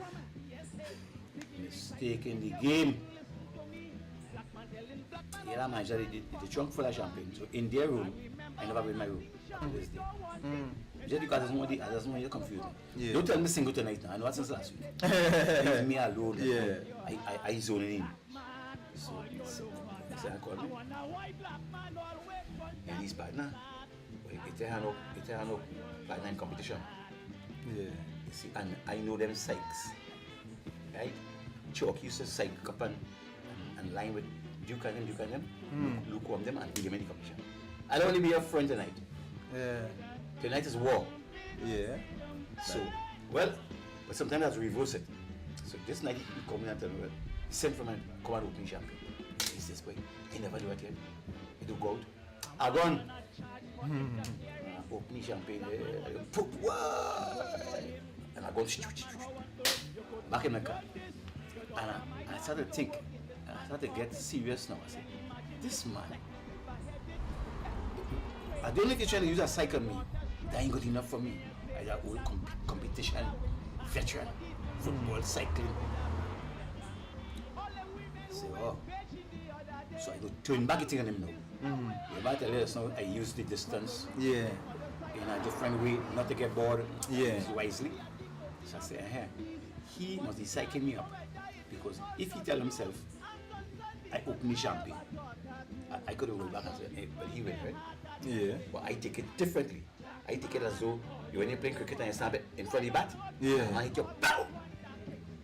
Mistake in the game. Yeah, man, the trunk full of champagne. So in their room, I never been in my room up to this day. Just because I just want you to confuse me. Yeah. Don't tell me single tonight now. I know what's since last week. Leave me alone. Yeah. I zone in. So I call me. And his partner, it's a hand up partner in competition. Yeah. You see, and I know them psychs. Right? Chalk used to psych up and line with Duke and them, lukewarm them, and beat them in the competition. I'll only be your friend tonight. Yeah. Tonight is war. Yeah. So, well, but sometimes I have to reverse it. So this night he come in and tell me, well, he sent for me, come and open champagne. He says, boy, he never do it here. He do go out. I gone. Open champagne, I put and I go back in the car. And I started to think, and I started to get serious now. I said, this man, I don't know if you're trying to use a psych on me. That ain't good enough for me. I got old competition, veteran, football, cycling. I say, oh. So I go turn back at him now. You might tell us now I use the distance. Yeah. In a different way, not to get bored. Yeah. Use wisely. So I say, he must be psyching me up. Because if he tell himself, I open the champagne, I could have rolled back and said, hey, but he win, right? Yeah. But I take it differently. I take it as though when you're playing cricket and you stand in front of the bat, yeah. and I hit your pow!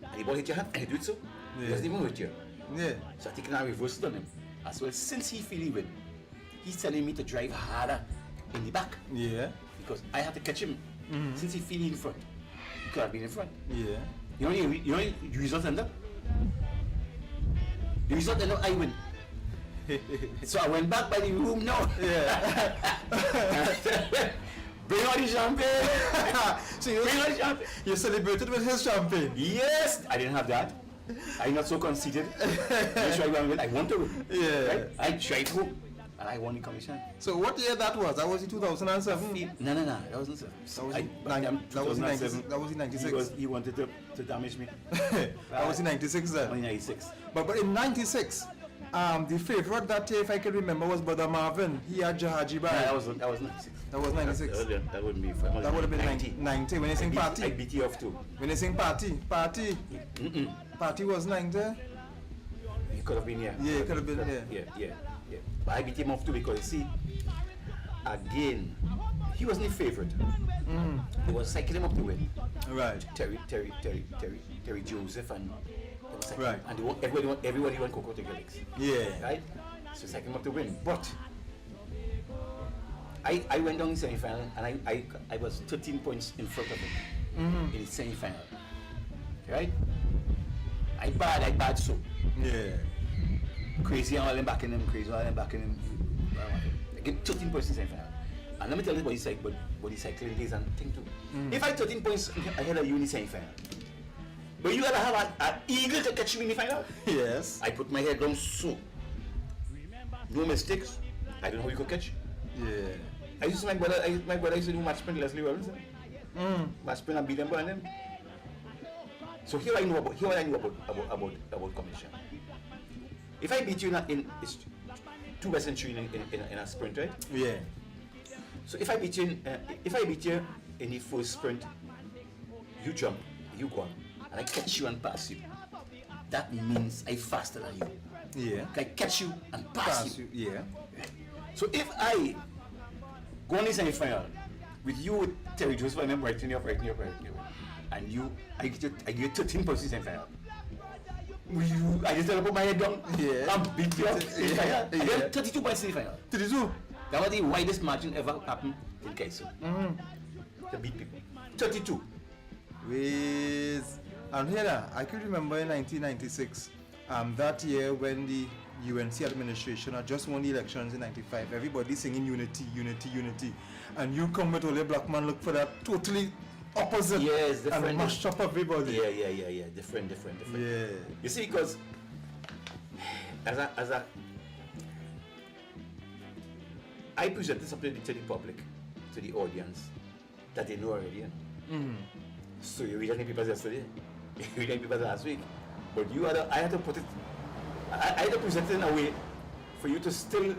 And the ball hit your hand, and you do it so. Yeah. It doesn't even hurt you. Yeah. So I take it and reverse it on him. As well, since he feel he win, he's telling me to drive harder in the back. Yeah. Because I have to catch him. Since he feel in front, he could have been in front. Yeah. You know the result end up? The result end up, I win. So I went back by the room now. Yeah. Bring out the champagne. So you celebrated with his champagne? Yes. I didn't have that. I'm not so conceited. I want to win. Yeah. Right? I tried to win. And I won the commission. So what year that was? That was in 2007? No, that wasn't 7. That was in 96. He wanted to damage me. That was in 96 then? In 96. But in 96, the favorite that year, if I can remember, was Brother Marvin. He had Jahaji Bai. That was 96. That was 96. That wouldn't be fun. That would have been 90. When you sing Party. I beat you off too. When you sing Party. Party was 90. He could have been here. Yeah, he could have been here. Yeah. But I beat him off too because you see, again, he wasn't the favorite. They was cycling him up to win. Right. Terry Joseph and they was cycling. Right. And everybody won Coco to Gelix. Yeah. Right? So cycling him up to win. But I went down in semi-final and I was 13 points in front of him in the semi-final. Right? I bad so. Yeah. Crazy and all them backing him, I get 13 points in semi-final. And let me tell you what he's cycling days and thing too. If I 13 points ahead of you in the semi-final, but you gotta have an eagle to catch you in the final. Yes. I put my head down so. No mistakes. I don't know who you could catch. Yeah. I used to my brother used to do match sprint Leslie Robinson. Match sprint and beat them by them. So here I know about competition. If I beat you in it's 2 best and 3 in a sprint, right? Yeah. So if I beat you in the first sprint, you jump, you go on, and I catch you and pass you. That means I'm faster than you. Yeah. I catch you and pass you. Yeah. So if I go on the semi-final with you with Terry Joseph, I remember right in your, and I give you 13 points in semi-final. I just put my head down. Yeah. And beat you up. I get 32 points in the final. 32? That was the widest margin ever happened in Kaiso. To beat people. 32. And here, I can remember in 1996, that year when the UNC administration had just won the elections in 95, everybody singing unity. And you come with all the black man look for that totally opposite. Yes, different. And mash up everybody. Yeah. Different. Yeah. You see, because as a I presented something to the public, to the audience, that they know already. So you read any papers yesterday, you read any papers last week, but I had to put it, I had to present it in a way for you to still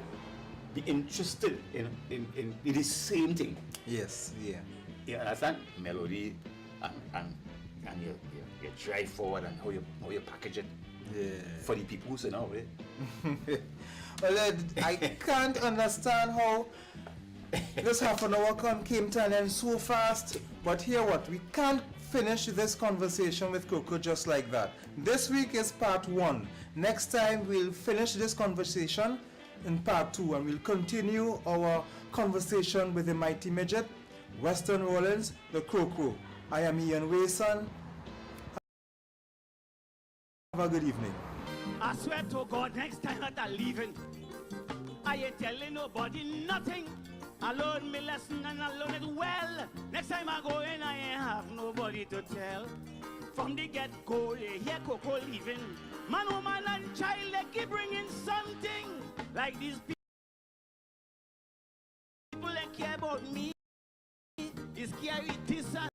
be interested in the same thing. Yes, yeah. You understand? Melody and your drive forward and how you package it for the people who know it. Well, I can't understand how this half an hour came to an end so fast. But hear what? We can't finish this conversation with Coco just like that. This week is part 1. Next time we'll finish this conversation in part 2 and we'll continue our conversation with the Mighty Midget, Western Rollins, the Coco. I am Ian Wayson. Have a good evening. I swear to God, next time that I'm leaving, I ain't telling nobody nothing. I learn my lesson and I learn it well. Next time I go in, I ain't have nobody to tell. From the get-go, you hear Coco leaving. Man, woman, and child, they keep bringing something. Like these people that care about me. Is carry this and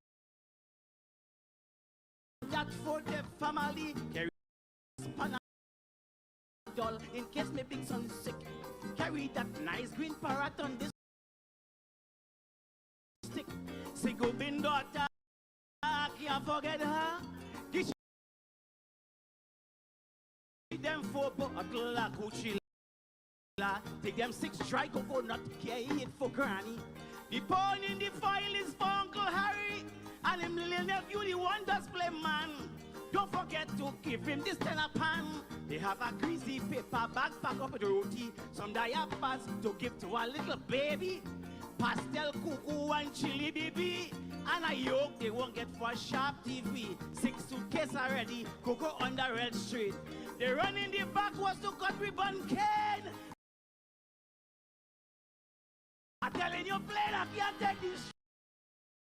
that for the family. Carry Panadol in case my big son's sick. Carry that nice green parrot on this stick. Say go bin daughter, can't forget her. This them 4 bottle of Gucci. Take them 6 dry coconut, carry it for granny. The pawn in the file is for Uncle Harry, and him little nephew, the one does play man. Don't forget to give him this 10 a pan. They have a greasy paper bag pack up with roti, some diapers to give to a little baby, pastel cuckoo and chili baby, and a yoke they won't get for a sharp TV. 6 suitcases already, Coco on the red street. They run in the back was to cut ribbon cane. I'm telling you, plain, I can't take this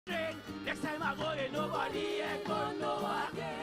train. Next time I go, ain't nobody ain't gonna know again.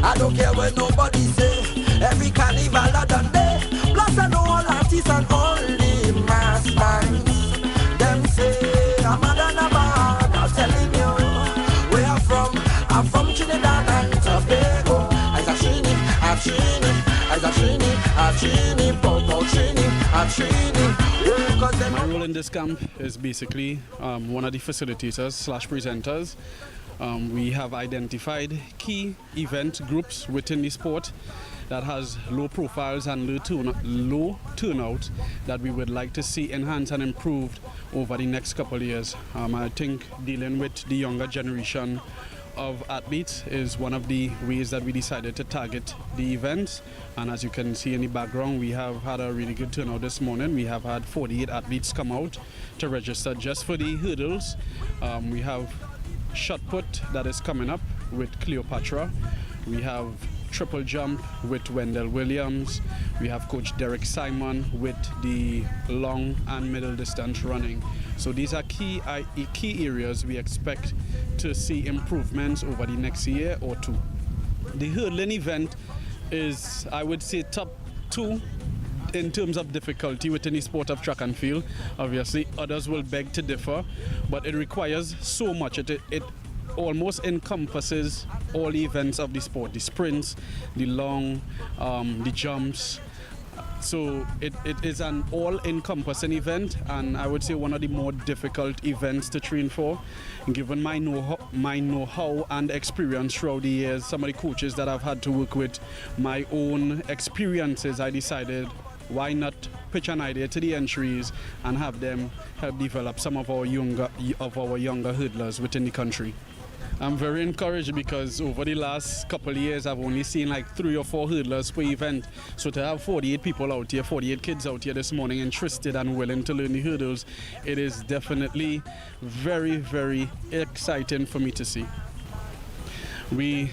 I don't care what nobody say. Every carnival I done day. Plus I know all artists and only mass bands. Them say I'm mad and I'm mad. I'm telling you where I'm from Trinidad and Tobago. As a Trini, as a Trini, Popo Trini, a Trini. My role in this camp is basically one of the facilitators / presenters. We have identified key event groups within the sport that has low profiles and low turnout that we would like to see enhanced and improved over the next couple of years. I think dealing with the younger generation of athletes is one of the ways that we decided to target the events. And as you can see in the background, we have had a really good turnout this morning. We have had 48 athletes come out to register just for the hurdles. We have shot put that is coming up with Cleopatra. We have triple jump with Wendell Williams. We have Coach Derek Simon with the long and middle distance running. So these are key areas we expect to see improvements over the next year or two. The hurdling event is, I would say, top 2 in terms of difficulty within the sport of track and field. Obviously, others will beg to differ, but it requires so much. It almost encompasses all the events of the sport, the sprints, the long, the jumps. So it is an all-encompassing event, and I would say one of the more difficult events to train for. Given my know-how and experience throughout the years, some of the coaches that I've had to work with, my own experiences, I decided why not pitch an idea to the entries and have them help develop some of our younger hurdlers within the country. I'm very encouraged because over the last couple of years I've only seen like 3 or 4 hurdlers per event. So to have 48 people out here, 48 kids out here this morning interested and willing to learn the hurdles, it is definitely very, very exciting for me to see. We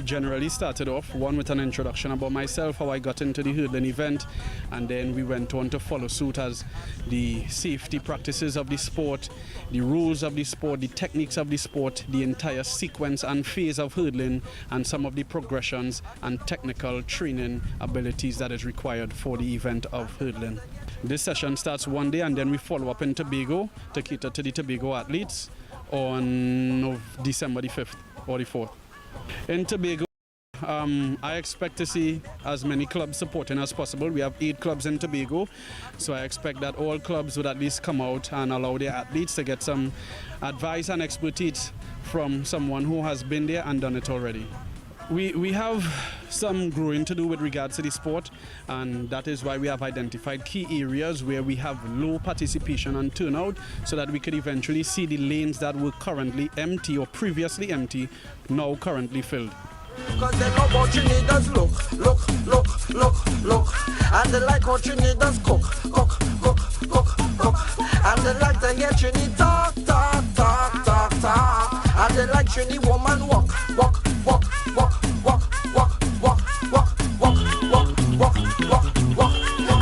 generally started off with an introduction about myself, how I got into the hurdling event, and then we went on to follow suit as the safety practices of the sport, the rules of the sport, the techniques of the sport, the entire sequence and phase of hurdling, and some of the progressions and technical training abilities that is required for the event of hurdling. This session starts one day and then we follow up in Tobago to cater to the Tobago athletes on December the 5th or the 4th. In Tobago, I expect to see as many clubs supporting as possible. We have 8 clubs in Tobago, so I expect that all clubs would at least come out and allow their athletes to get some advice and expertise from someone who has been there and done it already. We have some growing to do with regards to the sport, and that is why we have identified key areas where we have low participation and turnout, so that we could eventually see the lanes that were currently empty or previously empty now currently filled. Cause they know about Trinidad's look. And they like how Trinidad's cook. And they like to get Trini talk. And they like Trini woman walk.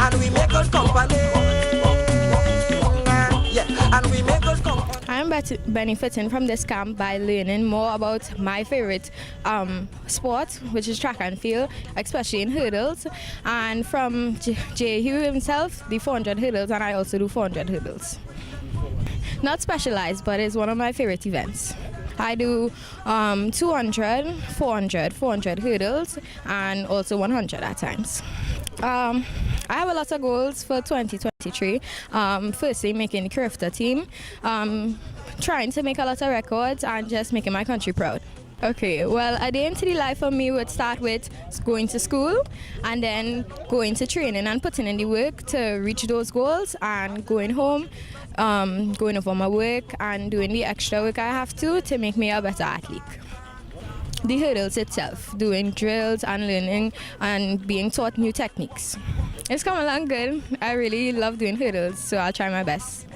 And we make good company. And we make good company. I'm benefiting from this camp by learning more about my favorite sport, which is track and field, especially in hurdles, and from Jay Hugh himself, the 400 hurdles, and I also do 400 hurdles. Not specialized, but it's one of my favorite events. I do 200, 400 hurdles, and also 100 at times. I have a lot of goals for 2023. Firstly, making the CRIFTA team, trying to make a lot of records, and just making my country proud. Okay, well, a day into the life for me would start with going to school and then going to training and putting in the work to reach those goals, and going home, going over my work and doing the extra work I have to make me a better athlete. The hurdles itself, doing drills and learning and being taught new techniques. It's come along good. I really love doing hurdles, so I'll try my best.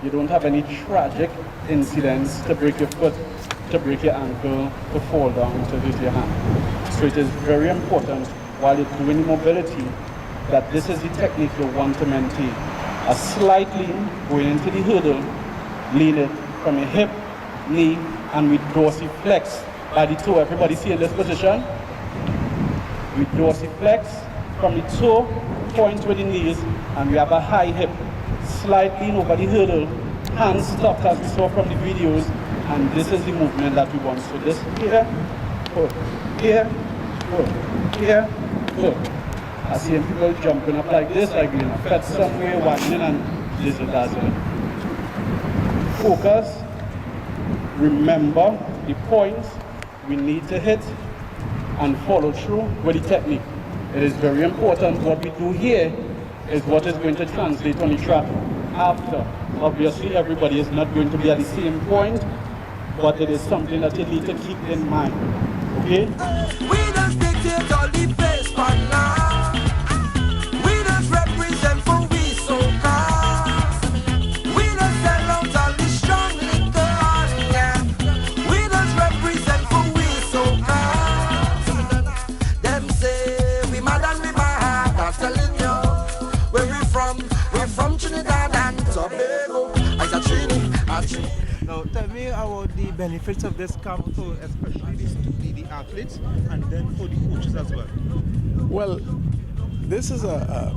You don't have any tragic incidents to break your foot, to break your ankle, to fall down, to hurt your hand. So it is very important while you're doing mobility that this is the technique you want to maintain. A slight lean going into the hurdle, lean it from your hip, knee, and we dorsiflex by the toe. Everybody see in this position? We dorsiflex from the toe, point with the knees, and we have a high hip. Slight lean over the hurdle, hands stopped as we saw from the videos, and this is the movement that we want. So this here, pull, here, pull, here, pull. I see people jumping up like this, like in a fed somewhere, winding and this is dazzling. Focus, remember the points we need to hit, and follow through with the technique. It is very important. What we do here is what is going to translate on the track after. Obviously, everybody is not going to be at the same point, but it is something that you need to keep in mind. Okay? We don't dictate all the place for now. We don't represent for we so cast. We don't sell out all the strong liquor. Yeah. We don't represent for we so cast. Them say we mad and we bad. I'm telling you, where we from? We're from Trinidad and Tobago. Now, tell me about the benefits of this camp for especially the athletes and then for the coaches as well. Well, this is a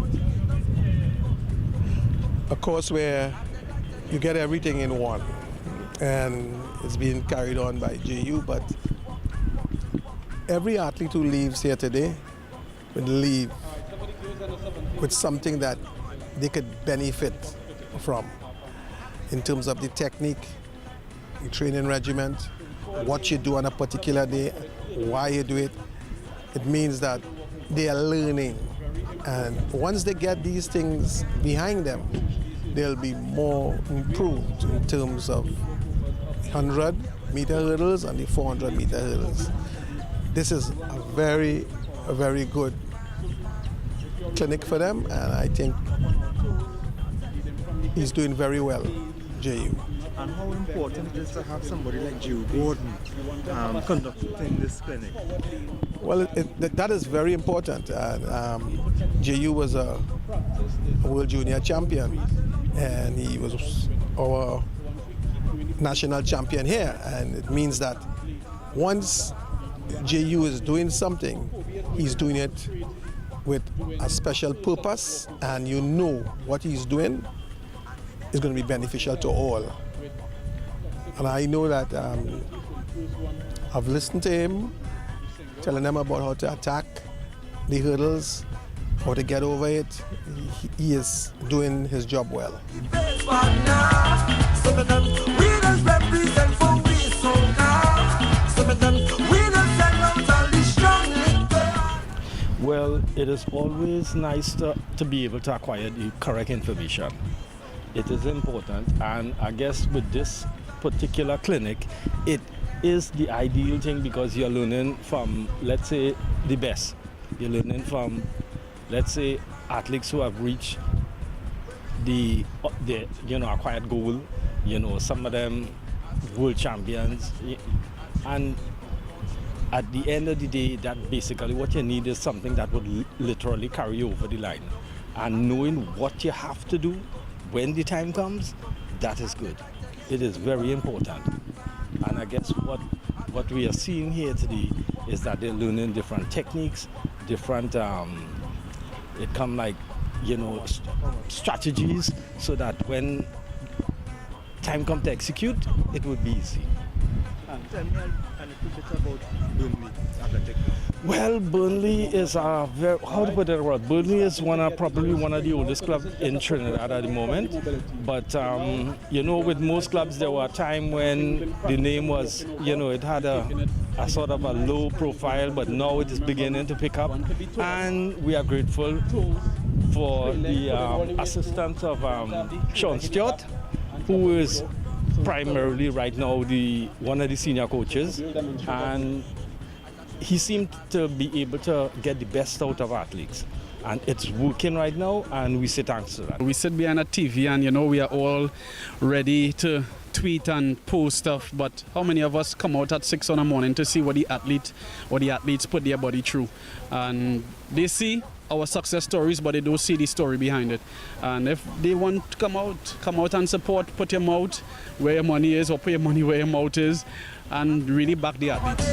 course where you get everything in one, and it's being carried on by JU, but every athlete who leaves here today will leave with something that they could benefit from in terms of the technique, the training regiment, what you do on a particular day, why you do it. It means that they are learning, and once they get these things behind them, they'll be more improved in terms of 100-meter hurdles and the 400-meter hurdles. This is a very good clinic for them, and I think he's doing very well, JU. And how important it is to have somebody like Joe Gordon conducting this clinic? Well, that is very important. JU was a World Junior champion, and he was our national champion here. And it means that once JU is doing something, he's doing it with a special purpose, and you know what he's doing is going to be beneficial to all. And I know that I've listened to him, telling them about how to attack the hurdles, how to get over it. He is doing his job well. Well, it is always nice to be able to acquire the correct information. It is important, and I guess with this particular clinic, it is the ideal thing because you're learning from, let's say, the best. You're learning from, let's say, athletes who have reached the acquired goal. Some of them world champions, and at the end of the day, that basically what you need is something that would literally carry you over the line. And knowing what you have to do when the time comes, that is good. It is very important. And I guess what we are seeing here today is that they're learning different techniques, different, it come like, strategies, so that when time comes to execute, it would be easy. And tell me a little bit about Burnley Athletic. Well, Burnley is how to put it right? Burnley is probably one of the oldest clubs in Trinidad at the moment. But with most clubs, there were a time when the name was, it had a sort of a low profile, but now it is beginning to pick up. And we are grateful for the assistance of Sean Stewart, who is primarily right now one of the senior coaches, and he seemed to be able to get the best out of athletes, and it's working right now, and we say thanks to that. We sit behind a TV and we are all ready to tweet and post stuff, but how many of us come out at 6 in the morning to see what the athletes put their body through? And they see our success stories, but they don't see the story behind it. And if they want to come out and support, put your mouth where your money is, or put your money where your mouth is, and really back the athletes.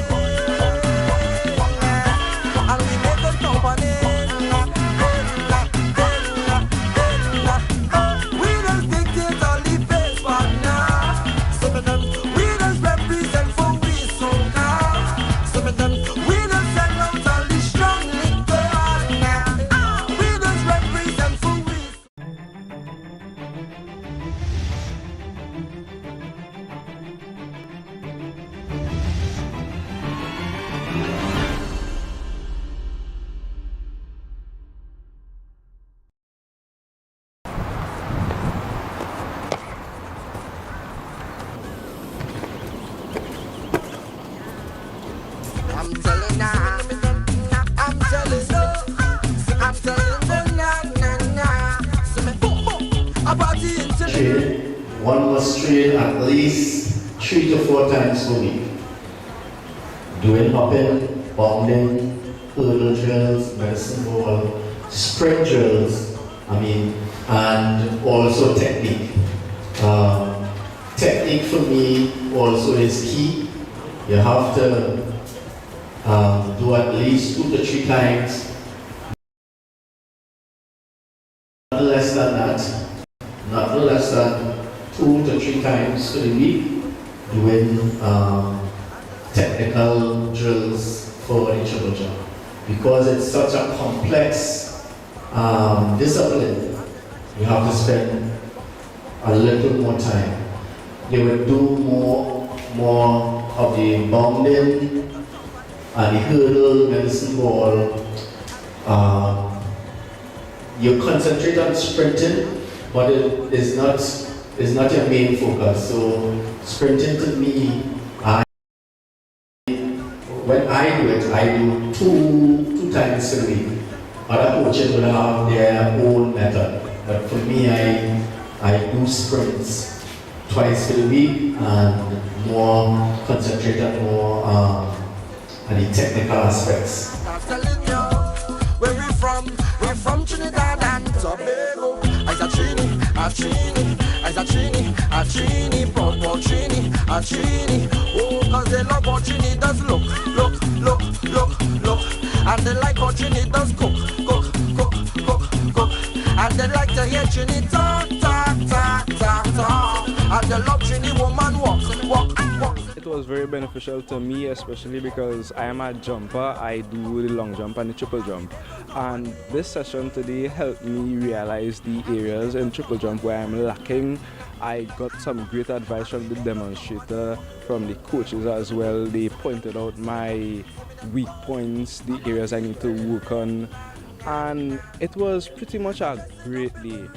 training, one must train at least 3 to 4 times per week. Doing hopping, bounding, hurdle drills, medicine ball, sprint drills, and also technique. Technique for me also is key. You have to do at least 2 to 3 times. Not less than that. Not less than 2 to 3 times per week doing technical drills for the triple jump. Because it's such a complex discipline, you have to spend a little more time. They would do more of the bounding and the hurdle, medicine ball. You concentrate on sprinting, but it is not your main focus. So sprinting to me, when I do it, I do two times a week. Other coaches will have their own method, but for me, I do sprints twice a week and more concentrated more on the technical aspects. I'm telling you, where we're from Trinidad and Tobago. I's a Trini, proud Trini. Oh, cause they love how Trini does look. And they like how Trini does cook. And they like to hear Trini talk. And they love Trini woman walk. It was very beneficial to me, especially because I am a jumper. I do the long jump and the triple jump. And this session today helped me realize the areas in triple jump where I'm lacking. I got some great advice from the demonstrator, from the coaches as well. They pointed out my weak points, the areas I need to work on. And it was pretty much a great day.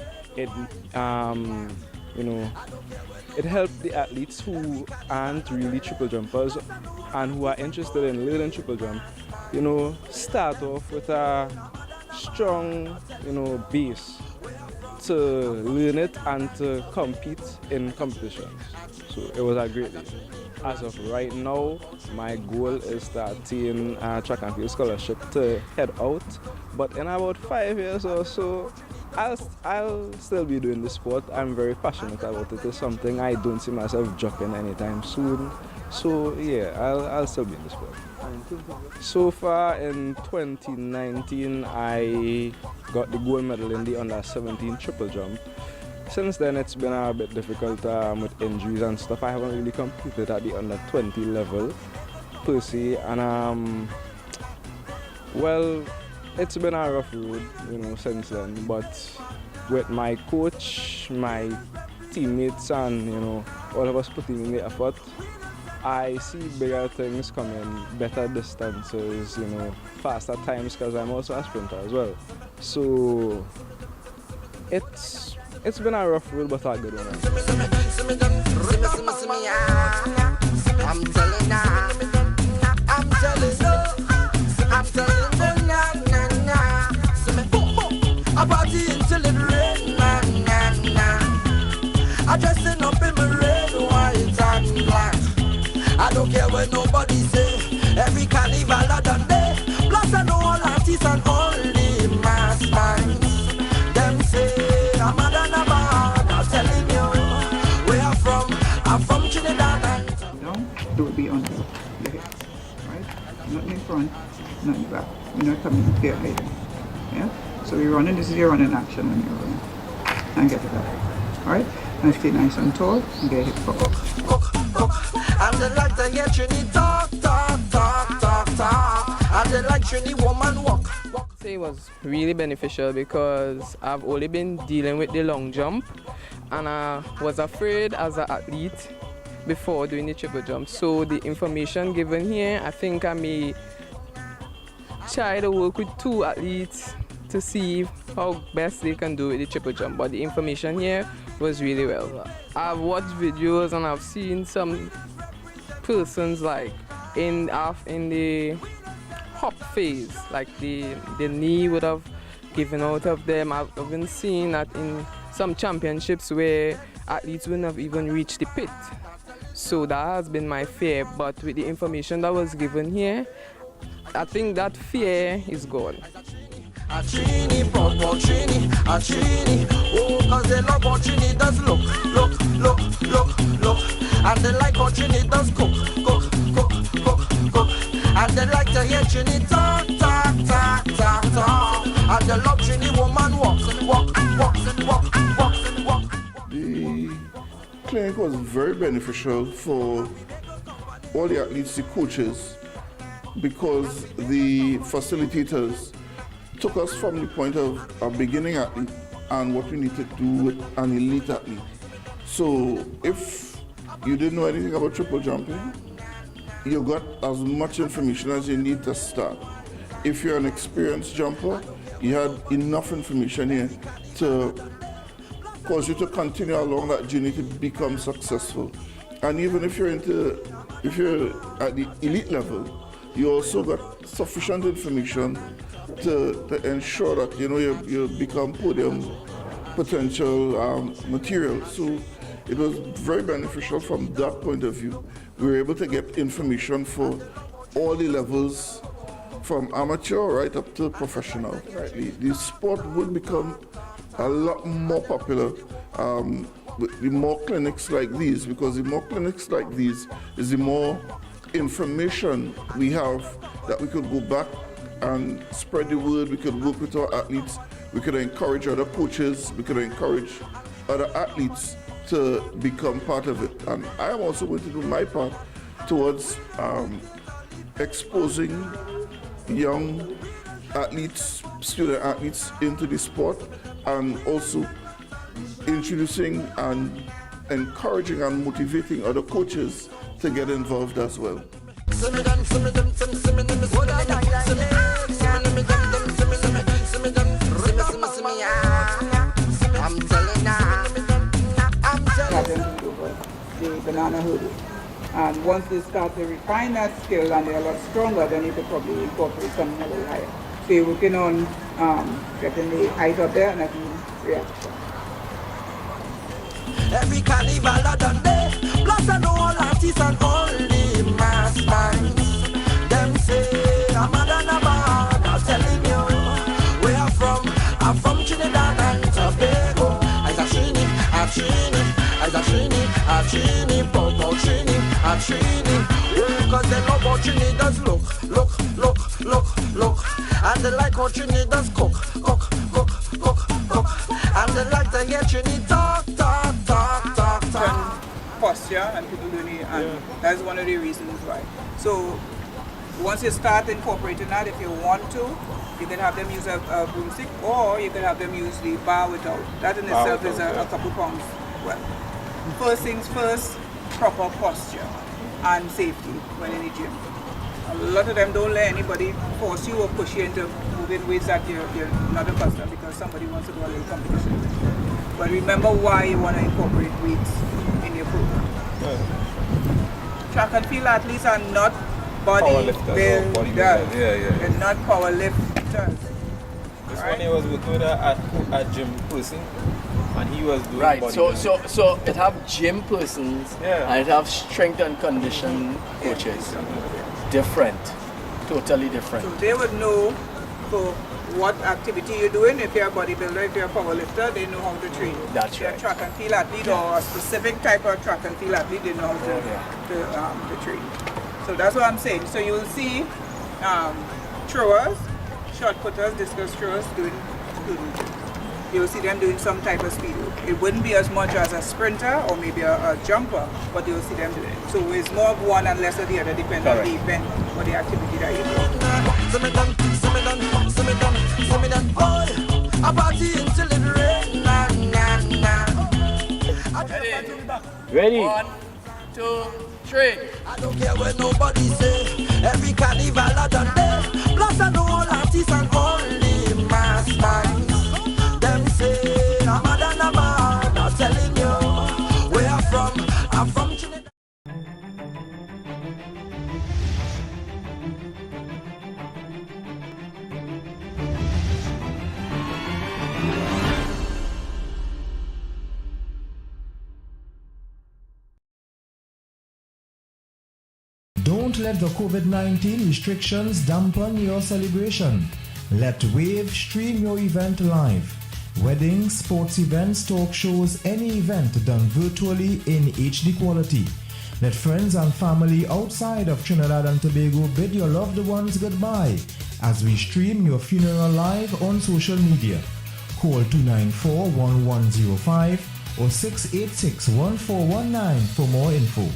It helped the athletes who aren't really triple jumpers and who are interested in learning triple jump, start off with a strong, base to learn it and to compete in competitions. So it was a great day. As of right now, my goal is to attain a track and field scholarship to head out. But in about 5 years or so, I'll still be doing the sport. I'm very passionate about it. It's something I don't see myself dropping anytime soon. So yeah, I'll still be in the sport. So far in 2019, I got the gold medal in the under-17 triple jump. Since then, it's been a bit difficult with injuries and stuff. I haven't really competed at the under-20 level per se, and well, it's been a rough road, since then. But with my coach, my teammates, and all of us putting in the effort, I see bigger things coming, better distances, faster times, because I'm also a sprinter as well. So it's been a rough road, but a good one. I'm telling I party until it rain, I dressing up in my red, white and black. I don't care what nobody say. Every carnival I done day. Plus I know all artists and all the mass minds. Them say I'm mad and I'm bad. I'm telling you where I'm from Trinidad and down, it will be on your hips, right? Not in front, not in back. You're not coming there either. Yeah? So you're running, this is your running action when you're running. And get it up. Alright? And stay nice and tall and get hit for and they like to hear Trini talk. And they like Trini woman walk. So it was really beneficial because I've only been dealing with the long jump and I was afraid as an athlete before doing the triple jump. So the information given here, I think I may try to work with 2 athletes to see how best they can do with the triple jump. But the information here was really well. I've watched videos and I've seen some persons like in the hop phase, like the knee would have given out of them. I've even seen that in some championships where athletes wouldn't have even reached the pit. So that has been my fear, but with the information that was given here, I think that fear is gone. A Trini, Papa Trini, a Trini. Oh, cause they love how Trini does look. And they like how Trini does cook. And they like to hear Trini talk. And they love Trini woman walk. The clinic was very beneficial for all the athletes, the coaches, because the facilitators took us from the point of a beginning athlete and what we need to do with an elite athlete. So if you didn't know anything about triple jumping, you got as much information as you need to start. If you're an experienced jumper, you had enough information here to cause you to continue along that journey to become successful. And even if you're at the elite level, you also got sufficient information to ensure that you become podium potential material. So it was very beneficial from that point of view. We were able to get information for all the levels, from amateur right up to professional. Right? The sport would become a lot more popular with the more clinics like these, because the more clinics like these is the more information we have that we could go back and spread the word. We could work with our athletes, we could encourage other coaches, we could encourage other athletes to become part of it. And I am also going to do my part towards exposing young athletes, student athletes into the sport, and also introducing and encouraging and motivating other coaches to get involved as well. The banana hurdle. And once they start to refine that skill and they're a lot stronger, then you could probably incorporate something a little higher. So you're working on getting the height up there and I can react. Every carnival I done there, plus I know all artists and all the mass bands. Them say I'm I'm telling you where I'm from Trinidad and Tobago. A Trini, Popo Trini, a Trini. Cause they love how Trini does look. And they like how Trini does cook. And they like to hear Trini talk. Posture and people doing it, and that's one of the reasons why. So once you start incorporating that, if you want to, you can have them use a broomstick, or you can have them use the bar without. That in itself is a couple pounds. Well, first things first, proper posture and safety when in the gym. A lot of them don't let anybody force you or push you into moving weights that you're not accustomed because somebody wants to do a little competition. But remember why you want to incorporate weights in your program. Track and field athletes are not bodybuilders. They're not power lifters. This one I was working with a gym person, and he was doing bodybuilding. So it have gym persons and it have strength and condition coaches. Different, totally different. So they would know for what activity you're doing. If you're a bodybuilder, if you're a power lifter, they know how to train. That's if you're right. a track and field athlete or a specific type of track and field athlete, they know how to train. So that's what I'm saying. So you will see throwers, shot putters, discus throwers doing things. You'll see them doing some type of speed work. It wouldn't be as much as a sprinter or maybe a jumper, but you'll see them doing it. So it's more of one and less of the other, depending on the event or the activity that you're doing. Ready? 1, 2, 3. I don't care what nobody say. Every carnival I done there. Plus I know all artists and all the mass bands. Them say I'm I'm telling you where I'm from Trinidad. let the COVID-19 restrictions dampen your celebration. Let Wave stream your event live. Weddings, sports events, talk shows, any event done virtually in HD quality. Let friends and family outside of Trinidad and Tobago bid your loved ones goodbye as we stream your funeral live on social media. Call 294-1105 or 686-1419 for more info.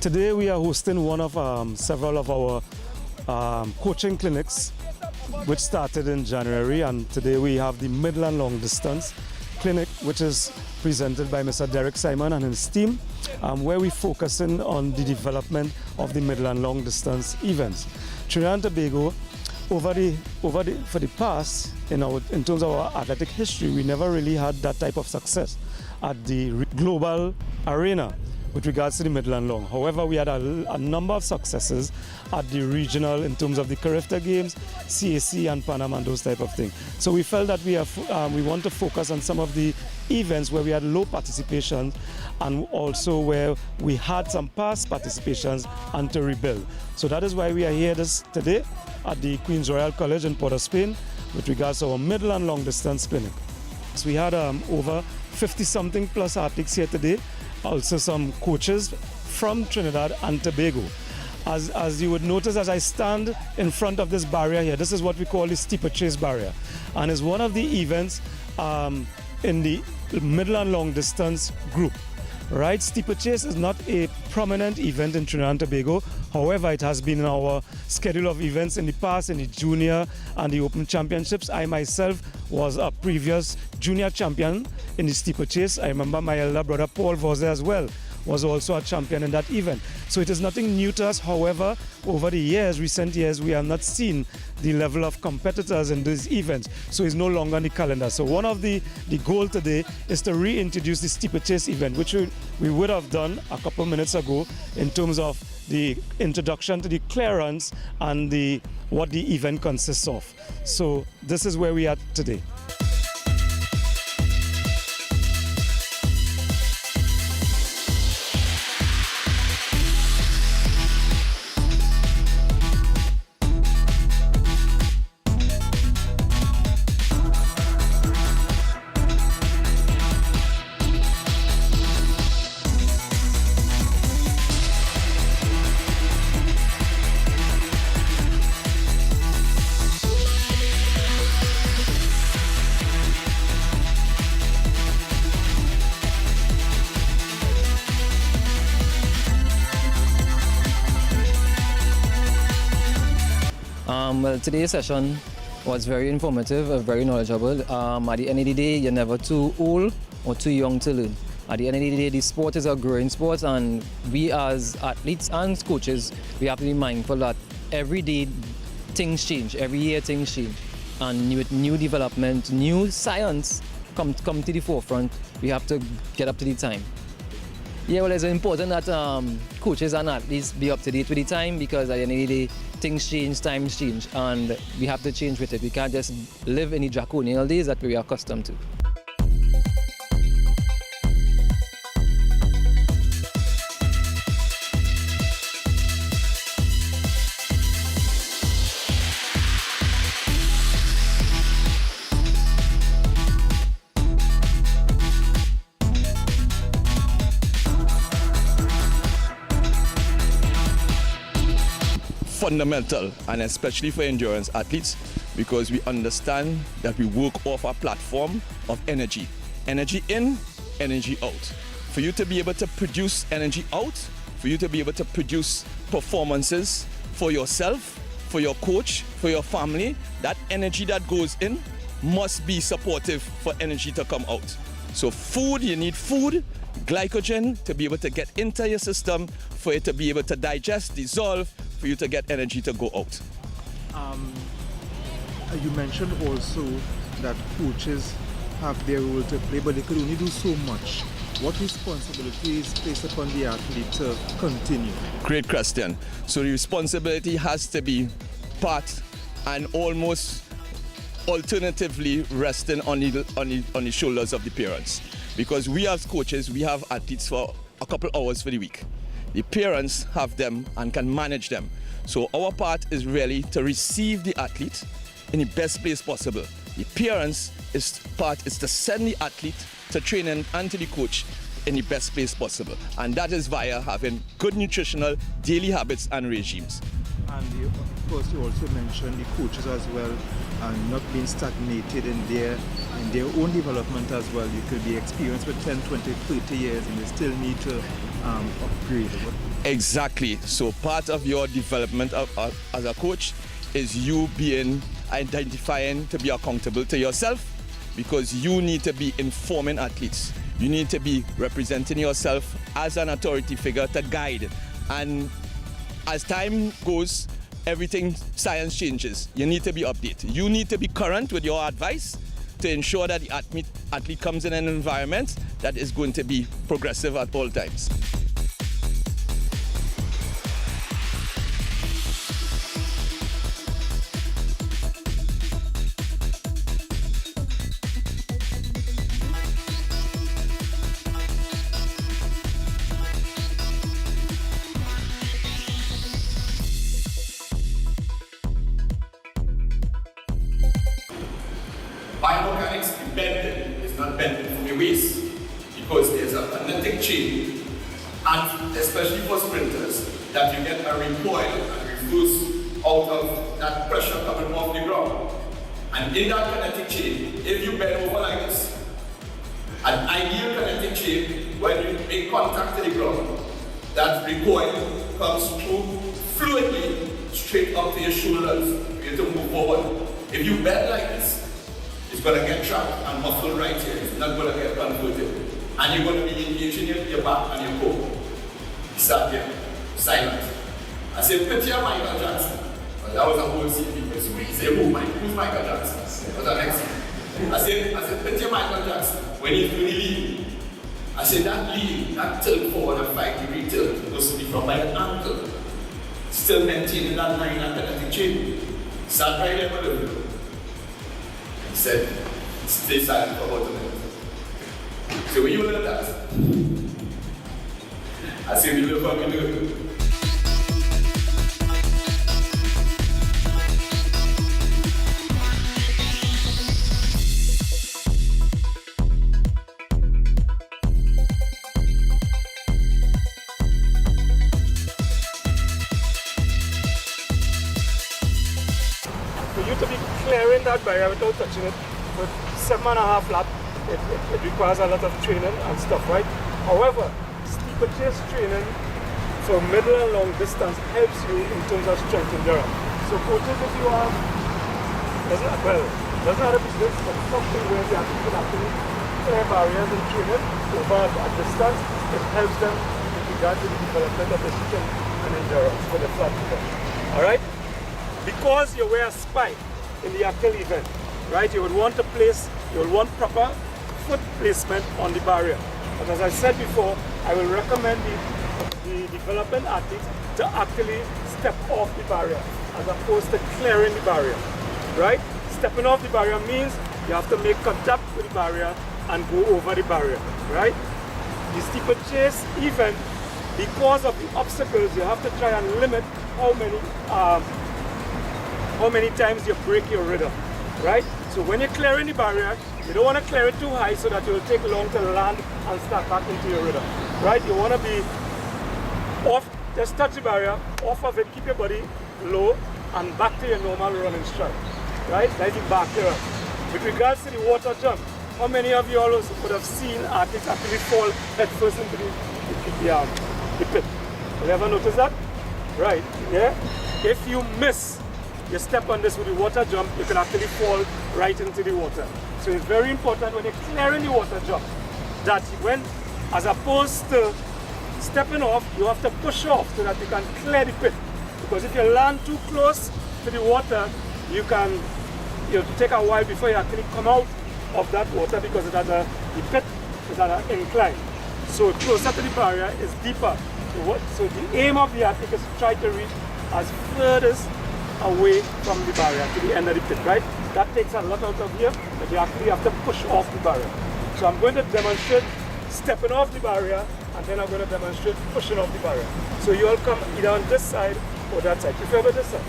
Today we are hosting one of several of our coaching clinics which started in January, and today we have the Midland Long Distance Clinic, which is presented by Mr. Derek Simon and his team, where we're focusing on the development of the Midland Long Distance events. Trinidad and Tobago, for the past, in terms of our athletic history, we never really had that type of success at the global arena with regards to the Midland Long. However, we had a number of successes at the regional in terms of the Carifta Games, CAC and Pan Am and those type of things. So we felt that we want to focus on some of the events where we had low participation and also where we had some past participations and to rebuild. So that is why we are here today at the Queen's Royal College in Port of Spain with regards to our Midland Long Distance Clinic. So we had over 50-something plus athletes here today, also some coaches from Trinidad and Tobago. As you would notice, as I stand in front of this barrier here, this is what we call the steeplechase barrier, and is one of the events in the Midland Long Distance group. Right, steeplechase is not a prominent event in Trinidad and Tobago. However, it has been in our schedule of events in the past, in the junior and the open championships. I myself was a previous junior champion in the steeplechase. I remember my elder brother Paul Voze as well was also a champion in that event. So it is nothing new to us. However, over the years, recent years, we have not seen the level of competitors in these events. So it's no longer on the calendar. So one of the goal today is to reintroduce the steeplechase event, which we would have done a couple minutes ago in terms of the introduction to the clearance and what the event consists of. So this is where we are today. Well, today's session was very informative, very knowledgeable. At the end of the day, you're never too old or too young to learn. At the end of the day, the sport is a growing sport, and we as athletes and coaches, we have to be mindful that every day things change, every year things change. And with new development, new science come to the forefront, we have to get up to the time. Yeah, well, it's important that coaches and athletes be up to date with the time, because at the end of the day, things change, times change, and we have to change with it. We can't just live in the draconian days that we are accustomed to. Fundamental, and especially for endurance athletes, because we understand that we work off a platform of energy. Energy in, energy out. For you to be able to produce energy out, for you to be able to produce performances for yourself, for your coach, for your family, that energy that goes in must be supportive for energy to come out. So food, you need food, glycogen to be able to get into your system, for it to be able to digest, dissolve, for you to get energy to go out. You mentioned also that coaches have their role to play, but they could only do so much. What responsibility is placed upon the athlete to continue? Great question. So the responsibility has to be part and almost alternatively resting on the shoulders of the parents. Because we as coaches, we have athletes for a couple hours for the week. The parents have them and can manage them. So our part is really to receive the athlete in the best place possible. The parents' part is to send the athlete to training and to the coach in the best place possible. And that is via having good nutritional daily habits and regimes. And of course you also mentioned the coaches as well, and not being stagnated in their own development as well. You could be experienced with 10, 20, 30 years and they still need to upgrade. Exactly. So part of your development as a coach is you identifying to be accountable to yourself, because you need to be informing athletes. You need to be representing yourself as an authority figure to guide. And as time goes, science changes. You need to be updated. You need to be current with your advice to ensure that the athlete comes in an environment that is going to be progressive at all times. Biomechanics bending is not bending from your waist, because there's a kinetic chain, and especially for sprinters, that you get a recoil and reverse out of that pressure coming off the ground. And in that kinetic chain, if you bend over like this, an ideal kinetic chain, when you make contact to the ground, that recoil comes through fluidly straight up to your shoulders for you to move forward. If you bend like this, it's going to get trapped and muscle right here. It's not going to get converted. And you're going to be engaging your back and your core. Start here, silent. I say, picture Michael Jackson. But that was a whole scene. People say, who's Michael Jackson? What's the next scene? I said, picture Michael Jackson when he's doing the lead. I said, that lead, that tilt forward, a 5-degree tilt, supposed to be from my ankle. Still maintaining that line and kinetic chain. Start right there with the He said, stay silent for about a minute. So when you learn that, I said, we look how we do it. For you to be clearing that barrier without touching it with 7.5 laps, it requires a lot of training and stuff, right? However, steeplechase training for middle and long distance helps you in terms of strength endurance. So coaches, if you are, doesn't have a business, but something where they have to actually clear barriers in training over a distance, it helps them in regard to the development of the strength and endurance for the flat foot. Alright? Because you wear a spike in the actual event, right? You would want proper foot placement on the barrier. But as I said before, I will recommend the development athletes to actually step off the barrier as opposed to clearing the barrier, right? Stepping off the barrier means you have to make contact with the barrier and go over the barrier, right? The steeplechase event, because of the obstacles, you have to try and limit how many times you break your rhythm, right? So when you're clearing the barrier, you don't want to clear it too high so that it will take long to land and start back into your rhythm, right? You want to be off, just touch the barrier, off of it, keep your body low, and back to your normal running stride, right? That's the back here. With regards to the water jump, how many of you all would have seen athletes actually fall headfirst into the pit? Have you ever noticed that? Right, yeah? If you miss your step on this with the water jump, you can actually fall right into the water. So it's very important when you're clearing the water jump that when, as opposed to stepping off, you have to push off so that you can clear the pit. Because if you land too close to the water, it'll take a while before you actually come out of that water because the pit is at an incline. So closer to the barrier is deeper. So the aim of the athlete is to try to reach as furthest away from the barrier to the end of the pit, right? That takes a lot out of here, but you actually have to push off the barrier. So I'm going to demonstrate stepping off the barrier, and then I'm going to demonstrate pushing off the barrier. So you all come either on this side or that side. Prefer this side.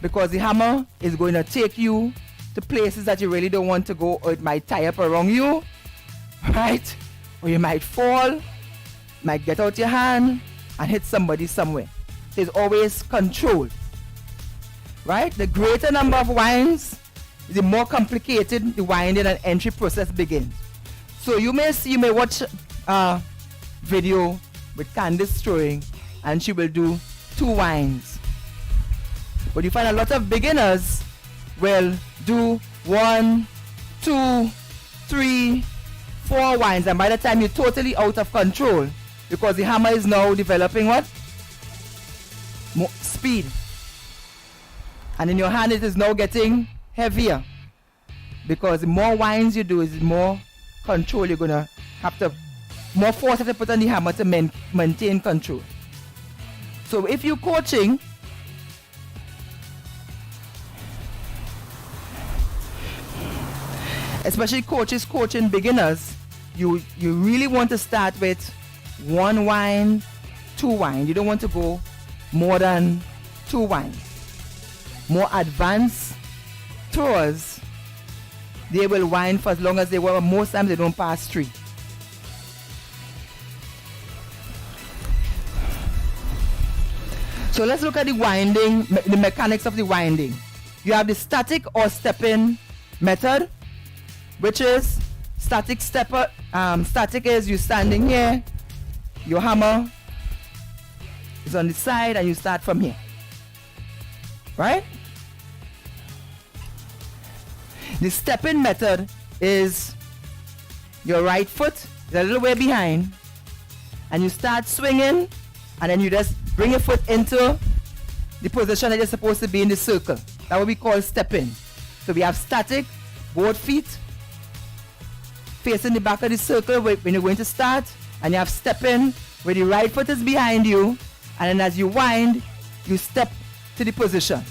Because the hammer is going to take you to places that you really don't want to go, or it might tie up around you, right? Or you might fall, might get out your hand and hit somebody somewhere. There's always control, right? The greater number of winds, the more complicated the winding and entry process begins. So you may watch a video with Candice throwing, and she will do 2 winds. But you find a lot of beginners will do 1, 2, 3, 4 winds, and by the time you're totally out of control, because the hammer is now developing what? More speed. And in your hand it is now getting heavier, because the more winds you do is more control you're gonna have to, more force you have to put on the hammer to maintain control. So if you're coaching, especially coaches coaching beginners, you really want to start with 1 wind, 2 wind. You don't want to go more than 2 winds. More advanced throwers, they will wind for as long as they want. Most times they don't pass 3. So let's look at the winding, the mechanics of the winding. You have the static or step-in method, which is static stepper. Static is you standing here, your hammer is on the side, and you start from here, right? The step-in method is your right foot is a little way behind, and you start swinging, and then you just bring your foot into the position that you're supposed to be in the circle. That would be called step-in. So we have static, both feet facing the back of the circle when you're going to start, and you have step-in where the right foot is behind you, and then as you wind, you step to the position.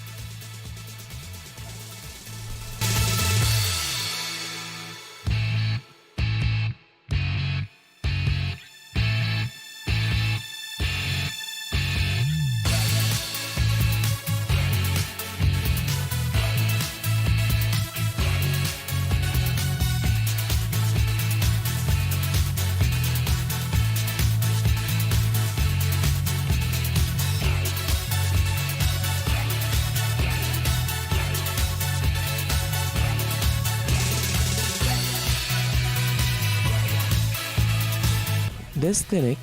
This clinic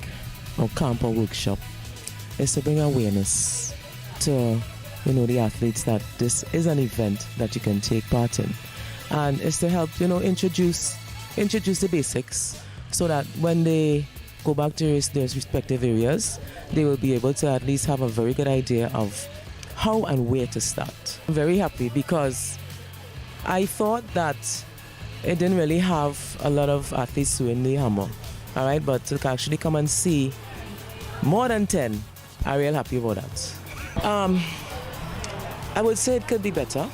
or camp or workshop is to bring awareness to the athletes that this is an event that you can take part in, and it's to help introduce the basics so that when they go back to their respective areas, they will be able to at least have a very good idea of how and where to start. I'm very happy because I thought that it didn't really have a lot of athletes doing the hammer, all right, but to actually come and see more than 10, I'm real happy about that. I would say it could be better,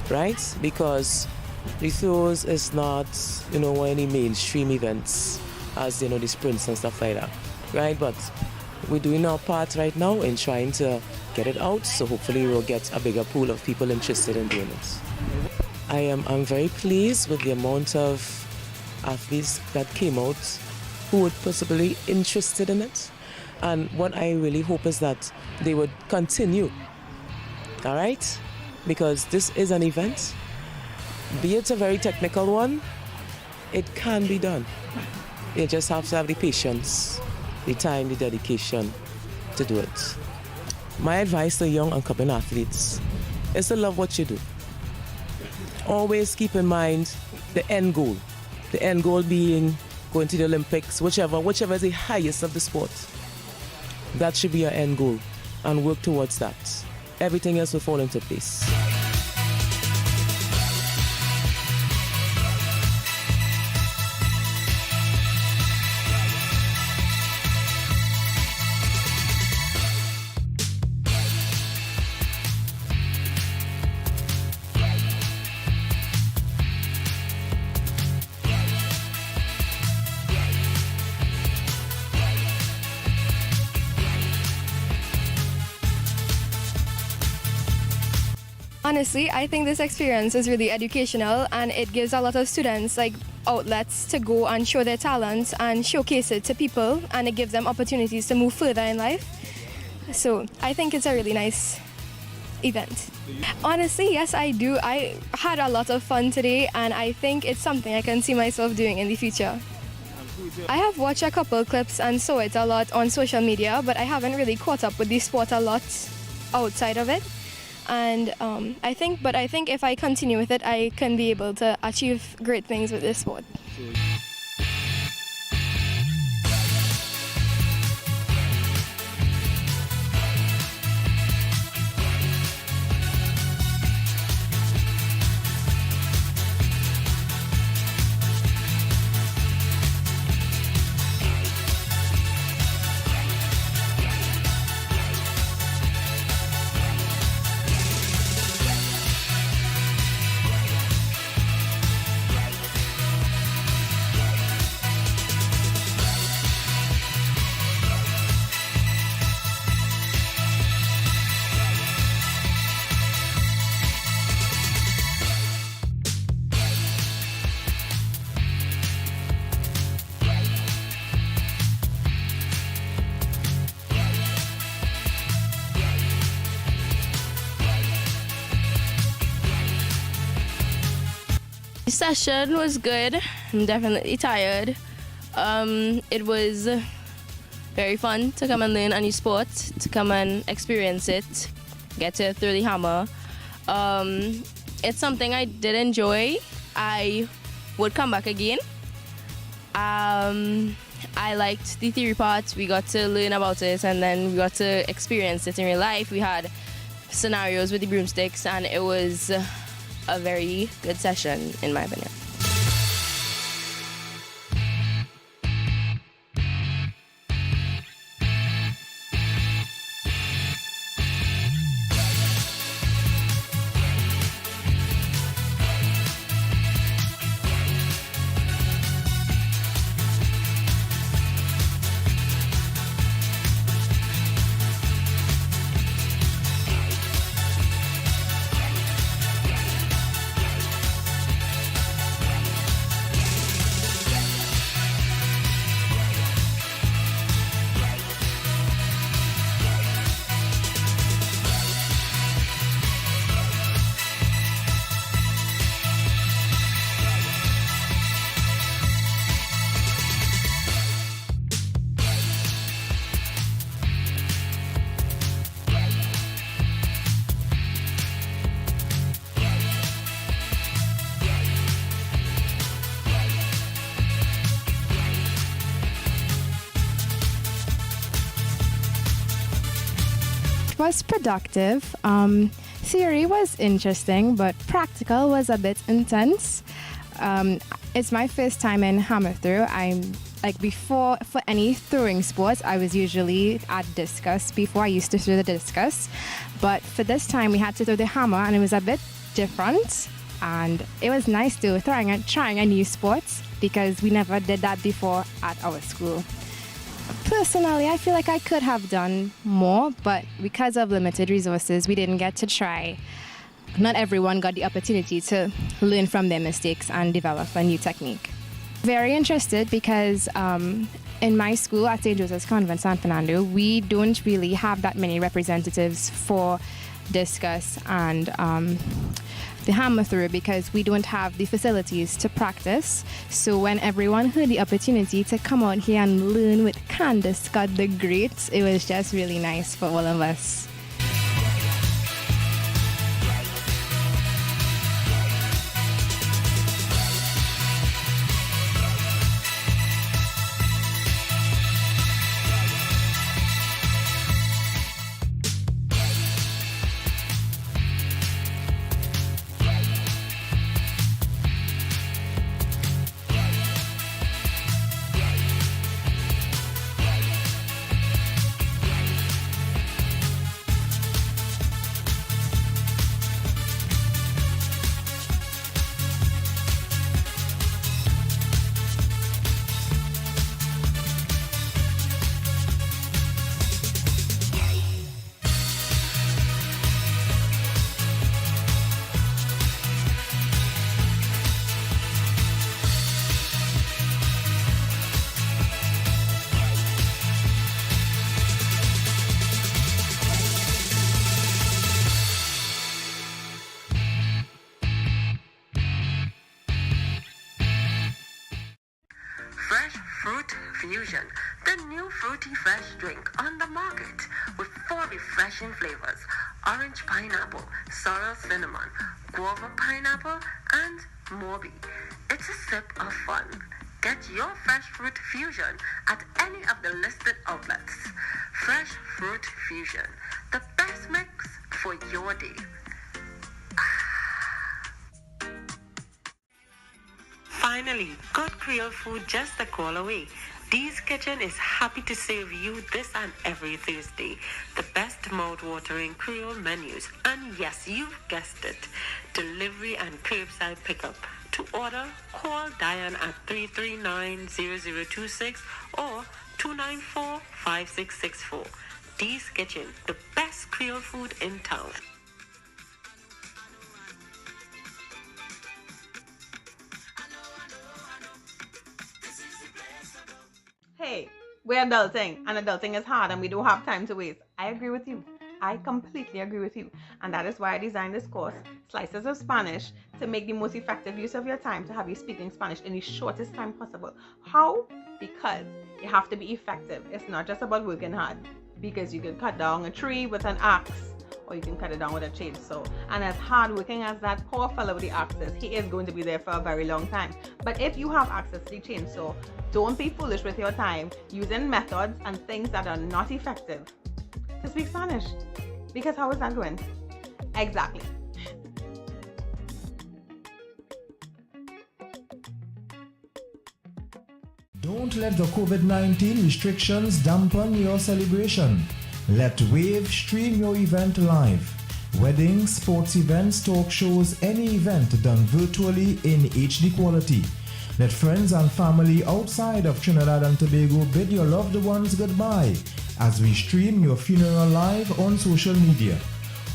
right? Because the throws is not, one of the mainstream events as, the sprints and stuff like that, right? But we're doing our part right now in trying to get it out, so hopefully we'll get a bigger pool of people interested in doing it. I'm very pleased with the amount of athletes that came out who were possibly interested in it. And what I really hope is that they would continue, all right? Because this is an event, be it a very technical one, it can be done. You just have to have the patience, the time, the dedication to do it. My advice to young and coming athletes is to love what you do. Always keep in mind the end goal. The end goal being going to the Olympics, whichever is the highest of the sport. That should be your end goal, and work towards that. Everything else will fall into place. Honestly, I think this experience is really educational, and it gives a lot of students outlets to go and show their talents and showcase it to people, and it gives them opportunities to move further in life. So I think it's a really nice event. Honestly, yes, I do. I had a lot of fun today, and I think it's something I can see myself doing in the future. I have watched a couple clips and saw it a lot on social media, but I haven't really caught up with the sport a lot outside of it. And I think if I continue with it, I can be able to achieve great things with this sport. The session was good. I'm definitely tired. It was very fun to come and learn a new sport, to come and experience it, get to throw the hammer. It's something I did enjoy. I would come back again. I liked the theory part. We got to learn about it, and then we got to experience it in real life. We had scenarios with the broomsticks, and it was a very good session, in my opinion. was productive. Theory was interesting, but practical was a bit intense. It's my first time in hammer throw. I'm like before for any throwing sports, I was usually at discus. Before I used to throw the discus, but for this time we had to throw the hammer, and it was a bit different. And it was nice to trying a new sport because we never did that before at our school. Personally, I feel like I could have done more, but because of limited resources, we didn't get to try. Not everyone got the opportunity to learn from their mistakes and develop a new technique. Very interested because in my school at St. Joseph's Convent, San Fernando, we don't really have that many representatives for discus and the hammer throw because we don't have the facilities to practice. So when everyone had the opportunity to come out here and learn with Candace Scott the Great, it was just really nice for all of us. Fusion, the new fruity fresh drink on the market with 4 refreshing flavors: orange pineapple, sorrel cinnamon, guava pineapple, and Morbi. It's a sip of fun. Get your Fresh Fruit Fusion at any of the listed outlets. Fresh Fruit Fusion, the best mix for your day. Finally, good Creole food just a call away. Dee's Kitchen is happy to serve you this and every Thursday the best mouth-watering Creole menus. And yes, you've guessed it, delivery and curbside pickup. To order, call Diane at 339-0026 or 294-5664. Dee's Kitchen, the best Creole food in town. Hey, we're adulting, and adulting is hard, and we don't have time to waste. I agree with you. I completely agree with you. And that is why I designed this course, Slices of Spanish, to make the most effective use of your time to have you speaking Spanish in the shortest time possible. How? Because you have to be effective. It's not just about working hard. Because you can cut down a tree with an axe, or you can cut it down with a chainsaw. And as hardworking as that poor fellow with the axe is, he is going to be there for a very long time. But if you have access to the chainsaw, don't be foolish with your time using methods and things that are not effective to speak Spanish. Because how is that going? Exactly. Don't let the COVID-19 restrictions dampen your celebration. Let Wave stream your event live. Weddings, sports events, talk shows, any event done virtually in HD quality. Let friends and family outside of Trinidad and Tobago bid your loved ones goodbye as we stream your funeral live on social media.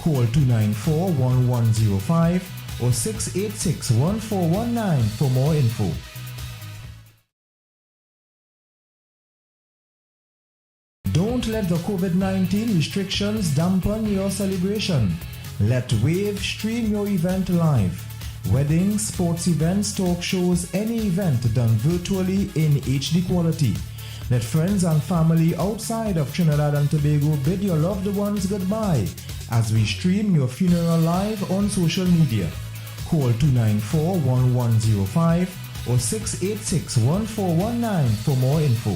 Call 294-1105 or 686-1419 for more info. Don't let the COVID-19 restrictions dampen your celebration. Let Wave stream your event live. Weddings, sports events, talk shows, any event done virtually in HD quality. Let friends and family outside of Trinidad and Tobago bid your loved ones goodbye as we stream your funeral live on social media. Call 294-1105 or 686-1419 for more info.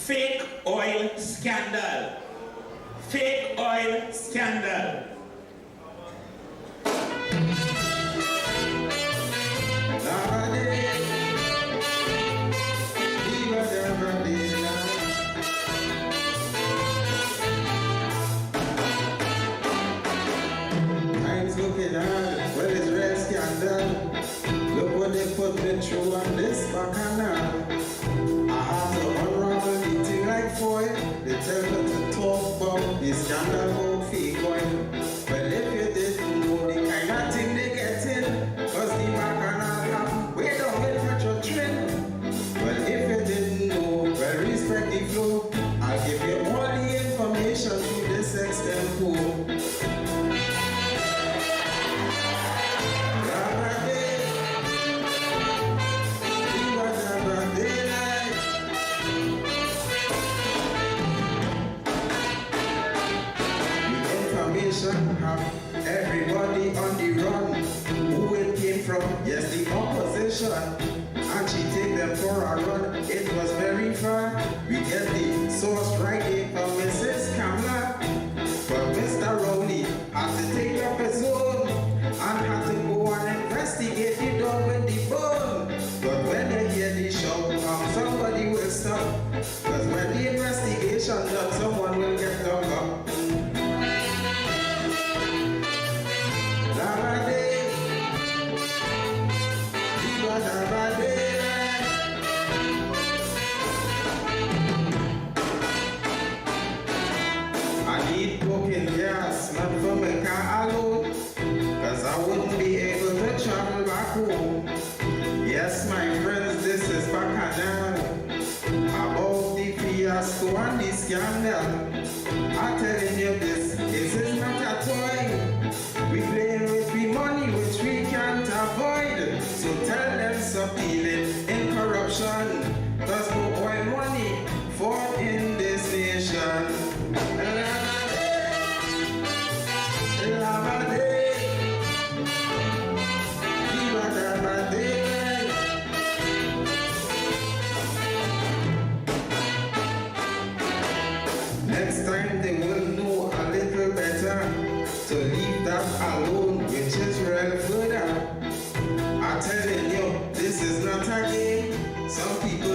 fake oil scandal. Fake oil scandal. Times looking hard, well it's red scandal. Look what they put me through on this bacchanal. I have to unravel the thing like foil. They tell me to talk about the scandal about fake oil. Well if you didn't know the kind of thing they get in, cause the bacchanal have way down in Metro Train. Well if you didn't know, well respect the flow. I'll give you all the information through this extempo. Have everybody on the run. Who it came from? Yes, the opposition. And she take them for a run. It was very far. We get the source right here from Mrs. Kamla. But Mr. Rowley had to take up his own and had to go and investigate the dog with the bone. But when they hear the shout, somebody will stop. Cause when the investigation done, someone will get dug up. I need cooking gas, not for my car alone, cause I wouldn't be able to travel back home. Yes, my friends, this is Bacchanal, about the fiasco and the scandal. I'm telling you this is not a toy. We play with the money which we can't avoid. So tell them stop dealing in corruption. There's no oil money for in this nation. Next time they will know a little better to leave that alone, which is real further. I'm telling you, this is not a game. Some people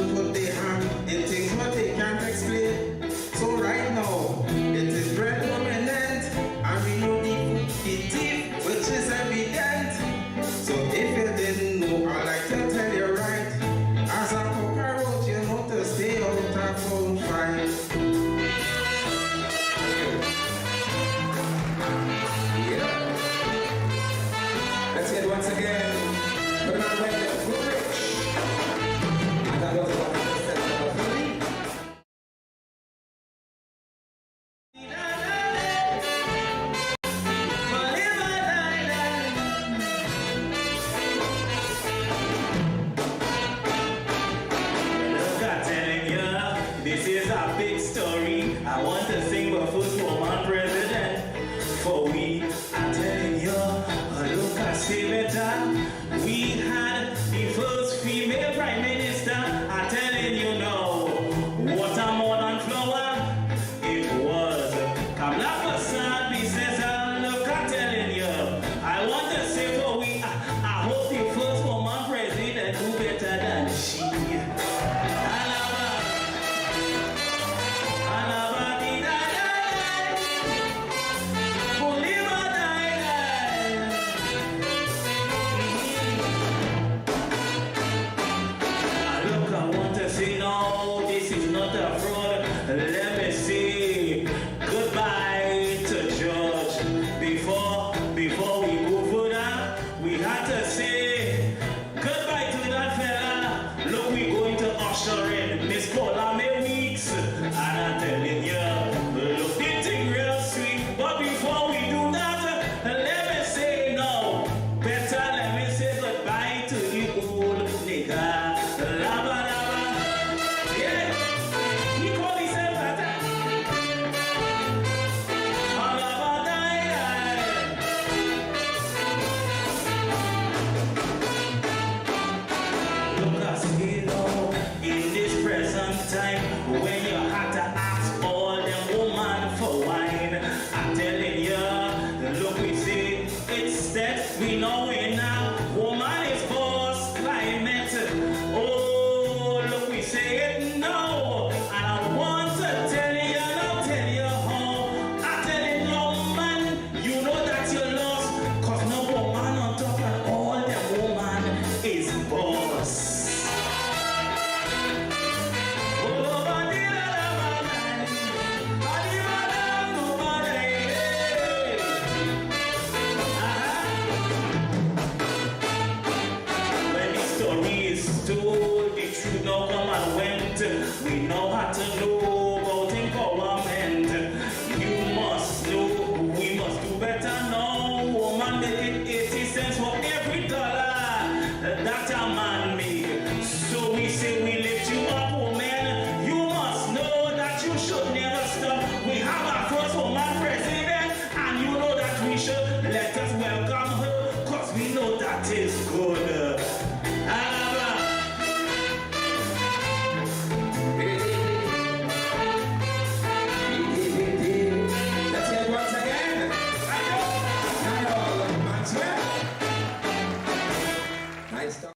start.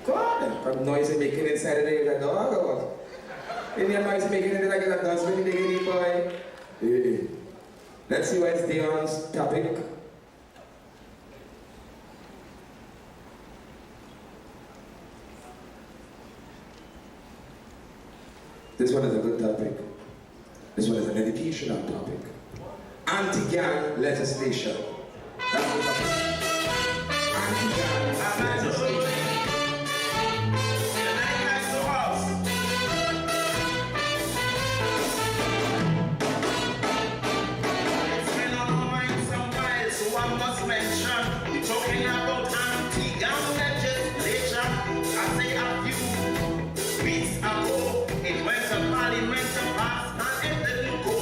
God, from noise making inside of the dog or what? In your noise making it like a dustbin, the boy. Let's see what's Dion's topic. This one is a good topic. This one is an educational topic. Anti-gang legislation. That's the topic. Anti-gang legislation. It's been on my mind some while, so I must mention. We're talking about anti-gang legislation. I say a few weeks ago, it went to Parliament to pass, and it didn't go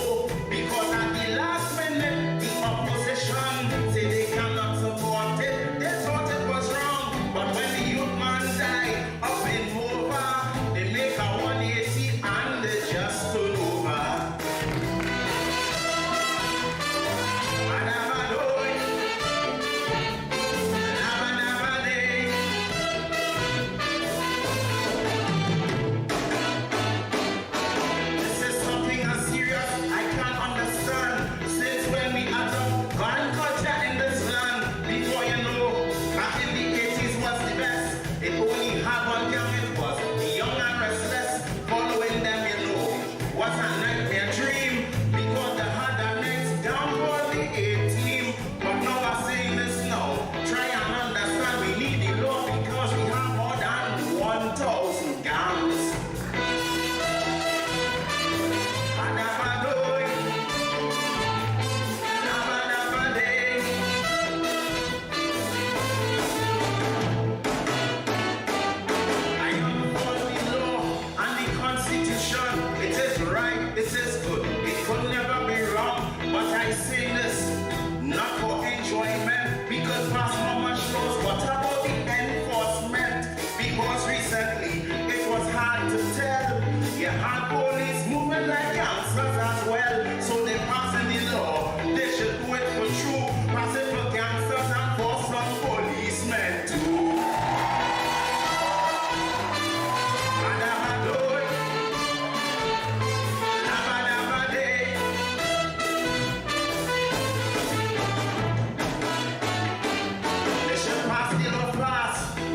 because at the last minute, the opposition say they cannot support it. They thought it was wrong, but when the youth man died up in Mova, they make a 180 and they just stood over. This is something as serious I can't understand. Since when we adopt gun culture in this land, before you know, back in the 80s was the best. It only had one gang, it was the young and restless. Following them, you know, was a nightmare dream because they had a next down for the 18. But now I'm saying this now. Try and understand we need the law because we have more than 1,000 gangs. It is right, it is good, it could never be wrong. But I say this, not for enjoyment, because past mama shows what about the enforcement? Because recently it was hard to tell. You had police moving like gangsters as well. So they passing the law, they should do it for true. Pass it for gangsters and for some policemen too.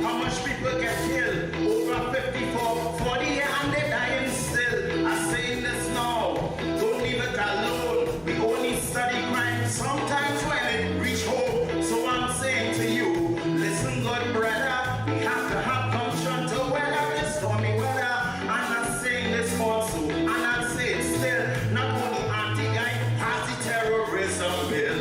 How much people get killed? Over 54, 40 and they dying still. I say this now, don't leave it alone. We only study crime sometimes when it reach home. So I'm saying to you, listen good brother, we have to have gumption to weather this stormy weather. And I'm saying this also, and I'll say it still, not only anti-gang, anti-terrorism bill.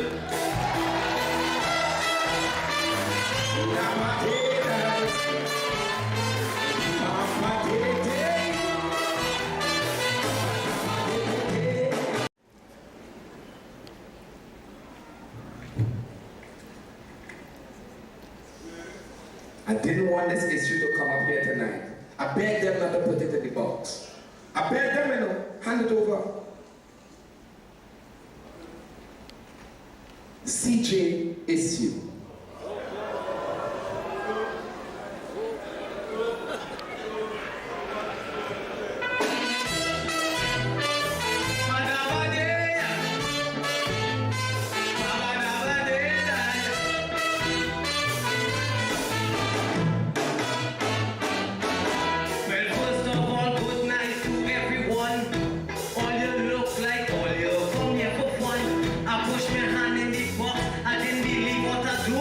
I didn't want this issue to come up here tonight. I begged them not to put it in the box. I begged them, you know, hand it over. CJ issue. I push my hand in the box, I didn't believe what I do.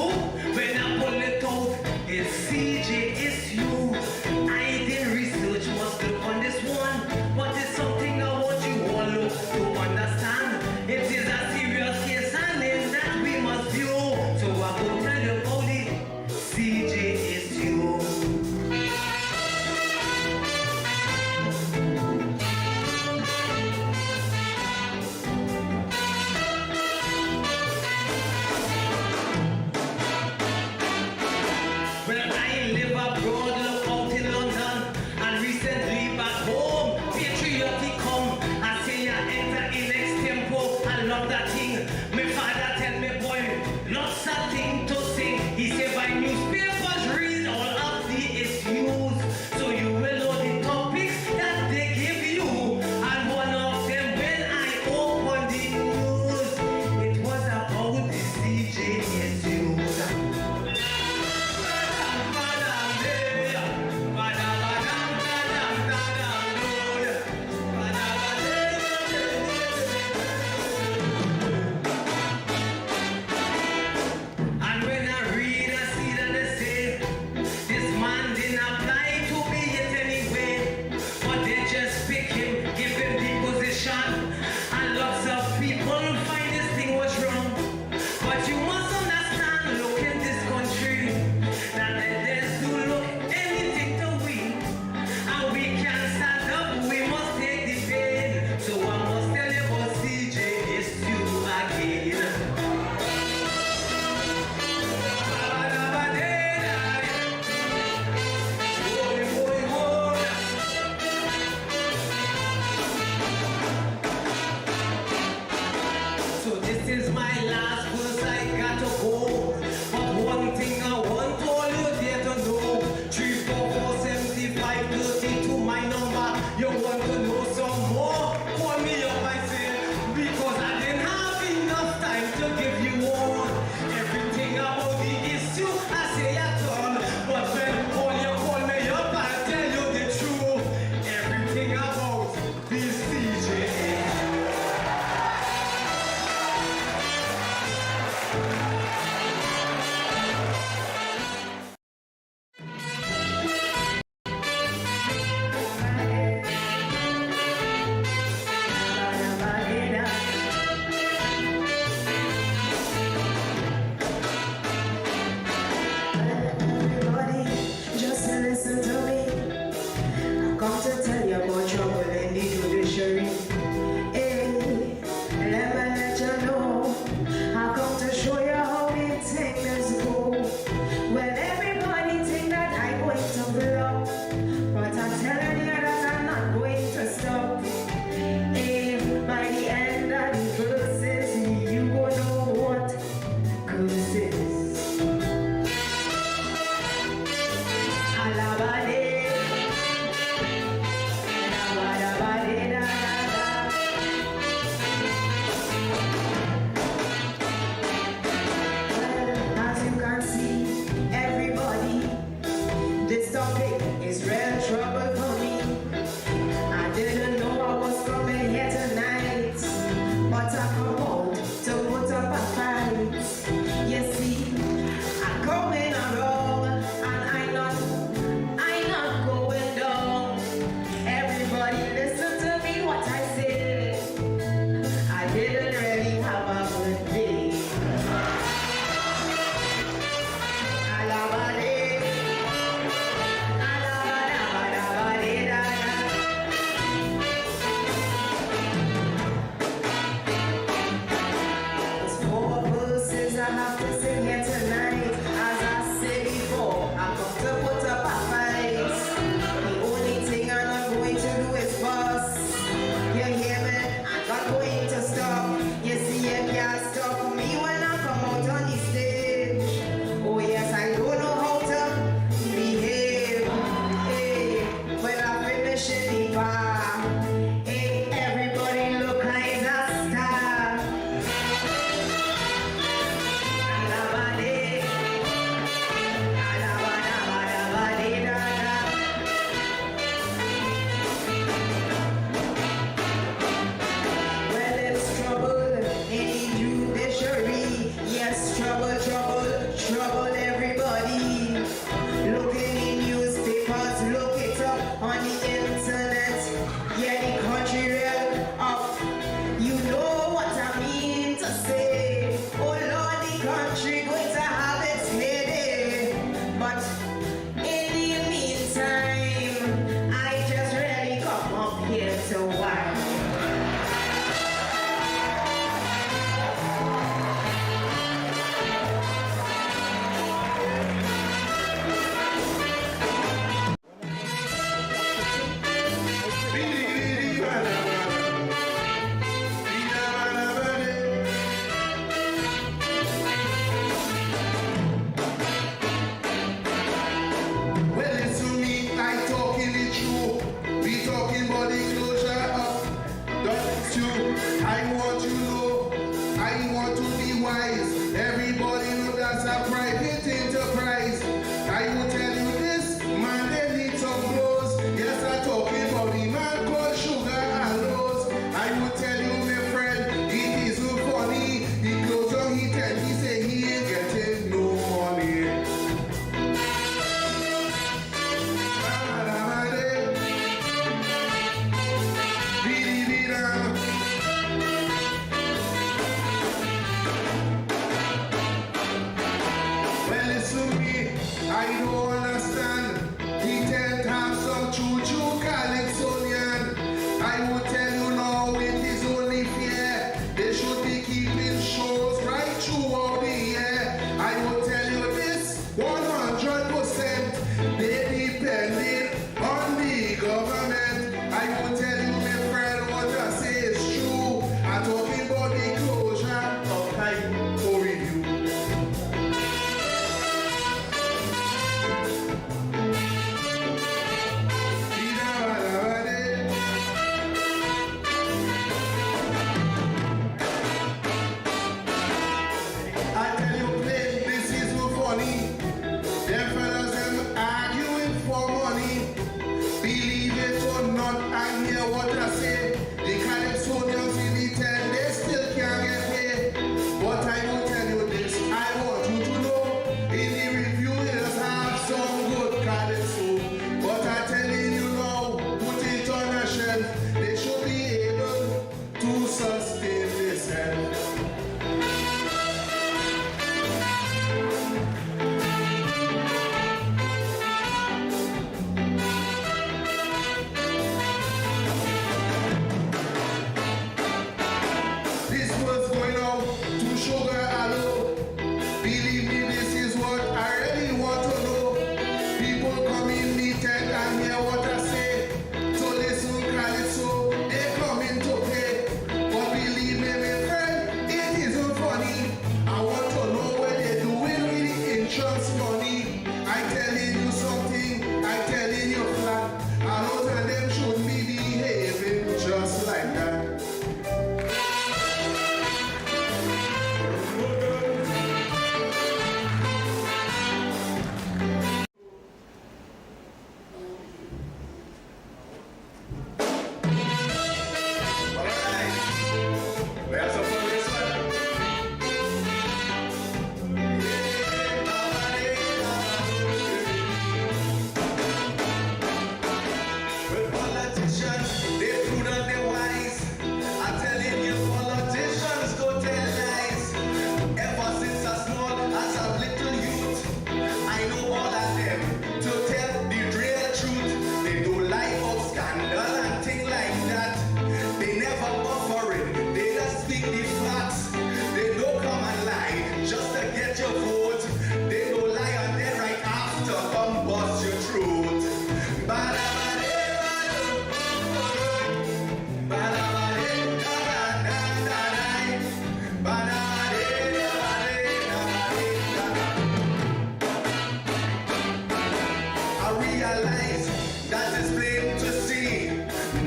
realize that it's plain to see.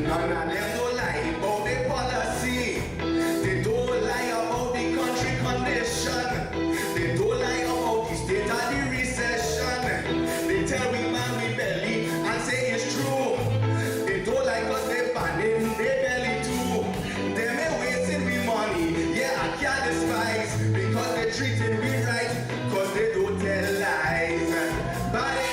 None of them don't lie about their policy. They don't lie about the country condition. They don't lie about the state of the recession. They tell we man we belly and say it's true. They don't like us, they banning their belly too. They may wasting we money, yeah I can't despise, because they treating we right, cause they don't tell lies. Body,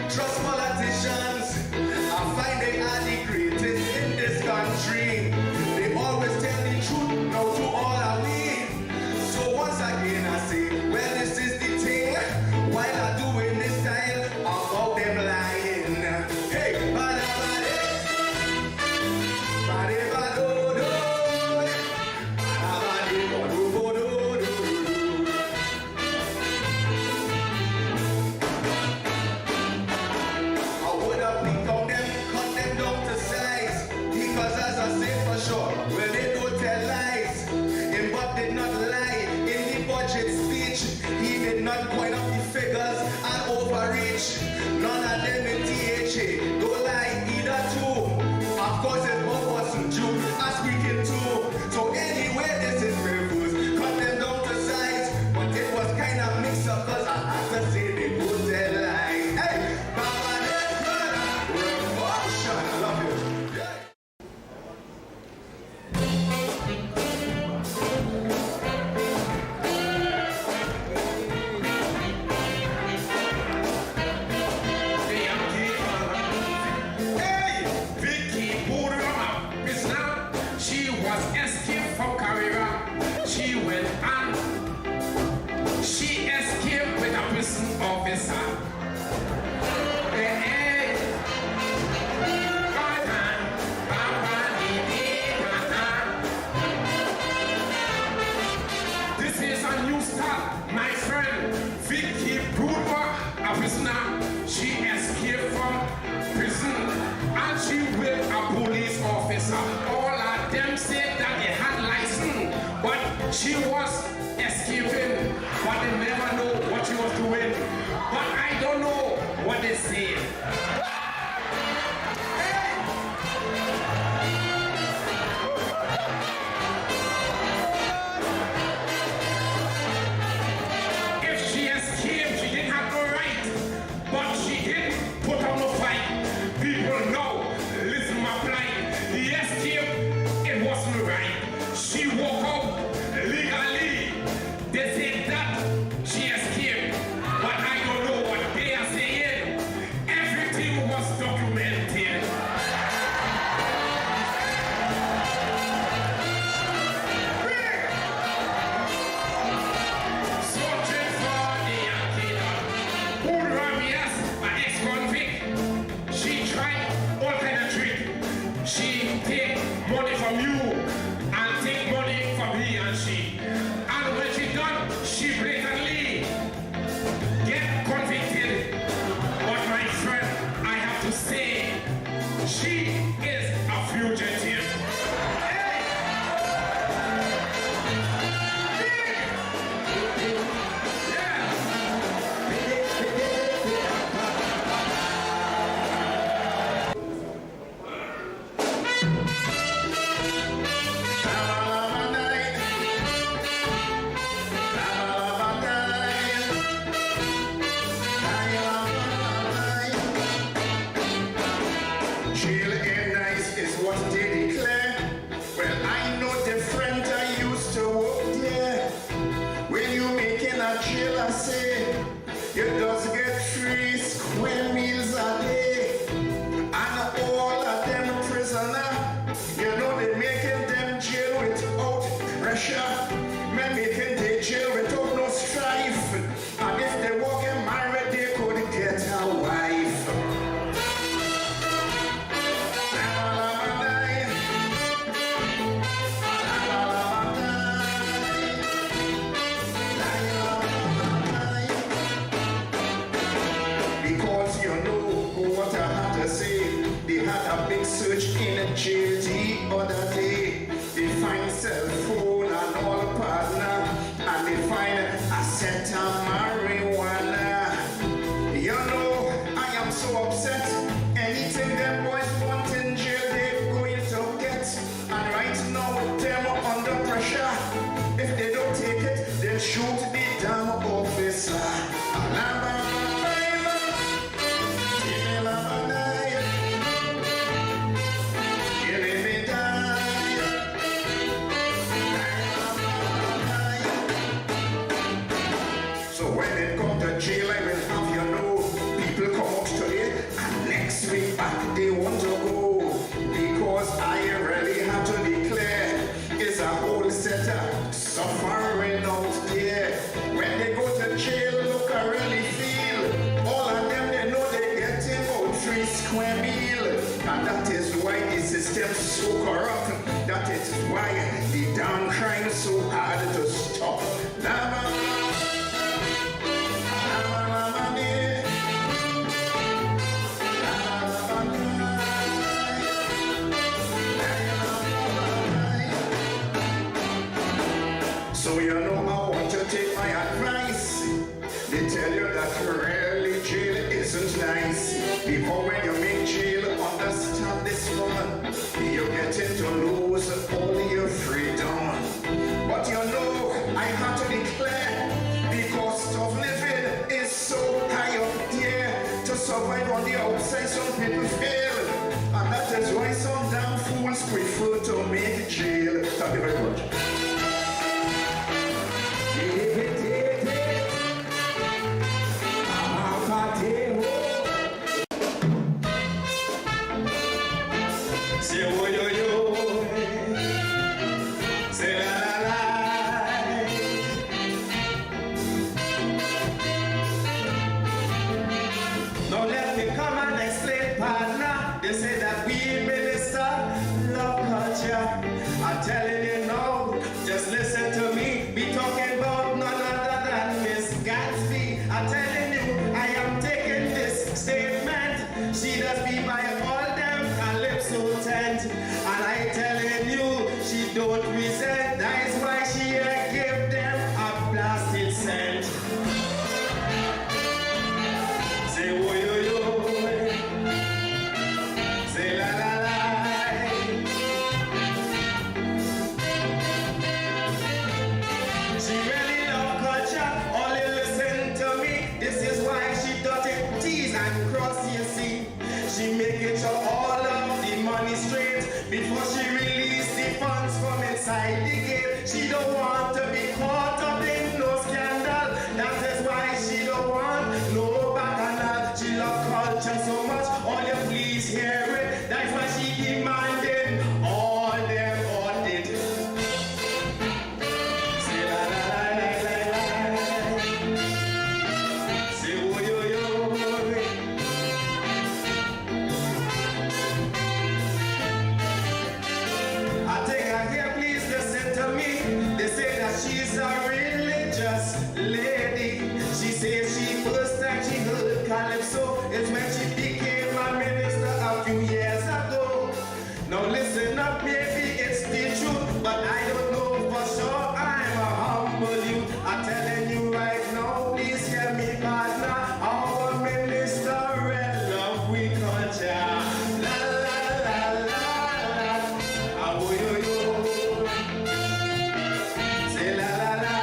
trust politicians. I find they are the greatest in this country. They always tell the truth, now to all are we. So once again I say, well this is the thing. While I doing this style about them lying. Hey, bada bada, bada bada do, bada bada do. Sure, well they don't tell lies. And Bob did not lie in the budget speech. He did not point out the figures and overreach. None of them in THA don't lie either too. Of course it's Bob wasn't Jew, I'm speaking too. So anyway, this is reverse. Cut them down to size, but it was kind of mixed up cause I had to say they don't tell lies. Hey, Baba, that's good. Revolution, I love you. Yeah. She escaped from prison and she with a police officer. All of them said that they had license, but she was escaping. But they never know what she was doing. But I don't know what they said. If she escaped, she didn't have no right. But she did put on a fight. People know, listen my plight. The escape, it wasn't right. She walked out legally. They said that she escaped. But I don't know what they are saying. Everything was documented. Searching for the Yankee. Who Ramirez, an ex-convict. She tried all kind of trick. She take money from you and take money from he and she. And when she done, she blatantly get convicted. But my friend, I have to say, she is a fugitive. get a marijuana. You know, I am so upset. Anything them boys want in jail, they're going to get. And right now, them are under pressure. If they don't take it, they'll shoot the damn officer. So when they come to jail, I will have you know, people come out today and next week back they want to go. Because I really have to declare, it's a whole set of suffering out there. When they go to jail, look, I really feel, all of them, they know they're getting about 3 square meal. And that is why the system's so corrupt. That is why the damn crime so hard to stop. So you know I want to take my advice. They tell you that really jail isn't nice. Before when you make jail, understand this one. You're getting to lose all your freedom. But you know, I have to declare, because tough living is so high up there. To survive on the outside, some people fail. And that is why some damn fools prefer to make jail. Thank you very much. Say oh yo yo, say la la la. Now let me come and explain, partner. They say that we minister love culture. I'm telling you now, just listen to me. We talking about none other than Miss Gatsby. I'm telling you, I am taking this statement. She does be by all them calypso tent. And I telling you, she don't resent. That is why she give them a blasted scent. Say oh yo yo, say la la la. She really love culture, only listen to me. This is why she does it tease and cross, you see. She make it so all of the money straight before she release the funds from inside the gate. She don't want to be caught up in no scandal. That is why she don't want no bacchanal. She love culture so much, all you please hear it. That's why she demanding all them audit. Say la la la la la la. Say oh yo yo. I think I hear, please listen to me. They say that she's a religious lady. She says she first time she heard calypso is when she became a minister a few years ago. Now listen up, maybe it's the truth, but I don't know for sure. I'm a humble youth. I'm telling you right now, please hear me, partner. Our minister love we culture. La la la la la. Oh yo yo, say la la la.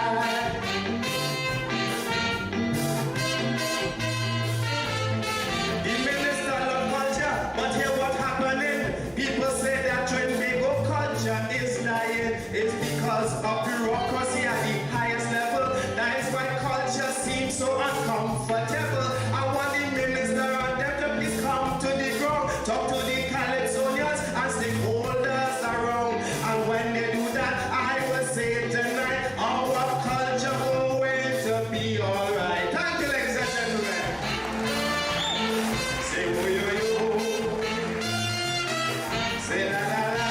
The minister love culture, but hear what happening. People say that Trinbago culture is dying. It's because of bureaucracy at the highest level. That is why culture seems so uncomfortable. I want the minister and them to please come to the ground, talk to the Calypsonians and stakeholders around. And when they do that, I will say tonight, our culture going to be alright. Thank you, ladies and gentlemen. Say oh yo yo, say la la la.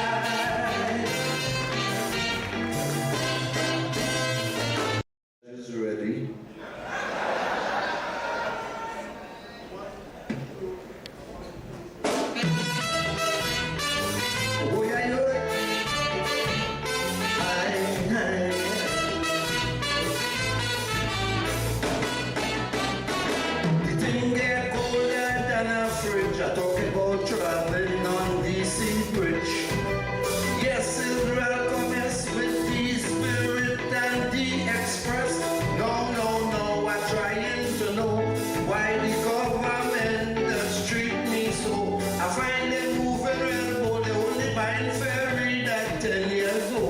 ferry that 10 years old.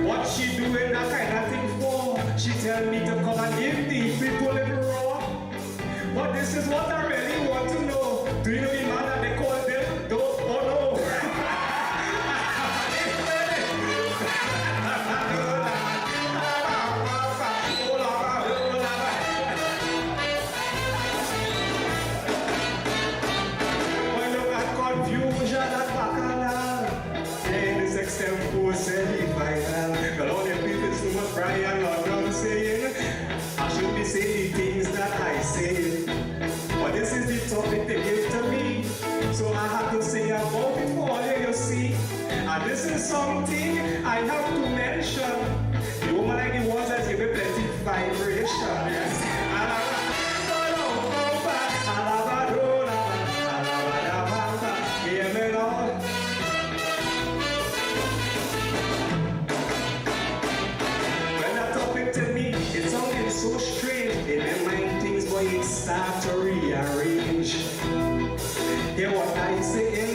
What she doing that kind of thing for? She tell me to come and give these people a raw. But this is what I really want to know. Do you know the man that they call them? Don't oh no. When you got confusion at Bacchanal, saying this extempo semi-final. But all the people too much Brian London saying, I should be saying the things that I say. But this is the topic they gave to me. So I have to say about it for all you see. And this is something I have to mention. The woman like the ones that give me plenty vibration. Yes. So strange, in my mind things boy it start to rearrange. Hear what I say.